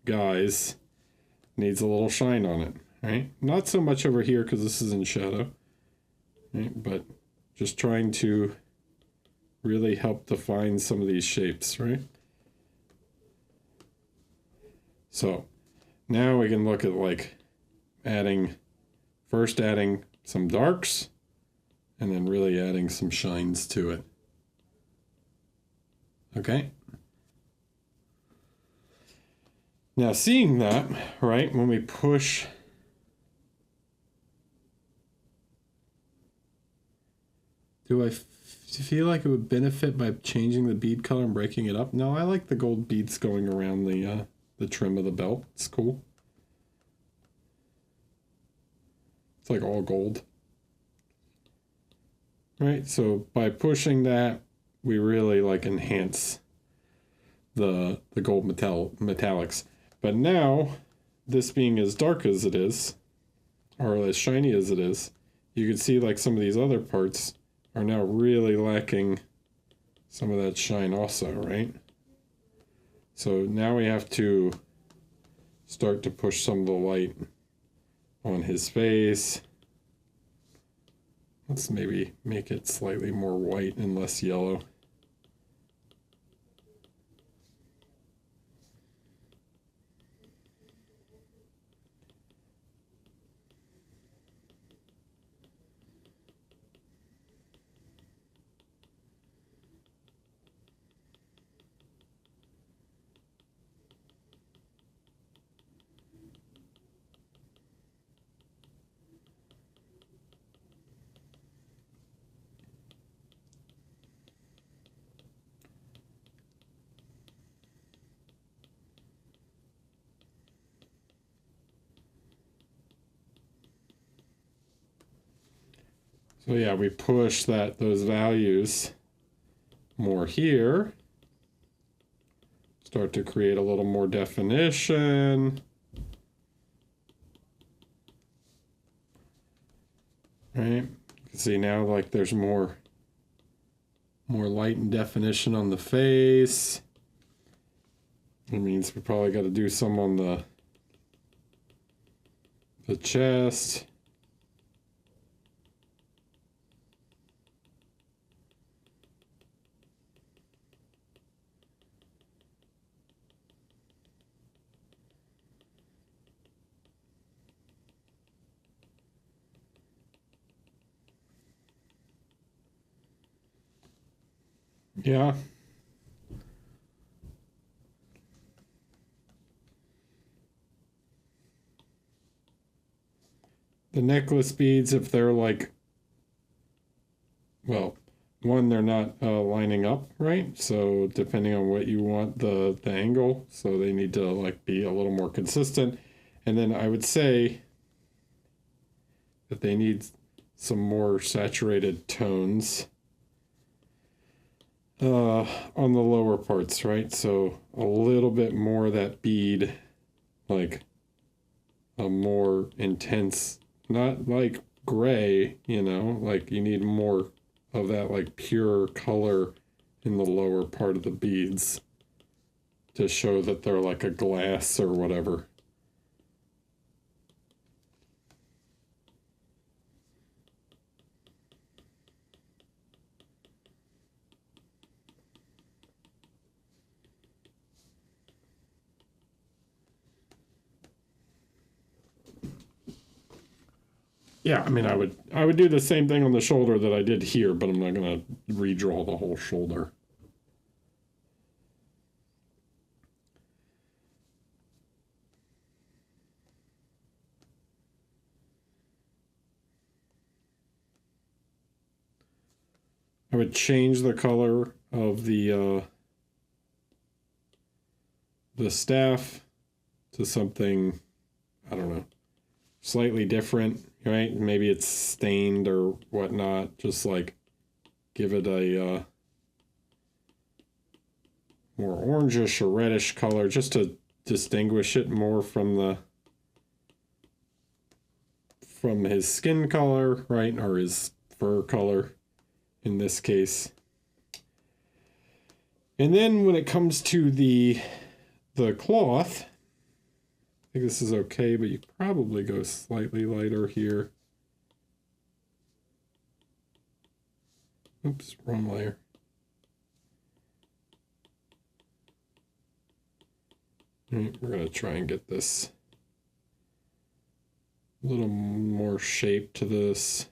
guys needs a little shine on it, right? Not so much over here because this is in shadow, right? But just trying to really help define some of these shapes, right? So now we can look at like first adding some darks and then really adding some shines to it. Okay. Now seeing that, right, when we push do I feel like it would benefit by changing the bead color and breaking it up? No, I like the gold beads going around the trim of the belt. It's cool. It's like all gold. Right, so by pushing that, we really like enhance the gold metallics. But now, this being as dark as it is, or as shiny as it is, you can see like some of these other parts are now really lacking some of that shine also, right? So now we have to start to push some of the light on his face. Let's maybe make it slightly more white and less yellow. So yeah, we push those values more here. Start to create a little more definition. Right? You can see now like there's more light and definition on the face. It means we probably got to do some on the chest. Yeah. The necklace beads, if they're like, well, one, they're not lining up, right? So depending on what you want the angle, so they need to like be a little more consistent. And then I would say that they need some more saturated tones on the lower parts, right? So a little bit more of that bead, like a more intense, not like gray, like you need more of that like pure color in the lower part of the beads to show that they're like a glass or whatever. Yeah, I mean, I would do the same thing on the shoulder that I did here, but I'm not going to redraw the whole shoulder. I would change the color of the staff to something, I don't know, slightly different, right? Maybe it's stained or whatnot. Just like give it a more orangish or reddish color, just to distinguish it more from his skin color, right? Or his fur color in this case. And then when it comes to the cloth, I think this is okay, but you probably go slightly lighter here. Oops, wrong layer. We're going to try and get this a little more shape to this.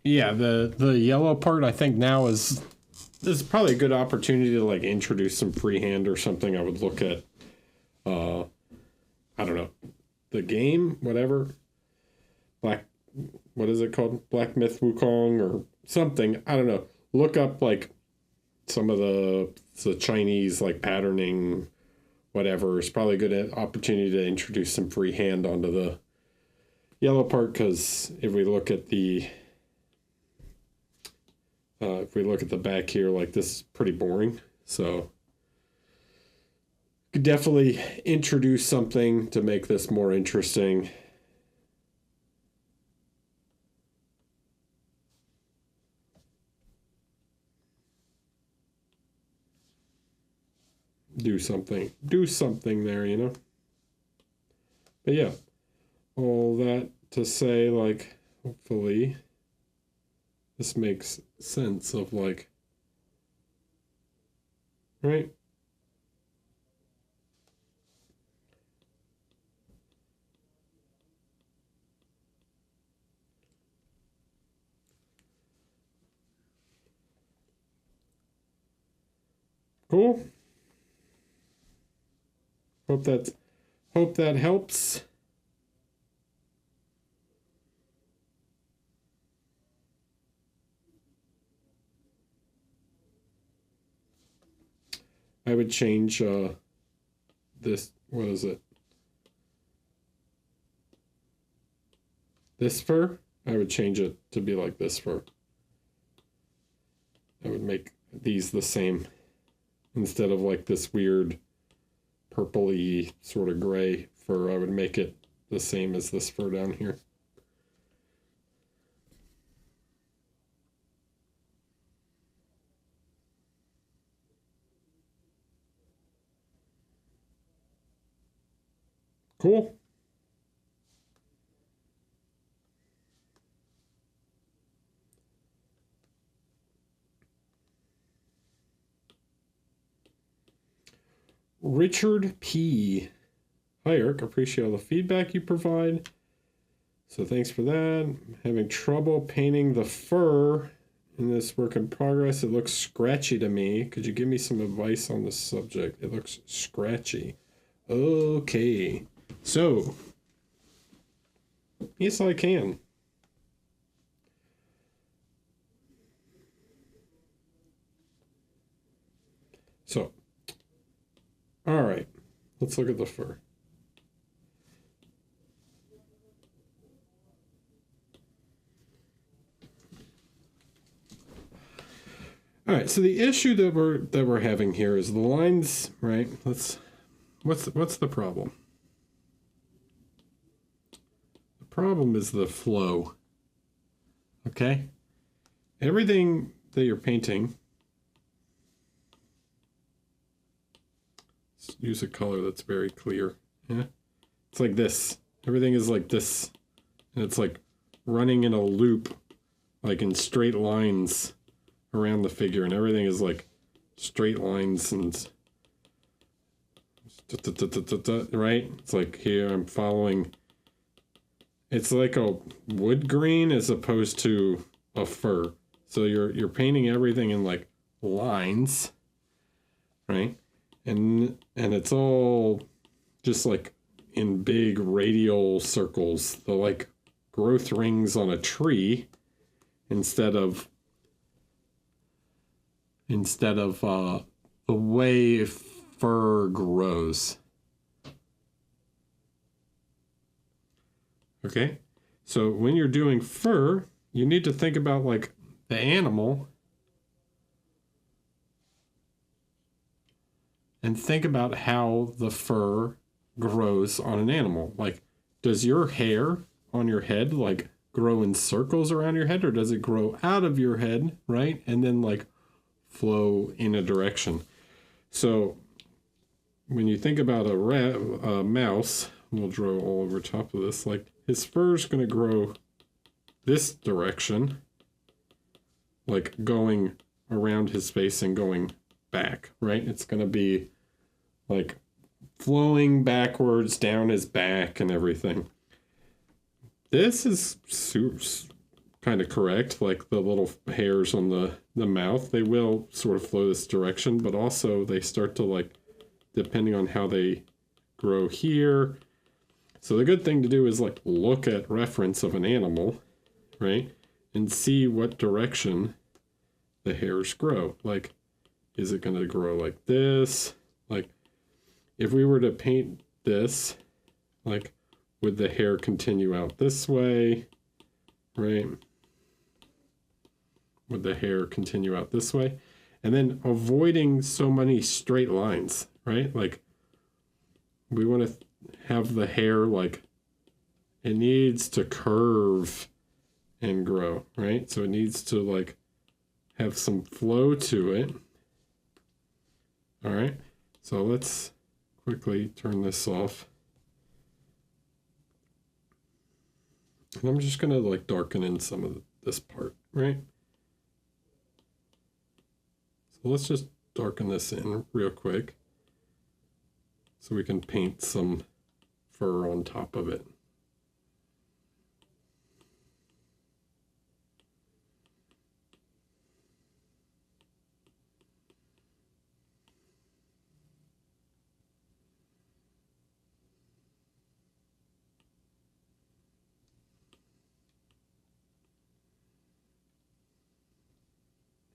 Yeah, the yellow part I think now is probably a good opportunity to like introduce some freehand or something. I would look at I don't know, the game, whatever. What is it called? Black Myth Wukong or something. I don't know. Look up like some of the Chinese like patterning, whatever. It's probably a good opportunity to introduce some freehand onto the yellow part, because if we look at the back here, like this is pretty boring. So could definitely introduce something to make this more interesting. Do something there, But yeah, all that to say, like, hopefully this makes sense of like, right? Cool. Hope that helps. I would change this, what is it? This fur, I would change it to be like this fur. I would make these the same instead of like this weird purpley sort of gray fur. I would make it the same as this fur down here. Cool. Richard P. Hi, Eric. Appreciate all the feedback you provide. So thanks for that. I'm having trouble painting the fur in this work in progress. It looks scratchy to me. Could you give me some advice on this subject? It looks scratchy. Okay. So, yes, I can. So, all right, let's look at the fur. All right, so the issue that we're having here is the lines, right? What's the problem? The problem is the flow. Okay? Everything that you're painting, let's use a color that's very clear. Yeah? It's like this. Everything is like this. And it's like running in a loop, like in straight lines around the figure, and everything is like straight lines and right? It's like here I'm following. It's like a wood grain as opposed to a fur. So you're painting everything in like lines, right? And it's all just like in big radial circles, the like growth rings on a tree instead of the way fur grows. Okay? So when you're doing fur, you need to think about like the animal and think about how the fur grows on an animal. Like, does your hair on your head like grow in circles around your head, or does it grow out of your head, right? And then like flow in a direction. So when you think about a mouse, we'll draw all over top of this, like his fur is going to grow this direction, like going around his face and going back, right? It's going to be like flowing backwards down his back and everything. This is kind of correct. Like the little hairs on the mouth, they will sort of flow this direction, but also they start to like, depending on how they grow here. So the good thing to do is like look at reference of an animal, right? And see what direction the hairs grow. Like, is it going to grow like this? Like, if we were to paint this, like, would the hair continue out this way, right? Would the hair continue out this way? And then avoiding so many straight lines, right? Like, we want to have the hair, like, it needs to curve and grow, right? So it needs to, like, have some flow to it. All right. So let's quickly turn this off. And I'm just going to, like, darken in some of this part, right? So let's just darken this in real quick so we can paint some fur on top of it.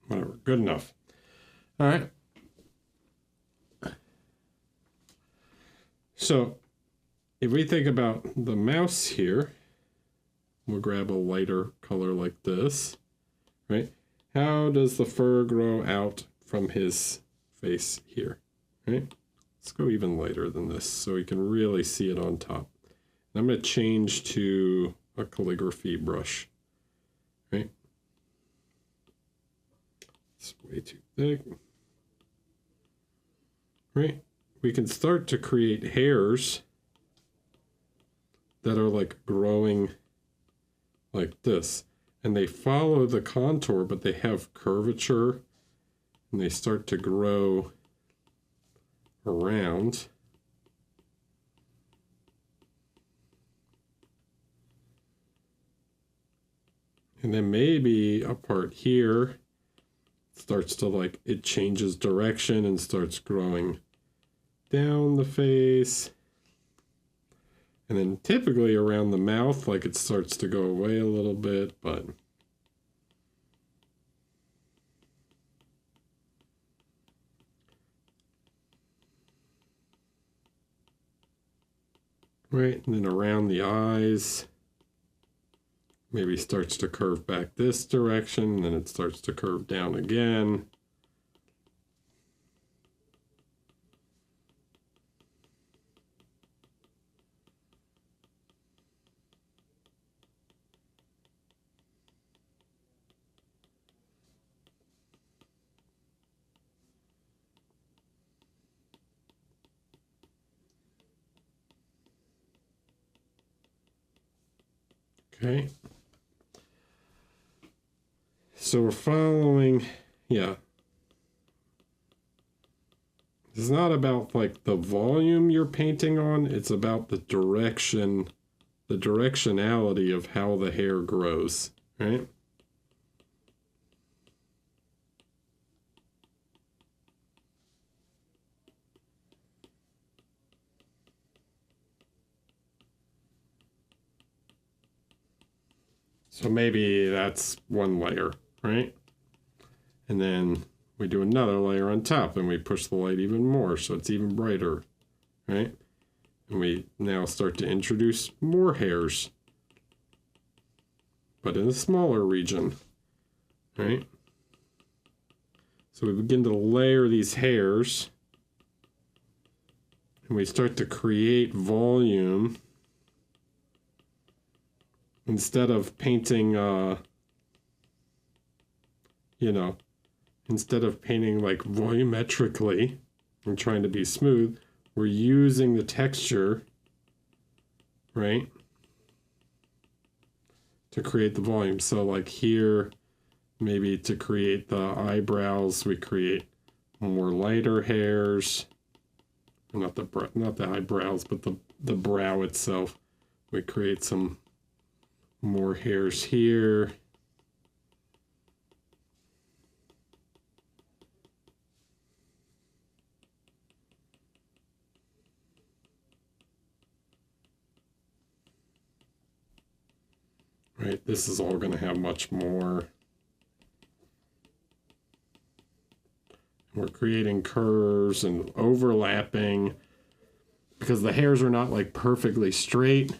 Whatever, good enough. All right. So if we think about the mouse here, we'll grab a lighter color like this, right? How does the fur grow out from his face here, right? Let's go even lighter than this so we can really see it on top. And I'm going to change to a calligraphy brush, right? It's way too thick. Right? We can start to create hairs that are like growing like this. And they follow the contour, but they have curvature. And they start to grow around. And then maybe a part here starts to like, it changes direction and starts growing down the face. And then typically around the mouth, like it starts to go away a little bit, but right, and then around the eyes, maybe starts to curve back this direction, and then it starts to curve down again. Okay. So we're following, yeah. It's not about like the volume you're painting on, it's about the direction, the directionality of how the hair grows, right? So maybe that's one layer, right? And then we do another layer on top and we push the light even more so it's even brighter, right? And we now start to introduce more hairs, but in a smaller region, right? So we begin to layer these hairs and we start to create volume. Instead of painting, instead of painting like volumetrically and trying to be smooth, we're using the texture, right, to create the volume. So like here, maybe to create the eyebrows, we create more lighter hairs. Not the eyebrows, but the brow itself. We create some more hairs here. Right, this is all going to have much more. We're creating curves and overlapping because the hairs are not like perfectly straight.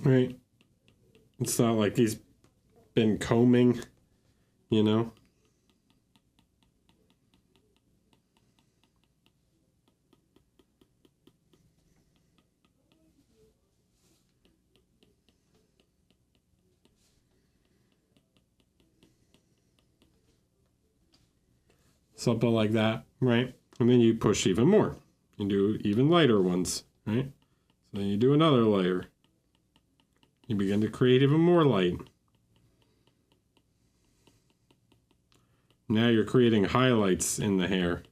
Right. It's not like he's been combing, you know? Something like that, right? And then you push even more. You do even lighter ones, right? So then you do another layer. You begin to create even more light. Now you're creating highlights in the hair,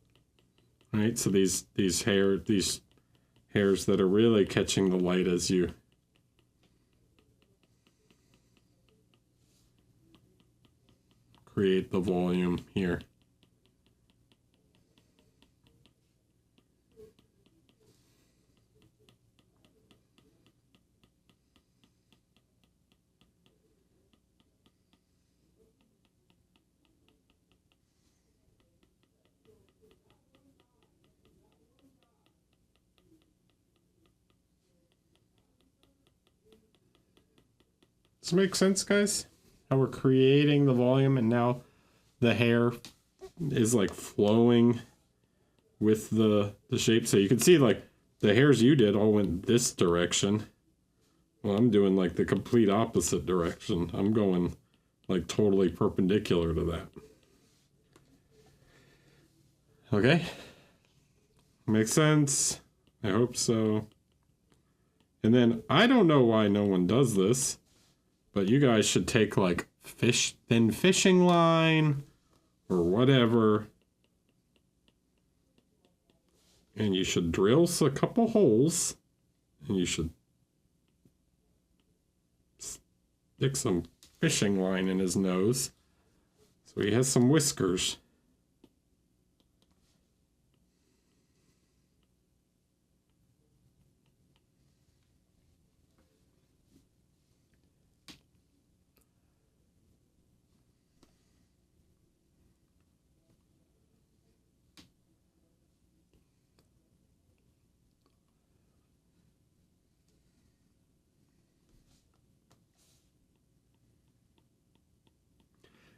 right? So these hairs that are really catching the light as you create the volume here. Does it make sense, guys? How we're creating the volume and now the hair is like flowing with the shape. So you can see like the hairs you did all went this direction. Well, I'm doing like the complete opposite direction. I'm going like totally perpendicular to that. Okay. Makes sense. I hope so. And then I don't know why no one does this, but you guys should take like thin fishing line or whatever, and you should drill a couple holes, and you should stick some fishing line in his nose so he has some whiskers.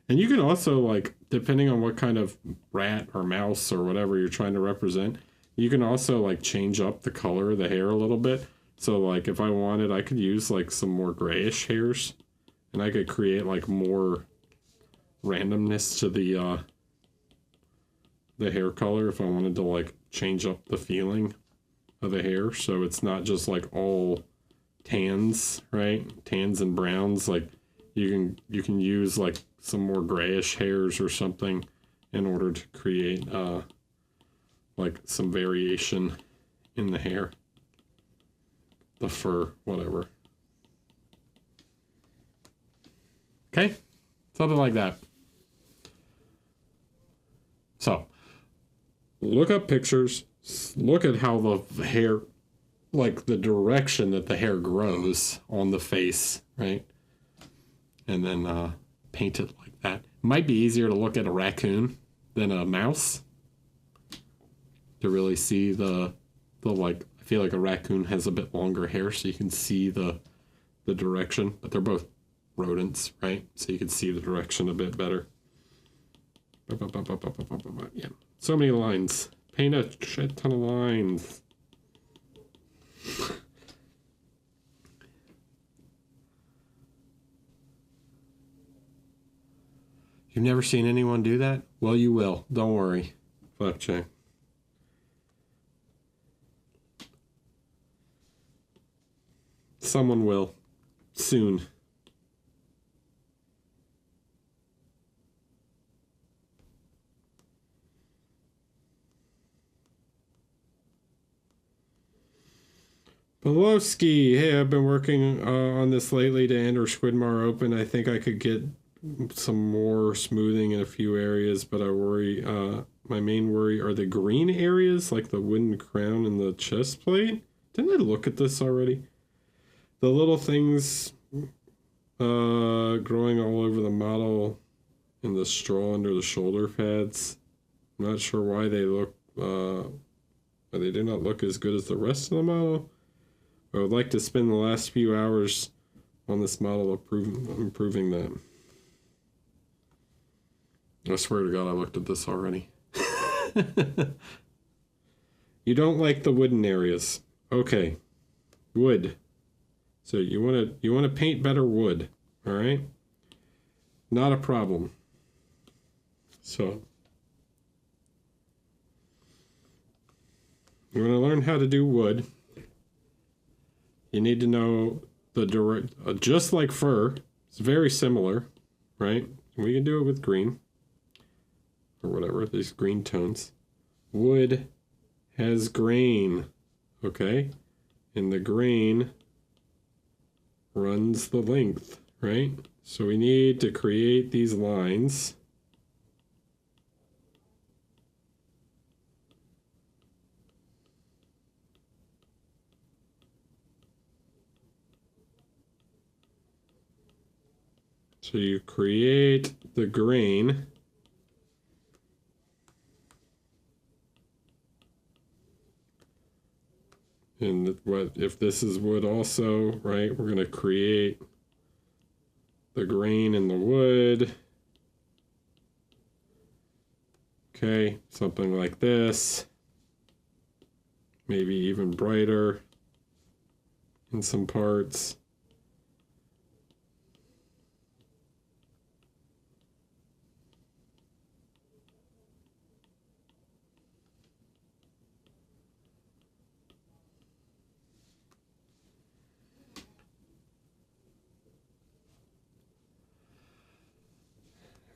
And you can also, like, depending on what kind of rat or mouse or whatever you're trying to represent, you can also, like, change up the color of the hair a little bit. So, like, if I wanted, I could use, like, some more grayish hairs. And I could create, like, more randomness to the hair color if I wanted to, like, change up the feeling of the hair. So it's not just, like, all tans, right? Tans and browns, like, you can use like some more grayish hairs or something in order to create like some variation in the hair, the fur, whatever. Okay, something like that. So look up pictures, look at how the hair, like the direction that the hair grows on the face, right? And then paint it like that. It might be easier to look at a raccoon than a mouse to really see the like. I feel like a raccoon has a bit longer hair, so you can see the direction. But they're both rodents, right? So you can see the direction a bit better. Yeah, so many lines. Paint a shit ton of lines. You've never seen anyone do that? Well, you will. Don't worry. Flapjack. Someone will. Soon. Belowski. Hey, I've been working on this lately to enter Squidmar Open. I think I could get some more smoothing in a few areas, but I worry, my main worry are the green areas, like the wooden crown and the chest plate. Didn't I look at this already? The little things growing all over the model and the straw under the shoulder pads. I'm not sure why they look, they do not look as good as the rest of the model. I would like to spend the last few hours on this model improving that. I swear to God, I looked at this already. You don't like the wooden areas. Okay. Wood. So you want to paint better wood, all right? Not a problem. So you want to learn how to do wood. You need to know the direct, just like fur, it's very similar, right? We can do it with green. Or whatever, these green tones. Wood has grain, okay? And the grain runs the length, right? So we need to create these lines. So you create the grain. And what if this is wood also, right? We're going to create the grain in the wood. Okay, something like this. Maybe even brighter in some parts.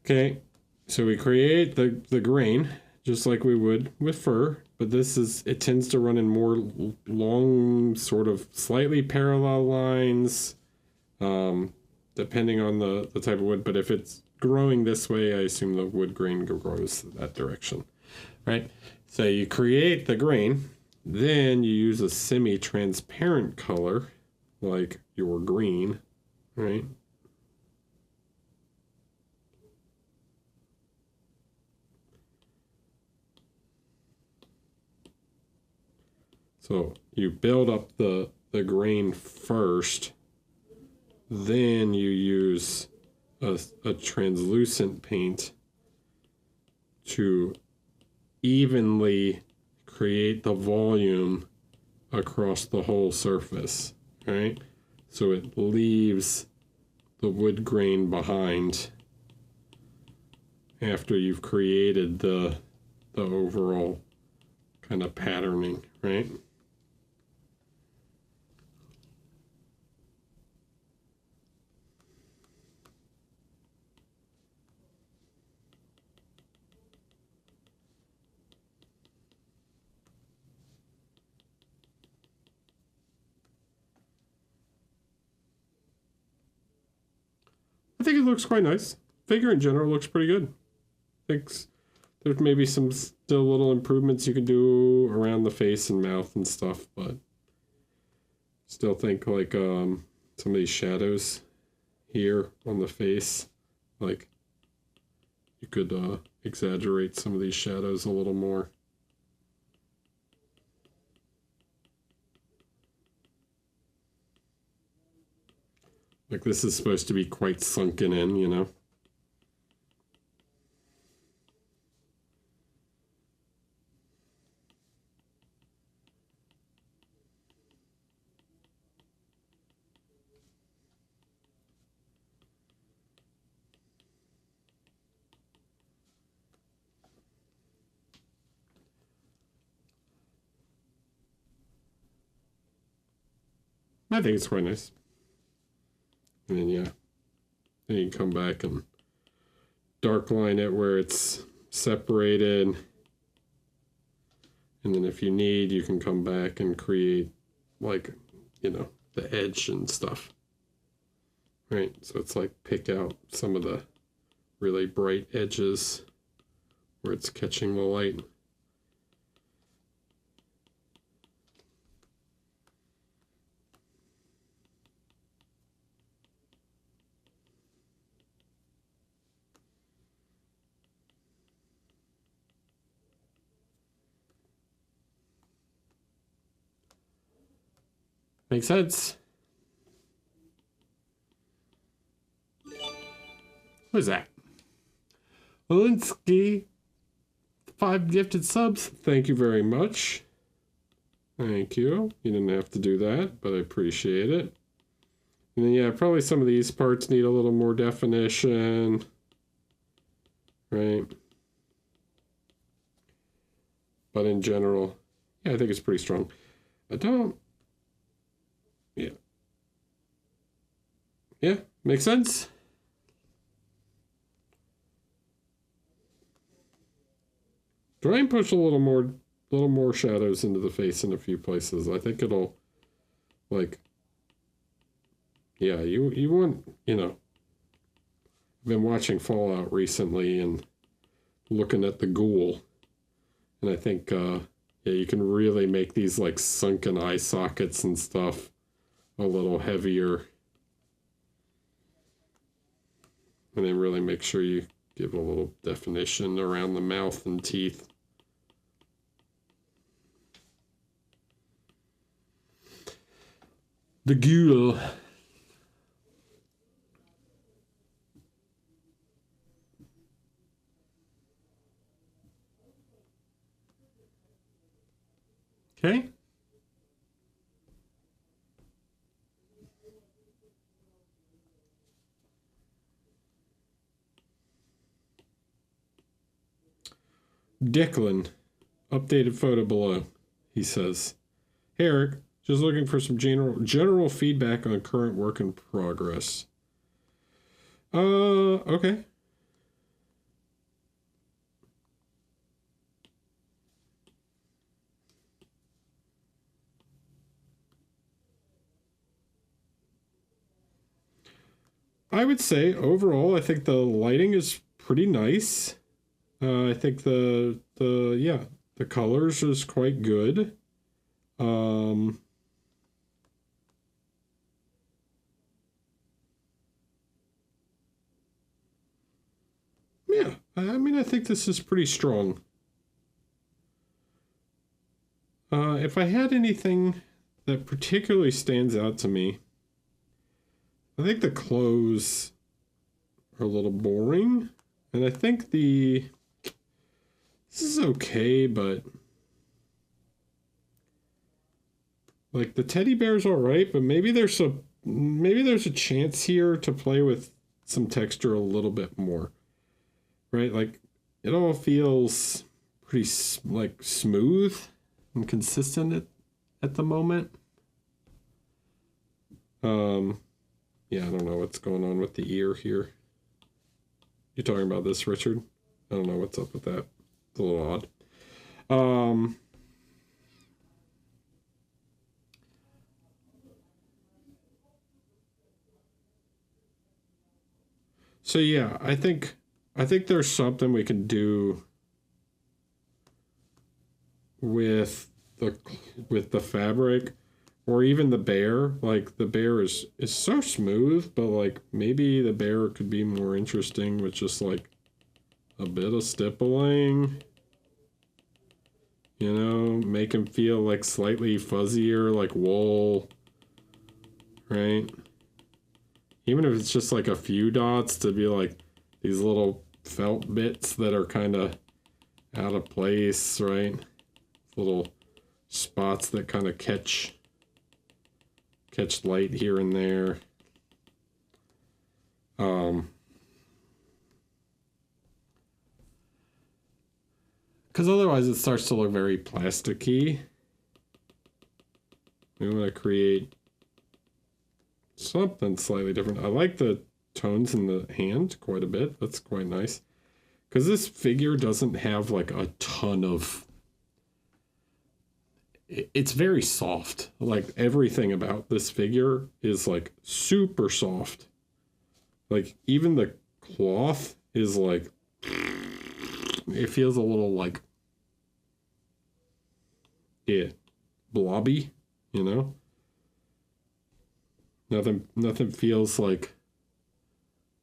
Okay, so we create the grain just like we would with fur, but it tends to run in more long, sort of slightly parallel lines, depending on the type of wood. But if it's growing this way, I assume the wood grain grows that direction, right? So you create the grain, then you use a semi-transparent color, like your green, right? So you build up the grain first, then you use a translucent paint to evenly create the volume across the whole surface, right? So it leaves the wood grain behind after you've created the overall kind of patterning, right? I think it looks quite nice. Figure in general looks pretty good. Thinks there's maybe some still little improvements you can do around the face and mouth and stuff, but still think like some of these shadows here on the face, like you could exaggerate some of these shadows a little more. Like this is supposed to be quite sunken in, you know? I think it's quite nice. And then, yeah, then you can come back and dark line it where it's separated. And then if you need, you can come back and create, like, you know, the edge and stuff. Right? So it's like pick out some of the really bright edges where it's catching the light. Makes sense. What is that? Alinsky, 5 gifted subs. Thank you very much. Thank you. You didn't have to do that, but I appreciate it. And then, yeah, probably some of these parts need a little more definition. Right? But in general, yeah, I think it's pretty strong. I don't... Yeah. Yeah, makes sense. Try and push a little more shadows into the face in a few places. I think it'll, like, yeah, you want, you know, I've been watching Fallout recently and looking at the ghoul, and I think, yeah, you can really make these, like, sunken eye sockets and stuff a little heavier. And then really make sure you give a little definition around the mouth and teeth. The ghoul. Okay. Declan, updated photo below, he says. Hey Eric, just looking for some general feedback on current work in progress. Okay. I would say overall, I think the lighting is pretty nice. I think the colors is quite good. Um, yeah, I mean, I think this is pretty strong. If I had anything that particularly stands out to me, I think the clothes are a little boring, and I think this is okay, but like the teddy bear's all right, but maybe there's a chance here to play with some texture a little bit more, right? Like it all feels pretty like smooth and consistent at the moment. Yeah, I don't know what's going on with the ear here. You talking about this, Richard? I don't know what's up with that. It's a little odd. So yeah, I think there's something we can do with the with the fabric or even the bear. Like the bear is so smooth, but like maybe the bear could be more interesting with just like a bit of stippling. You know, make him feel like slightly fuzzier, like wool, right? Even if it's just like a few dots to be like these little felt bits that are kind of out of place, right? Little spots that kind of catch light here and there. Because otherwise it starts to look very plasticky. We want to create something slightly different. I like the tones in the hand quite a bit. That's quite nice. Because this figure doesn't have like a ton of... It's very soft. Like everything about this figure is like super soft. Like even the cloth is like... It feels a little like... Yeah, blobby, you know? Nothing feels like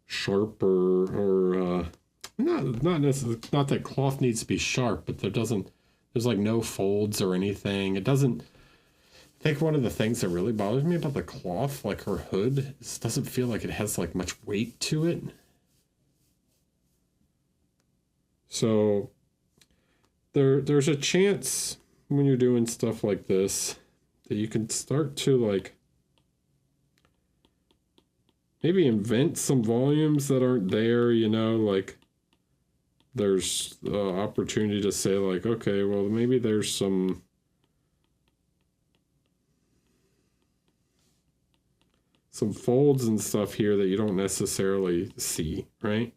sharp or not necessarily, not that cloth needs to be sharp, but there's like no folds or anything. It doesn't, I think one of the things that really bothers me about the cloth, like her hood, is it doesn't feel like it has like much weight to it. So there's a chance when you're doing stuff like this that you can start to like maybe invent some volumes that aren't there, you know, like there's opportunity to say like, okay, well, maybe there's some folds and stuff here that you don't necessarily see, right?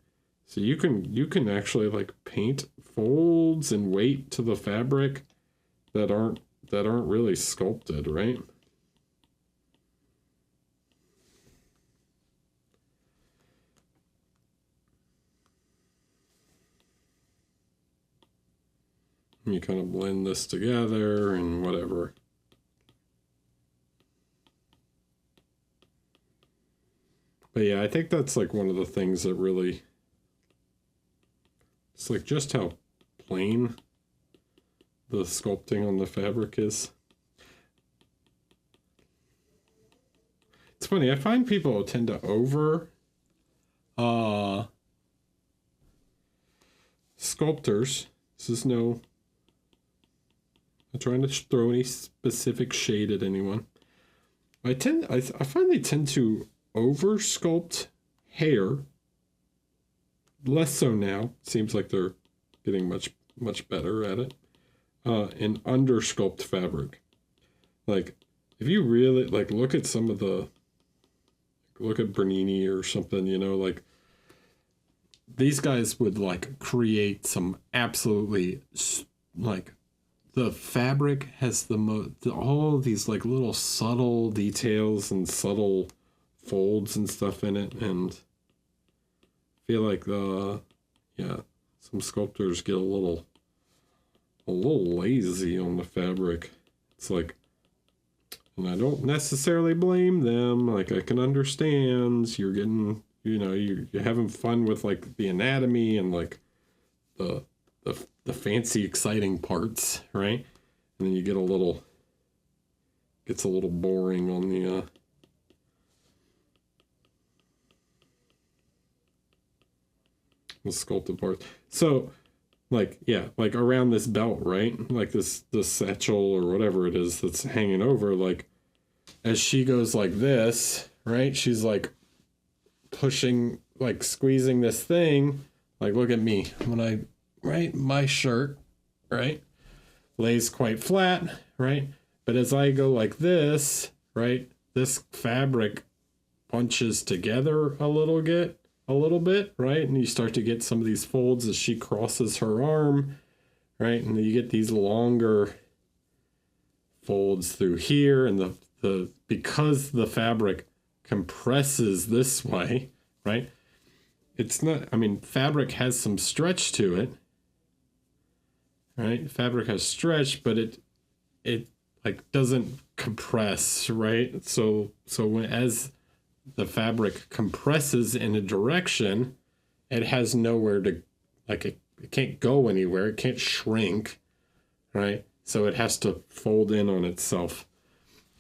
So you can actually like paint folds and weight to the fabric that aren't really sculpted, right? You kind of blend this together and whatever. But yeah, I think that's like one of the things that really... It's like just how plain the sculpting on the fabric is. It's funny, I find people tend to over... sculptors. This is no... Not trying to throw any specific shade at anyone. I find they tend to over sculpt hair. Less so now. Seems like they're getting much better at it. And under sculpt fabric. Like, if you really like look at some of the, look at Bernini or something, you know, like these guys would like create some absolutely like, the fabric has all these like little subtle details and subtle folds and stuff in it, and I feel like some sculptors get a little lazy on the fabric. It's like, and I don't necessarily blame them. Like, I can understand you're getting, you know, you're having fun with like the anatomy and like the fancy exciting parts, right? And then you get gets a little boring on the sculpted parts. So like, yeah, like around this belt, right? Like this satchel or whatever it is that's hanging over, like as she goes like this, right? She's like pushing, like squeezing this thing. Like, look at me when right? My shirt, right? Lays quite flat, right? But as I go like this, right? This fabric bunches together a little bit, right? And you start to get some of these folds as she crosses her arm, right? And you get these longer folds through here, and because the fabric compresses this way, right? It's not, I mean, fabric has some stretch to it, right? Fabric has stretch, but it like doesn't compress, right? So as the fabric compresses in a direction, it has nowhere to, like, it can't go anywhere. It can't shrink, right? So it has to fold in on itself.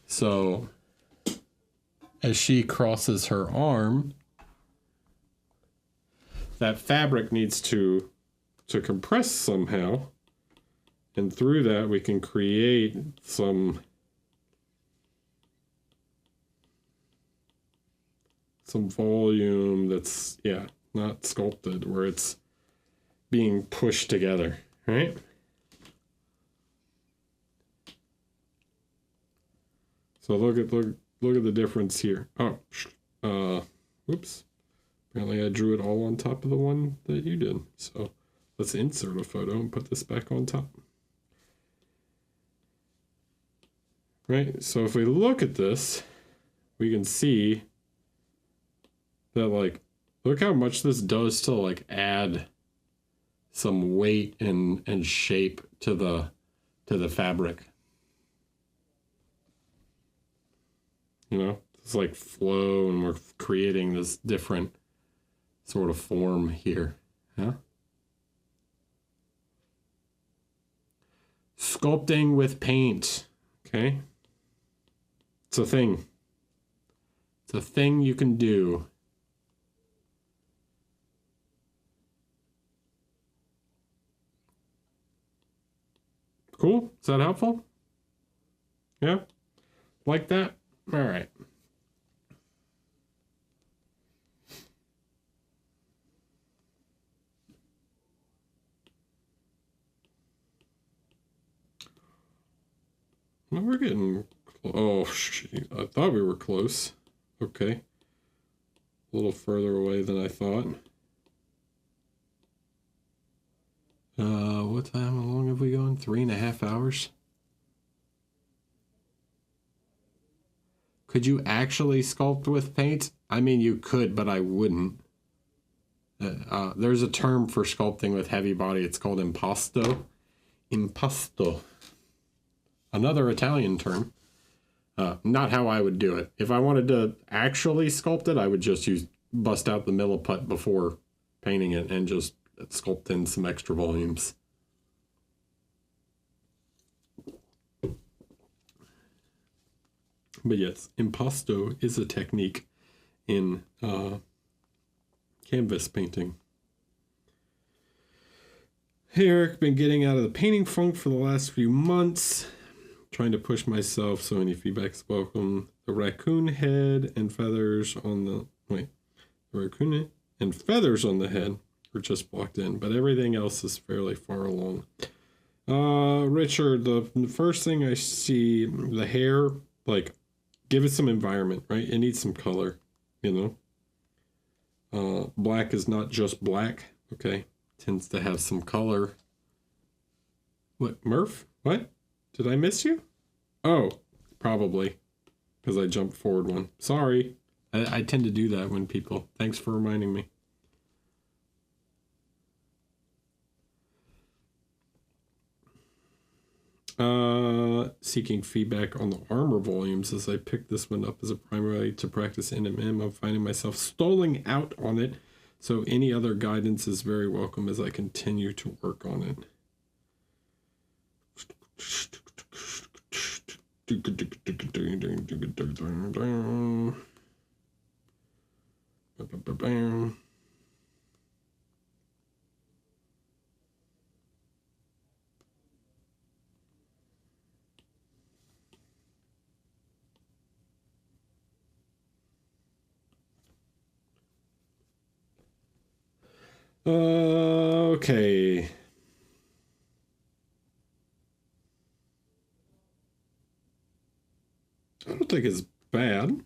So as she crosses her arm, that fabric needs to compress somehow. And through that, we can create some volume that's, yeah, not sculpted, where it's being pushed together, right? So look at the difference here. Oh, oops. Apparently I drew it all on top of the one that you did. So let's insert a photo and put this back on top. Right, so if we look at this, we can see that, like, look how much this does to like add some weight and shape to the fabric. You know, it's like flow, and we're creating this different sort of form here. Yeah. Sculpting with paint. Okay. It's a thing. It's a thing you can do. Cool? Is that helpful? Yeah? Like that? All right. Well, we're getting... Oh, shit. I thought we were close. Okay. A little further away than I thought. What time? How long have we gone? 3.5 hours? Could you actually sculpt with paint? I mean, you could, but I wouldn't. There's a term for sculpting with heavy body. It's called impasto. Impasto. Another Italian term. Not how I would do it. If I wanted to actually sculpt it, I would just bust out the milliput before painting it and just sculpt in some extra volumes. But yes, impasto is a technique in canvas painting. Hey Eric, been getting out of the painting funk for the last few months. Trying to push myself, so any feedback's welcome. The raccoon head and feathers on the... Wait. The raccoon and feathers on the head are just blocked in, but everything else is fairly far along. Richard, the first thing I see, the hair, like, give it some environment, right? It needs some color, you know? Black is not just black, okay? Tends to have some color. What, Murph? What? Did I miss you? Oh, probably. Because I jumped forward one. Sorry. I tend to do that when people... Thanks for reminding me. Seeking feedback on the armor volumes as I picked this one up as a primary to practice NMM. I'm finding myself stalling out on it. So any other guidance is very welcome as I continue to work on it. Okay. I don't think it's bad.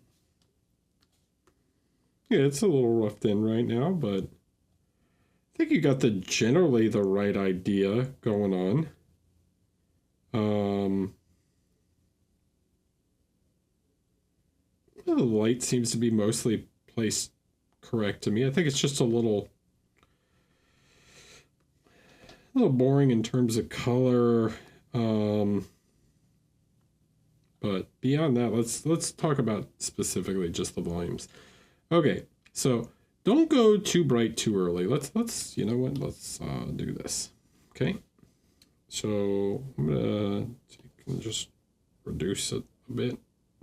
Yeah, it's a little roughed in right now, but I think you got generally the right idea going on. The light seems to be mostly placed correct to me. I think it's just a little boring in terms of color. But beyond that, let's talk about specifically just the volumes. Okay, so don't go too bright too early. Let's you know what? Let's do this. Okay. So I'm gonna just reduce it a bit.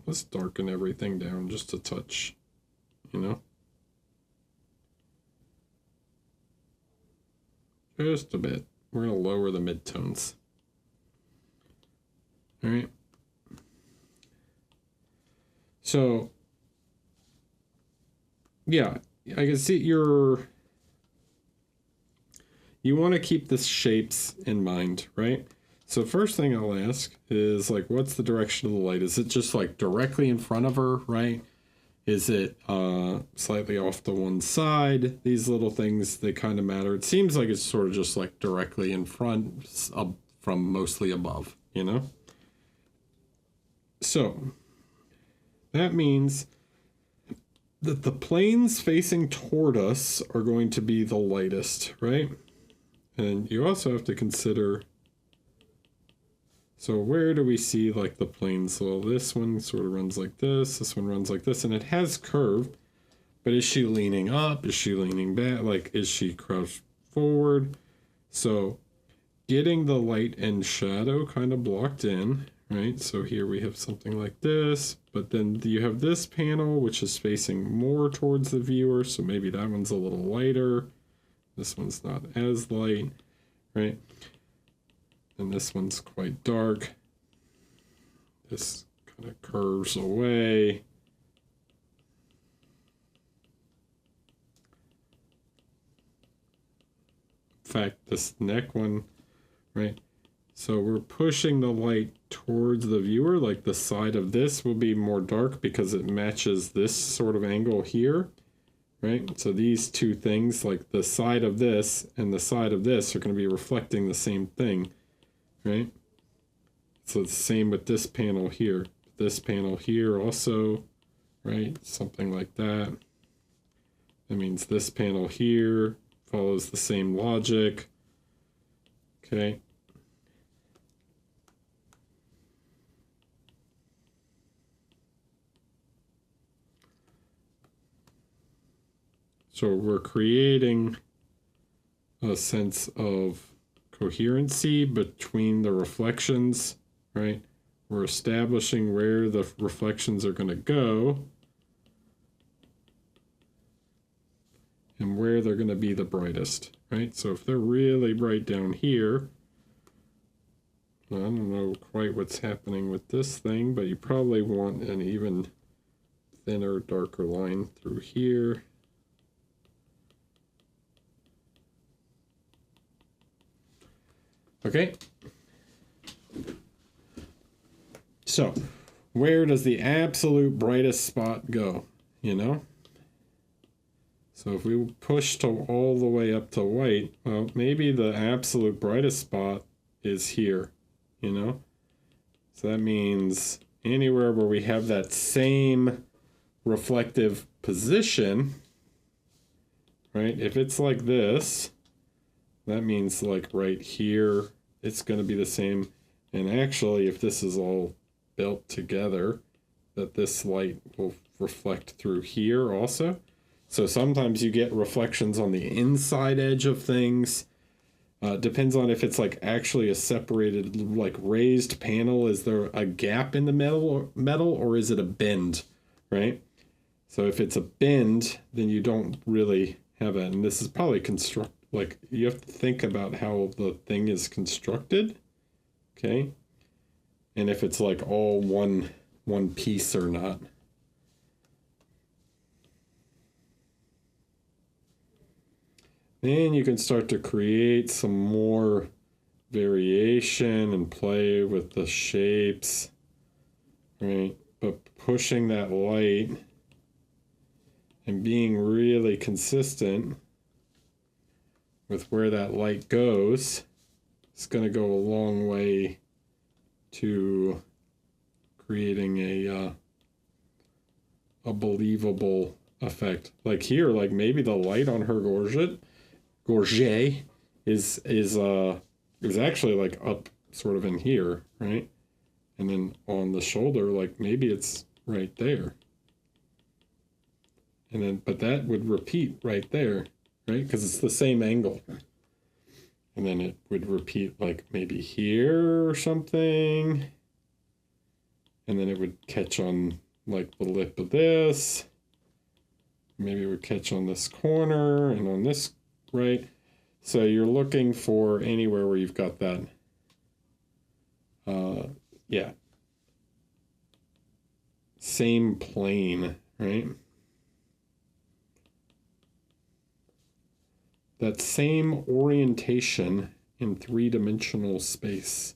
Let's darken everything down just a touch, you know? Just a bit. We're going to lower the midtones. All right. So, yeah, I can see you want to keep the shapes in mind, right? So first thing I'll ask is, like, what's the direction of the light? Is it just, like, directly in front of her, right? Is it slightly off to one side? These little things, they kind of matter. It seems like it's sort of just, like, directly in front from mostly above, you know? So that means that the planes facing toward us are going to be the lightest, right? And you also have to consider... So where do we see, like, the planes? Well, this one sort of runs like this one runs like this, and it has curve, but is she leaning up? Is she leaning back? Like, is she crouched forward? So getting the light and shadow kind of blocked in, right? So here we have something like this, but then you have this panel, which is facing more towards the viewer, so maybe that one's a little lighter. This one's not as light, right? And this one's quite dark. This kind of curves away. In fact, this neck one, right? So we're pushing the light towards the viewer, like the side of this will be more dark because it matches this sort of angle here, right? So these two things, like the side of this and the side of this, are going to be reflecting the same thing. Right? So it's the same with this panel here. This panel here also, right? Something like that. That means this panel here follows the same logic. Okay. So we're creating a sense of coherency between the reflections, right? We're establishing where the reflections are going to go. and where they're going to be the brightest, right? So if they're really bright down here, I don't know quite what's happening with this thing, but you probably want an even thinner, darker line through here. Okay. So, where does the absolute brightest spot go, you know? So if we push to all the way up to white, well, maybe the absolute brightest spot is here, you know? So that means anywhere where we have that same reflective position, right? If it's like this, that means like right here, it's going to be the same. And actually, if this is all built together, that this light will reflect through here also. So sometimes you get reflections on the inside edge of things. Depends on if it's like actually a separated, like raised panel. Is there a gap in the metal or is it a bend, right? So if it's a bend, then you don't really have it. And this is probably like you have to think about how the thing is constructed, okay? And if it's like all one piece or not. Then you can start to create some more variation and play with the shapes, right? But pushing that light and being really consistent with where that light goes is going to go a long way to creating a believable effect. Like here, like maybe the light on her gorget is actually like up sort of in here, right? And then on the shoulder, like maybe it's right there. And then, but that would repeat right there, right? Because it's the same angle. And then it would repeat like maybe here or something. And then it would catch on like the lip of this. Maybe it would catch on this corner and on this, right? So you're looking for anywhere where you've got that, yeah, same plane, right? That same orientation in three-dimensional space.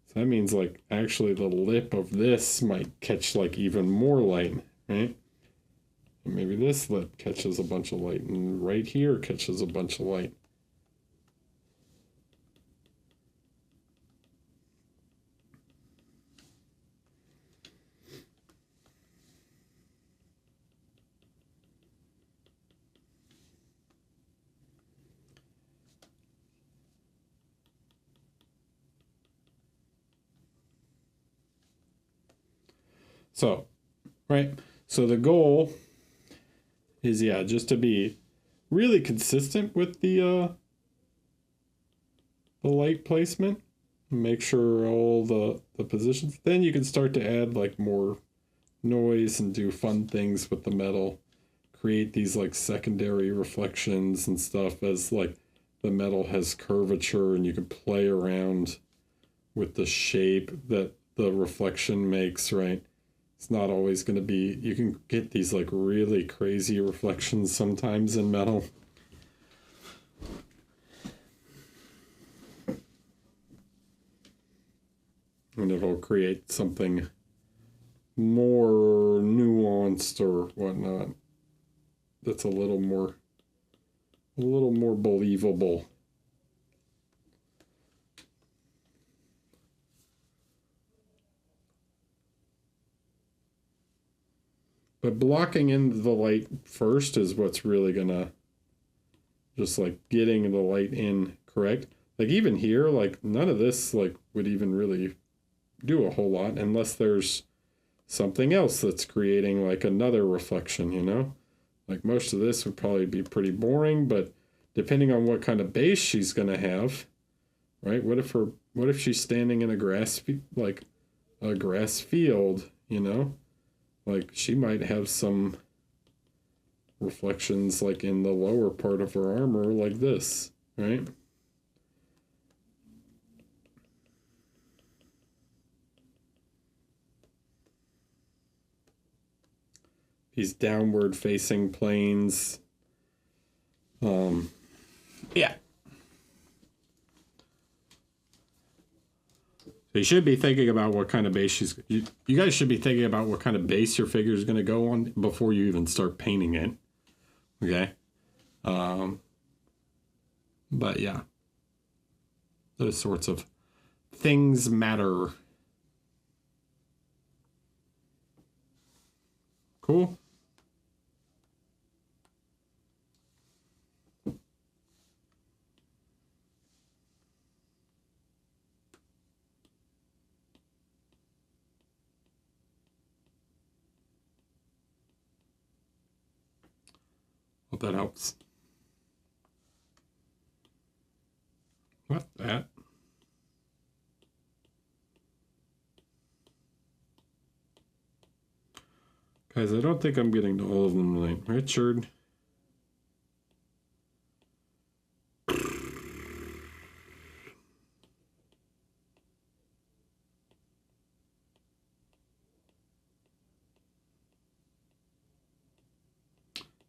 So that means like actually the lip of this might catch like even more light, right? And maybe this lip catches a bunch of light and right here catches a bunch of light. So, right, so the goal is, yeah, just to be really consistent with the light placement. Make sure all the positions. Then you can start to add like more noise and do fun things with the metal. Create these like secondary reflections and stuff as like the metal has curvature and you can play around with the shape that the reflection makes, right? It's not always going to be, you can get these like really crazy reflections sometimes in metal. And it'll create something more nuanced or whatnot. That's a little more believable. But blocking in the light first is what's really gonna just like getting the light in correct. Like even here, like none of this like would even really do a whole lot unless there's something else that's creating like another reflection, you know? Like most of this would probably be pretty boring, but depending on what kind of base she's gonna have, right? What if she's standing in a grass field, you know? Like she might have some reflections like in the lower part of her armor like this, right? These downward facing planes. Yeah. So you should be thinking about what kind of base you guys should be thinking about what kind of base your figure is going to go on before you even start painting it. Okay. But yeah, those sorts of things matter. Cool. Hope that helps. What that? Guys, I don't think I'm getting to all of them tonight. Richard.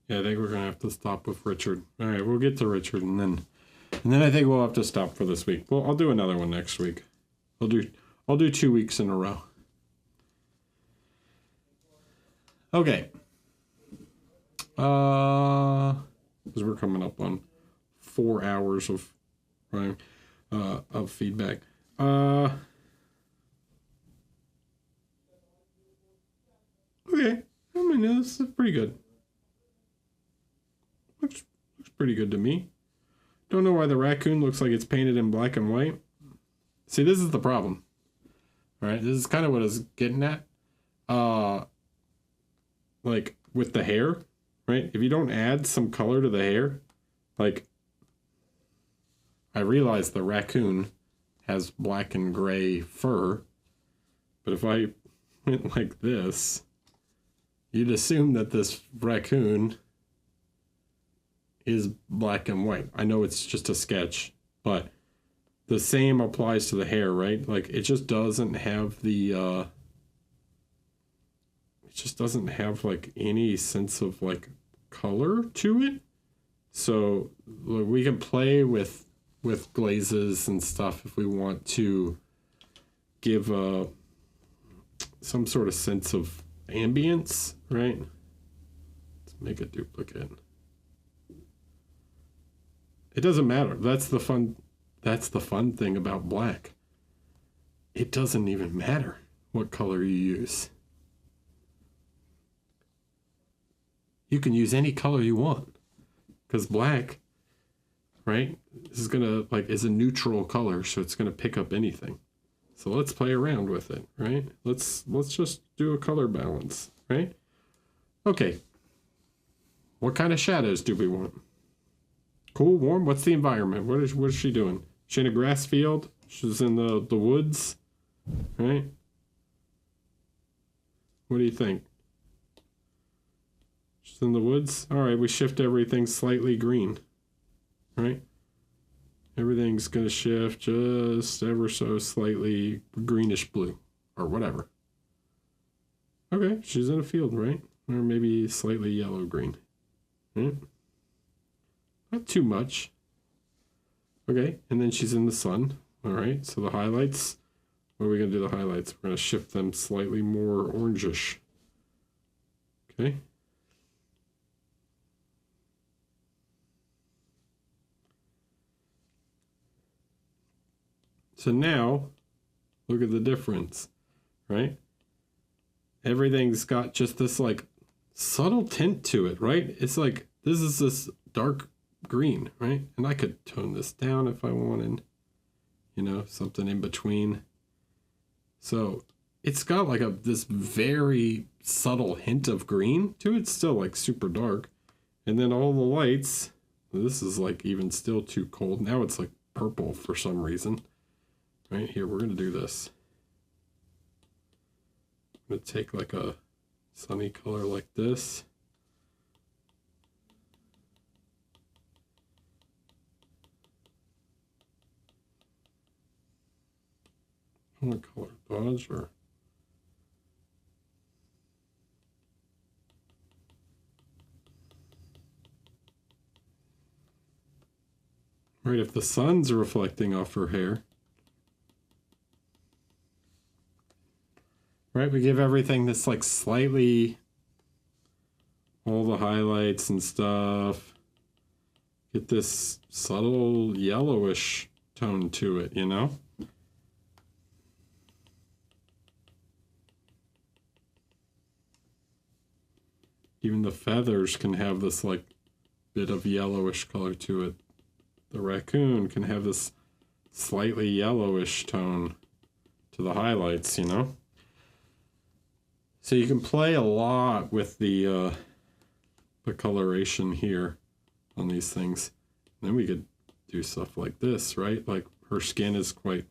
Yeah, I think we're gonna have to stop with Richard. All right, we'll get to Richard, and then I think we'll have to stop for this week. Well, I'll do another one next week. I'll do 2 weeks in a row. Okay. Because we're coming up on 4 hours of feedback. Okay. I mean, this is pretty good. Looks pretty good to me. Don't know why the raccoon looks like it's painted in black and white. See, this is the problem. All right, this is kind of what I was getting at. Like with the hair, right? If you don't add some color to the hair, like I realize the raccoon has black and gray fur, but if I went like this, you'd assume that this raccoon is black and white. I know it's just a sketch, but the same applies to the hair, right? Like it just doesn't have the it just doesn't have like any sense of like color to it. So look, we can play with glazes and stuff if we want to give some sort of sense of ambience, right? Let's make a duplicate. It doesn't matter. That's the fun thing about black. It doesn't even matter what color you use. You can use any color you want, because black, right, is a neutral color, so it's gonna pick up anything. So let's play around with it, right? Let's just do a color balance, right? Okay. What kind of shadows do we want? Cool, warm. What's the environment? What is she doing? She in a grass field? She's in the woods, right? What do you think? She's in the woods. All right, we shift everything slightly green, right? Everything's gonna shift just ever so slightly greenish blue or whatever. Okay, she's in a field, right? Or maybe slightly yellow green, right? Not too much. Okay, and then she's in the sun. All right, so the highlights, what are we going to do the highlights? We're going to shift them slightly more orangish. Okay. So now, look at the difference, right? Everything's got just this like subtle tint to it, right? It's like, this is this dark green, right? And I could tone this down if I wanted, something in between. So it's got like this very subtle hint of green to it. It's still like super dark. And then all the lights, this is like even still too cold. Now it's like purple for some reason. Right here, we're going to do this. I'm going to take like a sunny color like this. color dodge or right, if the sun's reflecting off her hair. Right, we give everything this like slightly, all the highlights and stuff. Get this subtle yellowish tone to it, you know? Even the feathers can have this like bit of yellowish color to it. The raccoon can have this slightly yellowish tone to the highlights, you know? So you can play a lot with the coloration here on these things. And then we could do stuff like this, right? Like her skin is quite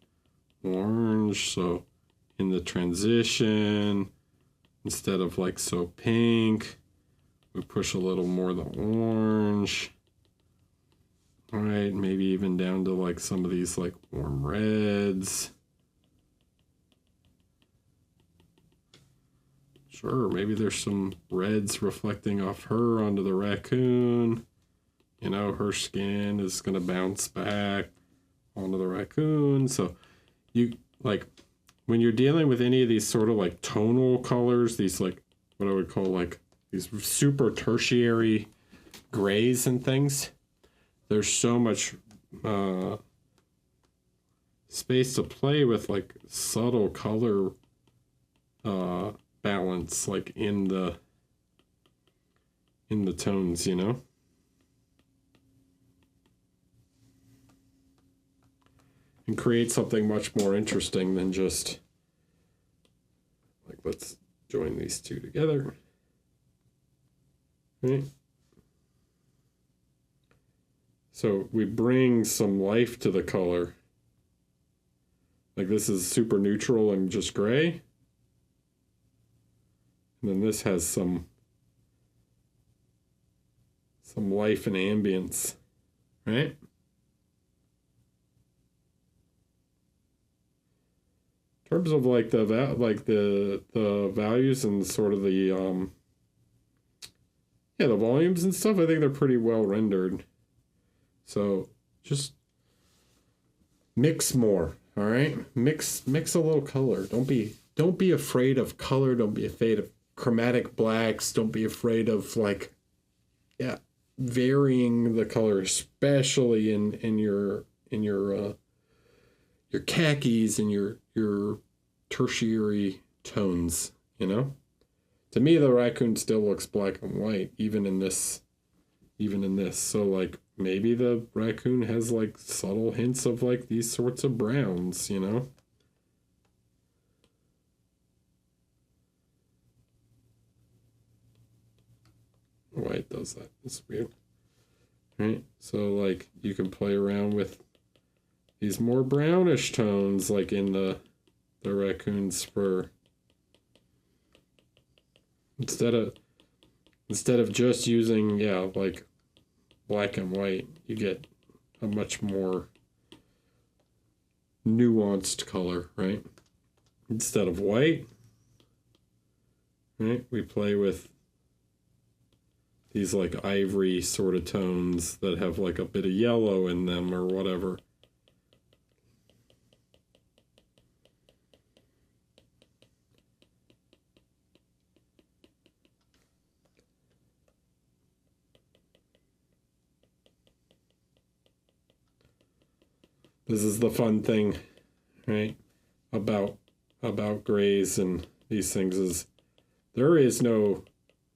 orange, so in the transition, instead of like so pink, we push a little more of the orange. All right, maybe even down to like some of these like warm reds. Sure, maybe there's some reds reflecting off her onto the raccoon. You know, her skin is going to bounce back onto the raccoon. So you like when you're dealing with any of these sort of like tonal colors, these like what I would call like these super tertiary grays and things, there's so much space to play with like subtle color balance like in the tones, you know? And create something much more interesting than just like, let's join these two together. Right? So we bring some life to the color. Like this is super neutral and just gray. And then this has some life and ambience, right? In terms of like the values and sort of the the volumes and stuff, I think they're pretty well rendered. So just mix more, all right? Mix a little color. Don't be afraid of color. Don't be afraid of chromatic blacks. Don't be afraid of like varying the color, especially in your khakis and your tertiary tones, you know? To me, the raccoon still looks black and white, even in this. So like maybe the raccoon has like subtle hints of like these sorts of browns, you know? Why it does that? It's weird. Right? So like you can play around with these more brownish tones like in the raccoon's fur. Instead of just using like black and white, you get a much more nuanced color, right? Instead of white, right, we play with these like ivory sort of tones that have like a bit of yellow in them or whatever. This is the fun thing, right? About grays and these things is there is no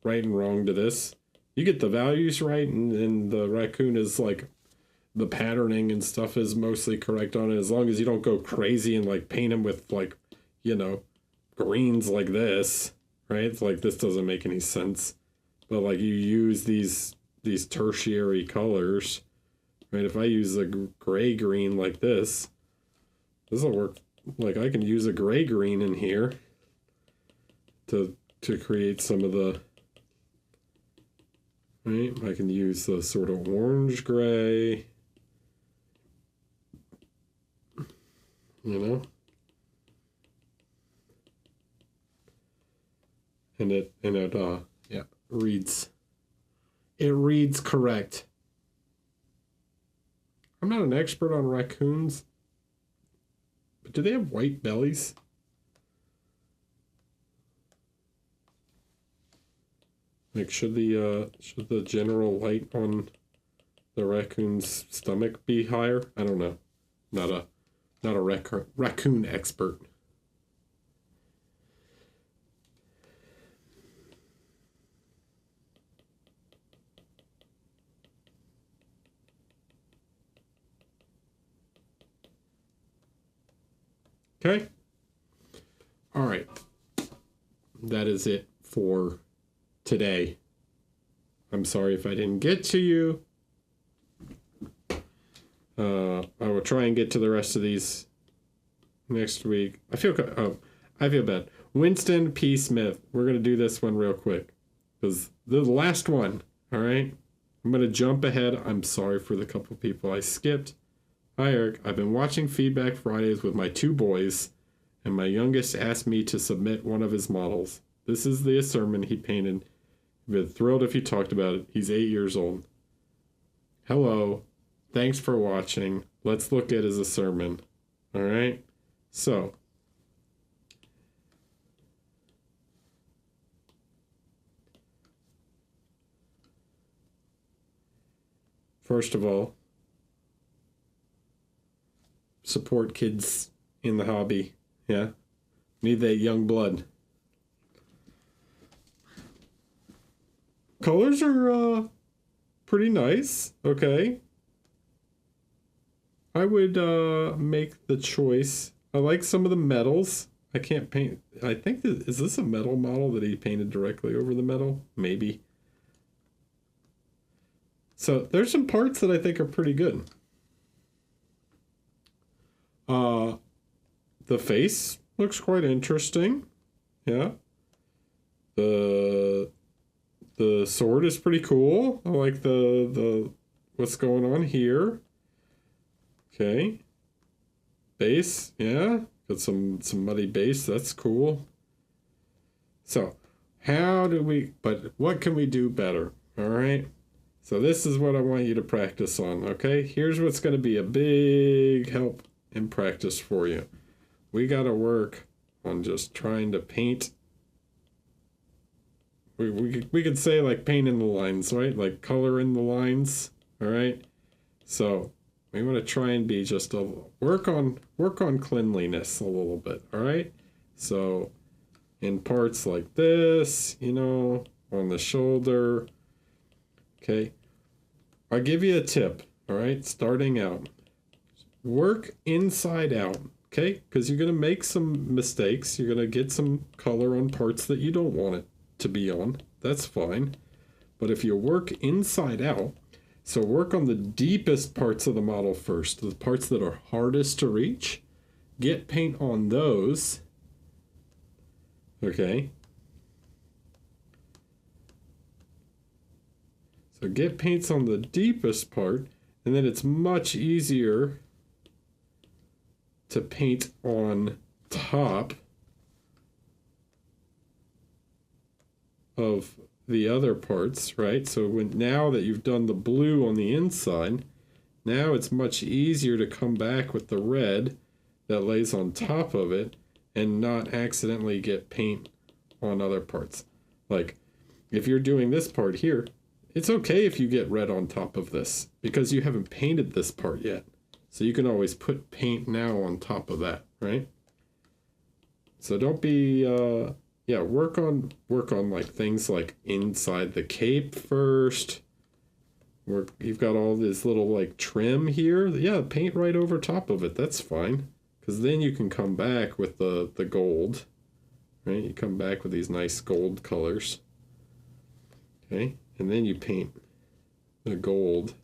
right and wrong to this. You get the values right, and the raccoon is like the patterning and stuff is mostly correct on it, as long as you don't go crazy and like paint them with like, you know, greens like this, right? It's like this doesn't make any sense. But like you use these tertiary colors. Right, if I use a gray green like this will work. Like I can use a gray green in here to create some of the, right? I can use the sort of orange gray, you know? And it yeah, it reads correct. I'm not an expert on raccoons, but do they have white bellies? Like, should the general light on the raccoon's stomach be higher? I don't know. Not a raccoon expert. Okay. All right. That is it for today. I'm sorry if I didn't get to you. I will try and get to the rest of these next week. I feel bad. Winston P. Smith. We're going to do this one real quick. Because the last one, all right? I'm going to jump ahead. I'm sorry for the couple people I skipped. Hi, Eric. I've been watching Feedback Fridays with my 2 boys, and my youngest asked me to submit one of his models. This is the sermon he painted. I'd be thrilled if you talked about it. He's 8 years old. Hello. Thanks for watching. Let's look at it as a sermon. All right? So, first of all, support kids in the hobby. Yeah? Need that young blood. Colors are pretty nice. Okay. I would make the choice. I like some of the metals. I can't paint. I think is this a metal model that he painted directly over the metal? Maybe. So there's some parts that I think are pretty good. The face looks quite interesting. Yeah. The sword is pretty cool. I like the what's going on here. Okay. Base, yeah. Got some muddy base. That's cool. So, but what can we do better? All right. So this is what I want you to practice on, okay? Here's what's going to be a big help in practice for you. We got to work on just trying to paint. We could say like paint in the lines, right? Like color in the lines, all right? So we want to try and be just work on cleanliness a little bit, all right? So in parts like this, on the shoulder, okay? I'll give you a tip, all right? Starting out, work inside out, okay? Because you're going to make some mistakes. You're going to get some color on parts that you don't want it to be on. That's fine. But if you work inside out, so work on the deepest parts of the model first, the parts that are hardest to reach. Get paint on those. Okay. So get paints on the deepest part, and then it's much easier to paint on top of the other parts, right? So now that you've done the blue on the inside, now it's much easier to come back with the red that lays on top of it and not accidentally get paint on other parts. Like if you're doing this part here, it's okay if you get red on top of this because you haven't painted this part yet. So you can always put paint now on top of that, right? So don't be work on like things like inside the cape first. You've got all this little like trim here. Yeah, paint right over top of it. That's fine. Because then you can come back with the gold. Right? You come back with these nice gold colors. Okay? And then you paint the gold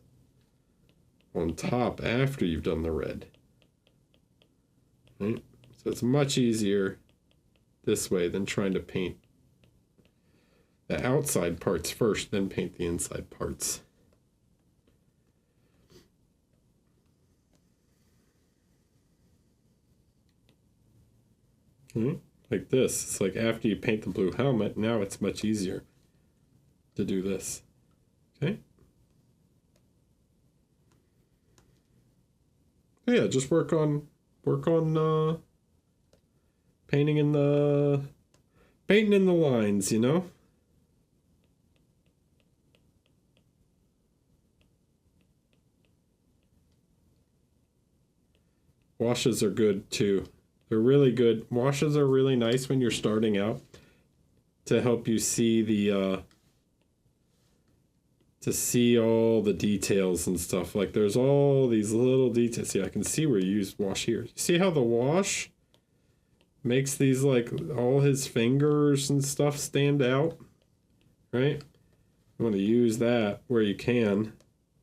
on top after you've done the red. Right? So it's much easier this way than trying to paint the outside parts first, then paint the inside parts. Okay. like this. It's like after you paint the blue helmet, now it's much easier to do this. Okay. But yeah, just work on painting in the lines, you know? Washes are good too. They're really good. Washes are really nice when you're starting out to help you see the to see all the details and stuff. Like there's all these little details. See, I can see where you used wash here. See how the wash makes these, like, all his fingers and stuff stand out, right? You want to use that where you can,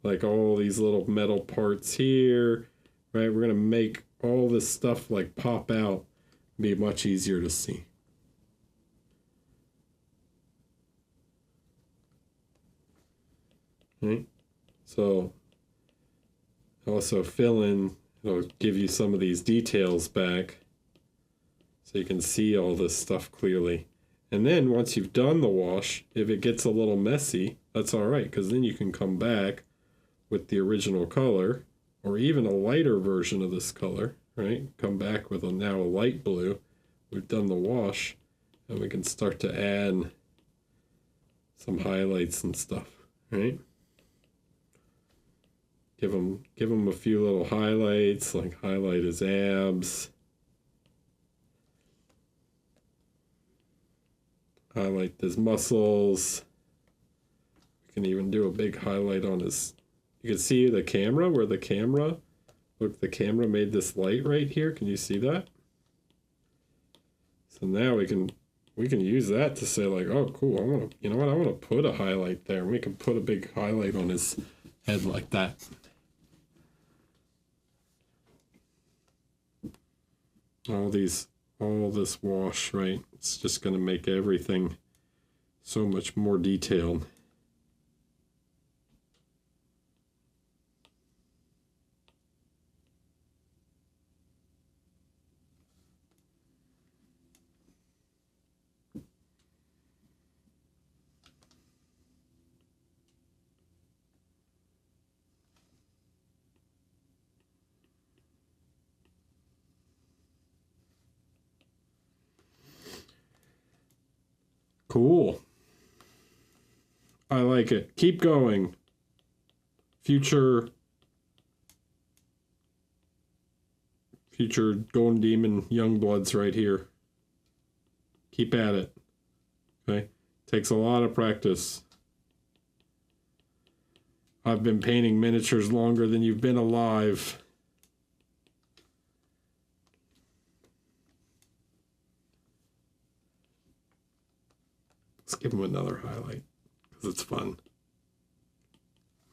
like all these little metal parts here, right? We're going to make all this stuff like pop out, be much easier to see. Right? So also fill in, it'll give you some of these details back so you can see all this stuff clearly. And then once you've done the wash, if it gets a little messy, that's all right, because then you can come back with the original color, or even a lighter version of this color, right? Come back with now a light blue. We've done the wash, and we can start to add some highlights and stuff, right? Give him a few little highlights, like highlight his abs. Highlight his muscles. We can even do a big highlight on his... You can see the camera, where the camera... Look, the camera made this light right here. Can you see that? So now we can use that to say, like, oh, cool, I want to... You know what? I want to put a highlight there. We can put a big highlight on his head like that. All this wash, right? It's just going to make everything so much more detailed. Cool. I like it. Keep going. Future Golden Demon Youngbloods right here. Keep at it. Okay? Takes a lot of practice. I've been painting miniatures longer than you've been alive. Let's give him another highlight because it's fun.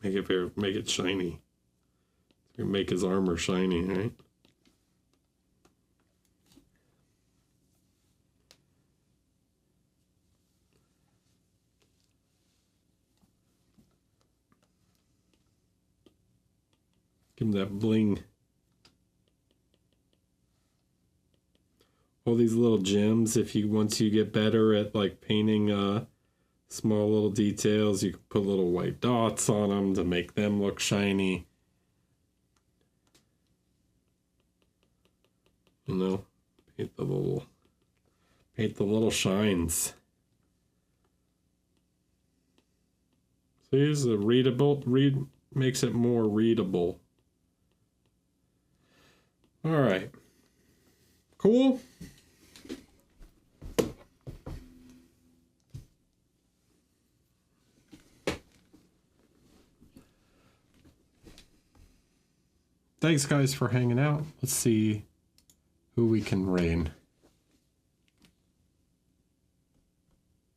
Make it shiny. Make his armor shiny, right? Give him that bling. All these little gems, once you get better at like painting small little details, you can put little white dots on them to make them look shiny. You know, paint the little shines. So here's a makes it more readable. All right. Cool. Thanks, guys, for hanging out. Let's see who we can rain.